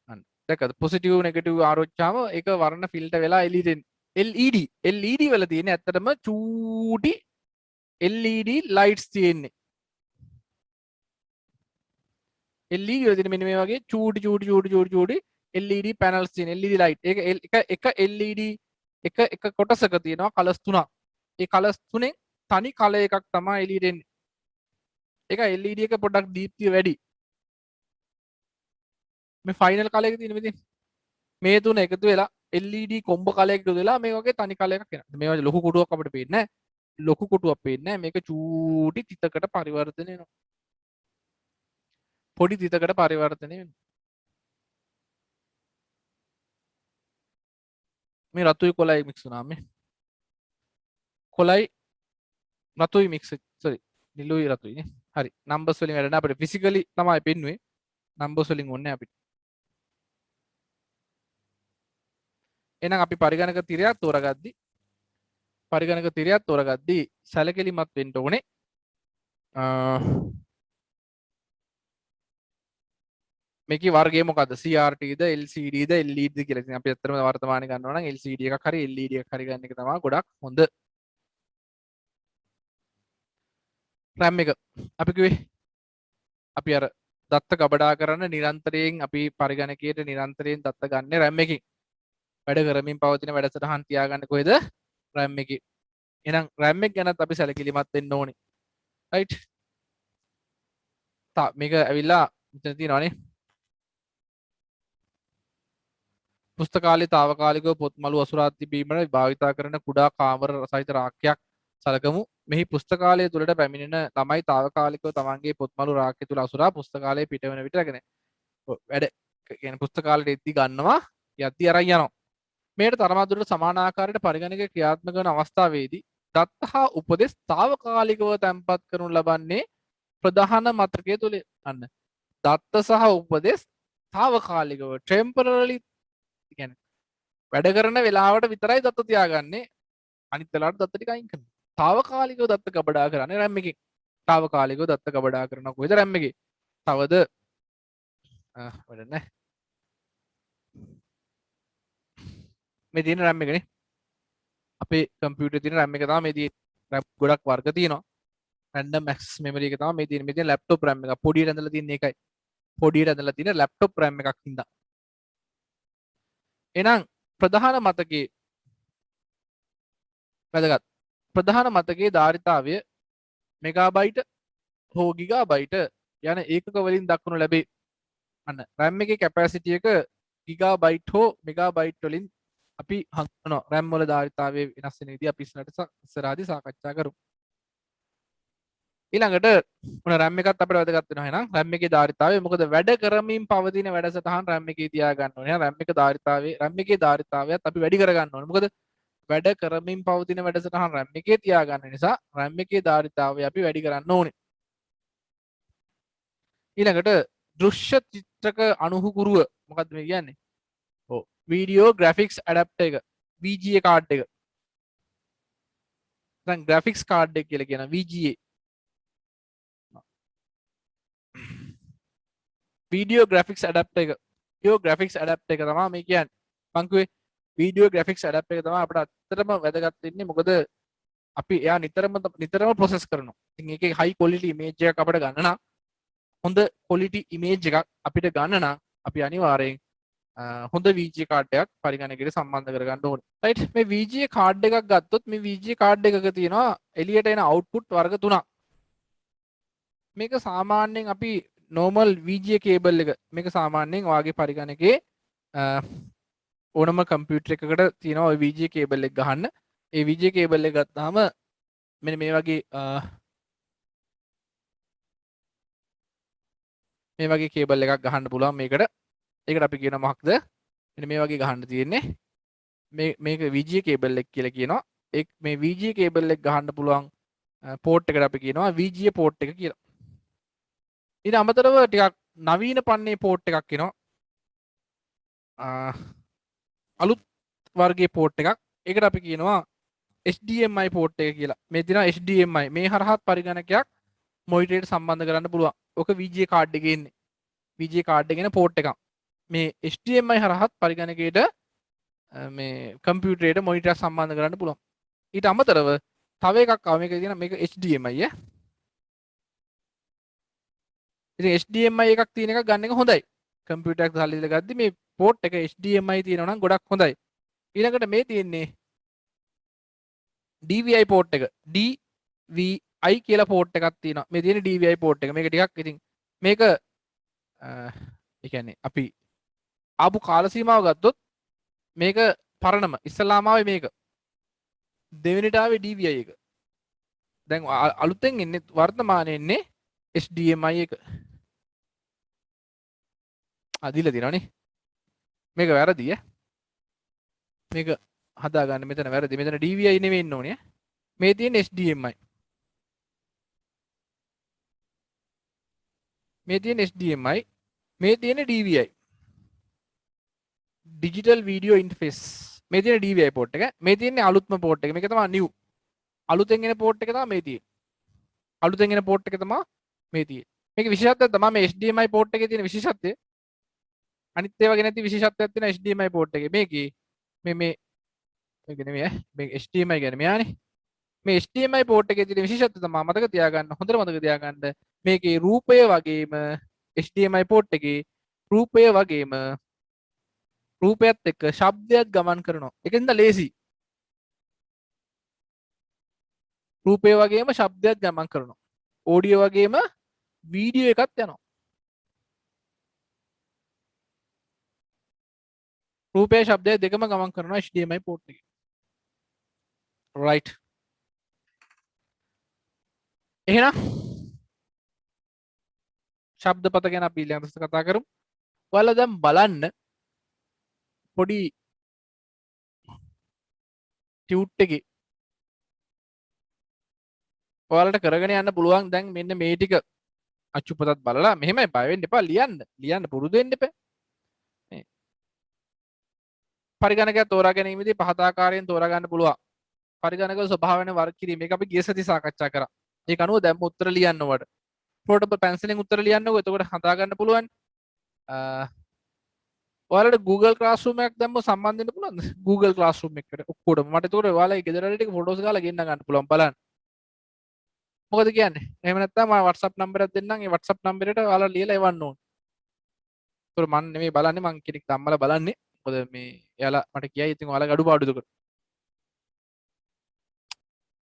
S1: අන්න දැක්කද? පොසිටිව් නෙගටිව් ආරෝච්චාම ඒක වර්ණ ෆිල්ටර් වෙලා LED වල තියෙන්නේ ඇත්තටම චූටි LED ලයිට්ස් තියෙන්නේ. LED වල තියෙන මෙන්න මේ වගේ චූටි LED පැනල්ස් තියෙන LED ලයිට්. ඒක LED එක කොටසක තියෙනවා කලර්ස් තුනක්. ඒ කලර්ස් තුනෙන් තනි කලර් එකක් තමයි එළියට එන්නේ. ඒක LED එක පොඩ්ඩක් දීප්තිය වැඩි. මේ ෆයිනල් කලර් එක තියෙන මෙතන. මේ තුන එකතු වෙලා LED කොම්බෝ කලර් එකතු වෙලා මේ වගේ තනි කලර් එකක් එනවා. මේ වගේ ලොකු කොටුවක් අපිට පේන්නේ නැහැ. ලොකු කොටුවක් පේන්නේ නැහැ. මේක චූටි තිතකට පරිවර්තනය වෙනවා. පොඩි තිතකට පරිවර්තනය වෙනවා. මේ රතුයි කොළයි මික්ස් වුණා මේ. කොළයි රතුයි මික්ස් සෝරි නිලුයි රතුයි නේ. හරි. නම්බර්ස් වලින් වැඩ නැහැ අපිට ෆිසිකලි තමයි පෙන්නුවේ. නම්බර්ස් වලින් ඕනේ අපිට. එහෙනම් අපි පරිගණක තිරයක් තෝරගද්දී සැලකිලිමත් වෙන්න ඕනේ. මේකේ වර්ගය මොකද්ද? CRT ද LCD ද LED ද කියලා. ඉතින් අපි ඇත්තටම වර්තමානයේ ගන්නවා නම් LCD එකක් හරි LED එකක් හරි ගන්න එක තමයි ගොඩක් හොඳ. RAM එක අපි කිව්වේ අපි අර දත්ත ගබඩා කරන නිරන්තරයෙන් අපි පරිගණකයට නිරන්තරයෙන් දත්ත ගන්න RAM එකකින්. වැඩ කරමින් පවතින වැඩසටහන් තියාගන්න කොහෙද? RAM එකේ. එහෙනම් RAM එක ගැනත් අපි සැලකිලිමත් වෙන්න ඕනේ. රයිට්. මේක ඇවිල්ලා මෙතන තියෙනවානේ. පුස්තකාලේ తాවකාලිකව පොත්මලු අසුරා තිබීමට භාවිතා කරන කුඩා කාමර සහිත රාක්කයක් සලකමු. මෙහි පුස්තකාලය තුළට පැමිණෙන ළමයි తాවකාලිකව තමන්ගේ පොත්මලු රාක්කය තුළ අසුරා පුස්තකාලය පිට වෙන විට රැගෙන වැඩ කියන්නේ පුස්තකාලයට එද්දි ගන්නවා යද්දි අරන් යනවා. මේකට තරමක් දුරට සමාන ආකාරයට පරිගණක ක්‍රියාත්මක වන අවස්ථාවේදී දත්ත හා උපදෙස් తాවකාලිකව තැන්පත් කරනු ලබන්නේ ප්‍රධාන මතකය තුළ. අන්න දත්ත සහ උපදෙස් తాවකාලිකව ටෙම්පරරලි කියන්නේ වැඩ කරන වෙලාවට විතරයි දත්ත තියාගන්නේ. අනිත් වෙලාවට දත්ත ටික අයින් කරනවා. తాවකාලිකව දත්ත ගබඩා කරන්නේ RAM එකේ. తాවකාලිකව දත්ත ගබඩා කරනවා කොහෙද? RAM එකේ. තවද වැඩ නැහැ. මේ තියෙන RAM එකනේ. අපේ කම්පියුටරේ තියෙන RAM එක තමයි මේ තියෙන්නේ. RAM ගොඩක් වර්ග තියෙනවා. random access memory එක තමයි මේ තියෙන්නේ. මේ තියෙන laptop RAM එක. පොඩියට ඇඳලා තියෙන එකයි. පොඩියට ඇඳලා තියෙන laptop RAM එකක් හින්දා. එහෙනම් ප්‍රධාන මතකයේ වැදගත්. ප්‍රධාන මතකයේ ධාරිතාවය මෙගාබයිට හෝ ගිගාබයිට යන ඒකක වලින් දක්වනු ලැබේ. අන්න RAM එකේ කැපැසිටි එක ගිගාබයිට් හෝ මෙගාබයිට් වලින් අපි හඳුන්වනවා. RAM වල ධාරිතාවය වෙනස් වෙන විදිහ අපි ඉස්සරහදී සාකච්ඡා කරමු. ඊළඟට මොන RAM එකත් අපිට වැදගත් වෙනවා. එහෙනම් RAM එකේ ධාරිතාවය මොකද වැඩ කරමින් පවතින වැඩසටහන් RAM එකේ තියා ගන්න ඕනේ. RAM එකේ ධාරිතාවයත් අපි වැඩි කර ගන්න ඕනේ. මොකද වැඩ කරමින් පවතින වැඩසටහන් RAM එකේ තියා ගන්න නිසා RAM එකේ ධාරිතාවය අපි වැඩි කරන්න ඕනේ. ඊළඟට දෘශ්‍ය චිත්‍රක අනුහුකුරුව මොකක්ද මේ කියන්නේ? ඔව් වීඩියෝ ග්‍රැෆික්ස් ඇඩැප්ටර් එක VGA කාඩ් එක. දැන් ග්‍රැෆික්ස් කාඩ් එක කියලා කියන VGA වීඩියෝ ග්‍රැෆික්ස් ඇඩැප්ටර් එක. වීඩියෝ ග්‍රැෆික්ස් ඇඩැප්ටර් එක තමයි මේ කියන්නේ. මං කිව්වේ වීඩියෝ ග්‍රැෆික්ස් ඇඩප් එක තමයි අපිට අත්‍තරම වැදගත් වෙන්නේ. මොකද අපි එයා නිතරම ප්‍රොසෙස් කරනවා. ඉතින් ඒකේ හයි ක්වොලිටි ඉමේජ් එකක් අපිට ගන්න නම් හොඳ ක්වොලිටි ඉමේජ් එකක් අපිට ගන්න නම් අපි අනිවාර්යෙන් හොඳ VGA කාඩ් එකක් පරිගණකයට සම්බන්ධ කරගන්න ඕනේ. රයිට් මේ VGA කාඩ් එකක් ගත්තොත් මේ VGA කාඩ් එකක තියෙනවා එළියට එන අවුට්පුට් වර්ග තුනක්. මේක සාමාන්‍යයෙන් අපි normal VGA කේබල් එක මේක සාමාන්‍යයෙන් ඔයාගේ පරිගණකයේ ඕනම කම්පියුටර් එකකට තියෙනවා ওই VGA කේබල් එක ගහන්න. ඒ VGA කේබල් එක ගත්තාම මෙන්න මේ වගේ කේබල් එකක් ගහන්න පුළුවන් මේකට. ඒකට අපි කියනවා මොකක්ද? මෙන්න මේ වගේ ගහන්න තියෙන්නේ. මේක VGA කේබල් එක කියලා කියනවා. මේ VGA කේබල් එක ගහන්න පුළුවන් පෝට් එකට අපි කියනවා VGA පෝට් එක කියලා. ඊට අමතරව ටිකක් නවීන පන්නේ පෝට් එකක් එනවා. අලුත් වර්ගයේ පෝට් එකක්. ඒකට අපි කියනවා HDMI පෝට් එක කියලා. මේ තියෙනවා HDMI. මේ හරහාත් පරිගණකයක් මොනිටරයට සම්බන්ධ කරන්න පුළුවන්. ඔක VGA කාඩ් එකේ ඉන්නේ. VGA කාඩ් එකේ ඉන්න පෝට් එකක්. මේ HDMI හරහාත් පරිගණකයට මේ කම්පියුටරයට මොනිටරයක් සම්බන්ධ කරන්න පුළුවන්. ඊට අමතරව තව එකක් ආව මේක තියෙන මේක HDMI ඈ. ඉතින් HDMI එකක් තියෙන එකක් ගන්න එක හොඳයි. කම්පියුටර් එකක් දාලා ඉඳලා ගද්දි මේ පෝට් එක HDMI තියෙනවා නම් ගොඩක් හොඳයි. ඊළඟට මේ තියෙන්නේ DVI පෝට් එක. DVI කියලා පෝට් එකක් තියෙනවා. මේ තියෙන DVI පෝට් එක. මේක ටිකක් ඉතින් මේක ඒ කියන්නේ අපි ආපු කාල සීමාව ගත්තොත් මේක පරණම ඉස්සලාම ආවේ මේක. දෙවෙනිට ආවේ DVI එක. දැන් අලුතෙන් එන්නේ වර්තමානයේ එන්නේ HDMI එක. දීලා තියෙනවනේ. මේක වැරදි ඈ. මේක හදාගන්න මෙතන වැරදි. මෙතන DVI නෙවෙයි ඉන්න ඕනේ ඈ. මේ තියෙන HDMI. මේ තියෙන HDMI. මේ තියෙන DVI. Digital Video Interface. මේ තියෙන DVI පෝට් එක. මේ තියෙන්නේ අලුත්ම පෝට් එක. මේක තමයි new. අලුතෙන් එන පෝට් එක තමයි මේ තියෙන්නේ. අලුතෙන් එන පෝට් එක තමයි මේ තියෙන්නේ. මේක විශේෂත්වය තමයි මේ HDMI පෝට් එකේ තියෙන විශේෂත්වය. අනිත් ඒවා ගැන නැති විශේෂත්වයක් තියෙන HDMI පෝට් එකේ. මේකේ මේක නෙමෙයි ඈ. මේක HDMI කියන්නේ මෙයානේ. මේ HDMI පෝට් එකේ තියෙන විශේෂත්වය තමයි මතක තියාගන්න. හොඳට මතක තියාගන්න. මේකේ රූපය වගේම HDMI පෝට් එකේ රූපය වගේම රූපයත් එක්ක ශබ්දයක් ගමන් කරනවා. ඒකෙන්ද ලේසි. රූපය වගේම ශබ්දයක් ගමන් කරනවා. ඕඩියෝ වගේම වීඩියෝ එකත් යනවා. රූපය ශබ්දය දෙකම ගමන් කරනවා HDMI පෝට් එකේ. right. එහෙනම් ශබ්දපත ගැන අපි ඊළඟ දවසේ කතා කරමු. ඔයාලා දැන් බලන්න පොඩි ටියුට් එකේ ඔයාලට කරගෙන යන්න පුළුවන් දැන් මෙන්න මේ ටික අච්චුපතත් බලලා මෙහෙමයි බය වෙන්න එපා ලියන්න පුරුදු වෙන්න එපා. මේ පරිගණකයක් තෝරා ගැනීමේදී පහත ආකාරයෙන් තෝරා ගන්න පුළුවන්. පරිගණක ස්වභාවයෙන් වර්ග කිරීම මේක අපි ගිය සති සාකච්ඡා කරා. ඒක අනුව දැන් උත්තර ලියන්න ඕවට. පොර්ටබල් පැන්සිලෙන් උත්තර ලියන්නකෝ. එතකොට හදා ගන්න පුළුවන්. ඔයාලට Google Classroom එකක් දැම්ම සම්බන්ධ වෙන්න පුළුවන්ද? Google Classroom එකට ඔක්කොටම. මට එතකොට ඔයාලගේ ගෙදර වල ටික ෆොටෝස් ගාලා ගෙන්න ගන්න පුළුවන් බලන්න. මොකද කියන්නේ? එහෙම නැත්නම් මම WhatsApp නම්බරයක් දෙන්නම්. ඒ WhatsApp නම්බරයට ඔයාලා ලියලා එවන්න ඕන. ඒතකොට මම නෙමෙයි බලන්නේ මං කෙනෙක් ධම්මලා බලන්නේ. මොකද මේ එයාලා මට කියයි ඉතින් ඔයාලගේ අඩුපාඩු දෙකට.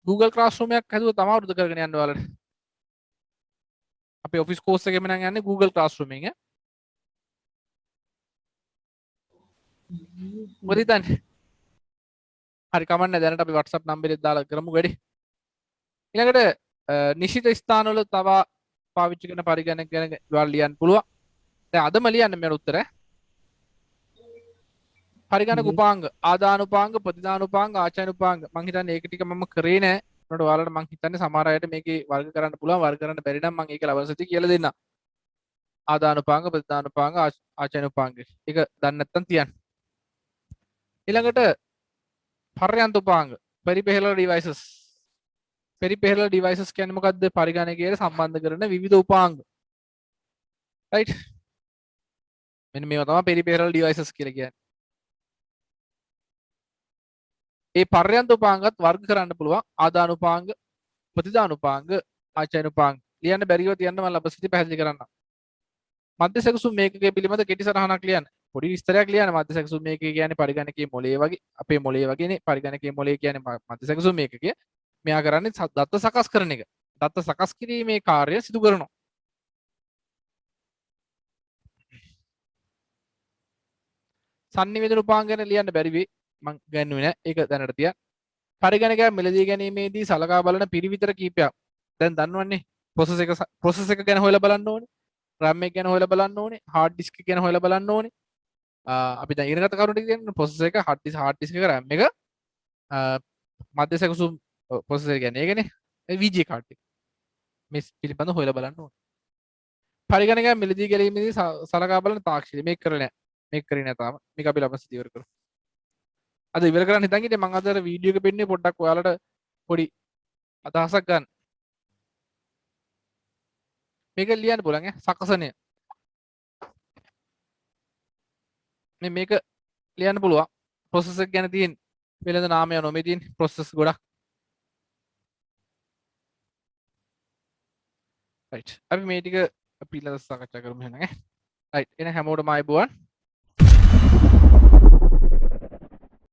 S1: Google Classroom එකක් හැදුවා තමයි වරුද කරගෙන යන්න ඔයාලට. අපේ ඔෆිස් කෝස් එකෙම නම් යන්නේ Google Classroom එකෙන් ඈ. මොකද හිතන්නේ? හරි කමන්නේ දැනට අපි WhatsApp නම්බරෙත් දාලා කරමු වැඩි. ඊළඟට නිශ්චිත ස්ථානවල තව පාවිච්චි කරන පරිගණක ගැන ඔයාලා ලියන්න පුළුවන්. දැන් අදම ලියන්න මේ උත්තර. පරිගණක උපාංග, ආදානුපාංග, ප්‍රතිදානුපාංග, ආචානුපාංග. මං හිතන්නේ ඒක ටික මම කරේ නෑ. ඒකට ඔයාලට මං හිතන්නේ සමහර අයට මේකේ වර්ග කරන්න පුළුවන්. වර්ග කරන්න බැරි නම් මං ඒක ලබන සතියේ කියලා දෙන්නම්. ආදානුපාංග, ප්‍රතිදානුපාංග, ආචානුපාංග. ඒක දන්නේ නැත්නම් තියන්න. ඊළඟට පර්යන්ත උපාංග, peripheral devices. peripheral devices කියන්නේ මොකද්ද? පරිගණකයට සම්බන්ධ කරන විවිධ උපාංග. right? මෙන්න මේවා තමයි peripheral devices කියලා කියන්නේ. ඒ පර්යන්ත උපාංගත් වර්ග කරන්න පුළුවන් ආදානුපාංග ප්‍රතිදානුපාංග ආචයනුපාංග ලියන්න බැරිව තියන්න මම ලබසිත පැහැදිලි කරන්නම් මධ්‍ය සැකසුම් මේකකයේ පිළිබඳ කෙටි සටහනක් ලියන්න පොඩි විස්තරයක් ලියන්න මධ්‍ය සැකසුම් මේකකය කියන්නේ පරිගණකයේ මොලේ වගේ අපේ මොලේ වගේනේ පරිගණකයේ මොලේ කියන්නේ මධ්‍ය සැකසුම් මේකකය මෙයා කරන්නේ දත්ත සකස් කරන එක දත්ත සකස් කිරීමේ කාර්යය සිදු කරනවා සන්නිවේදන උපාංග ගැන ලියන්න බැරි වෙයි මං ගන්නුවේ නෑ ඒක දැනට තියන්න පරිගණකයක් මිලදී ගැනීමේදී සලකා බලන පිරිවිතර කීපයක් දැන් දන්නවන්නේ ප්‍රොසෙස් එක ගැන හොයලා බලන්න ඕනේ RAM එක ගැන හොයලා බලන්න ඕනේ hard disk එක ගැන හොයලා බලන්න ඕනේ අපි දැන් ඉගෙනගත්ත කරුණු ටික කියන්නේ ප්‍රොසෙස් එක hard disk එක RAM එක මධ්‍ය සැකසුම් ප්‍රොසෙසර් කියන්නේ ඒකනේ VGA කාඩ් එක මේ පිළිබඳව හොයලා බලන්න ඕනේ පරිගණකයක් මිලදී ගැනීමේදී සලකා බලන තාක්ෂණය මේක කරලා නෑ මේක කරේ නෑ තාම මේක අපි ළමස් ඉවර කරමු අද ඉවර කරන්න හිතන් ඉන්නේ මම අද වීඩියෝ එක පෙන්නේ පොඩ්ඩක් ඔයාලට පොඩි අදහසක් ගන්න මේක ලියන්න පුළුවන් ඈ සකසනය මේක ලියන්න පුළුවන් ප්‍රොසෙස් එක ගැන තියෙන වෙළඳ නාමය අනුව මේ තියෙන ප්‍රොසෙස් ගොඩක් රයිට් අපි මේ ටික අපි ඊළඟ සාකච්ඡා කරමු එහෙනම් ඈ රයිට් එන හැමෝටම ආයුබෝවන්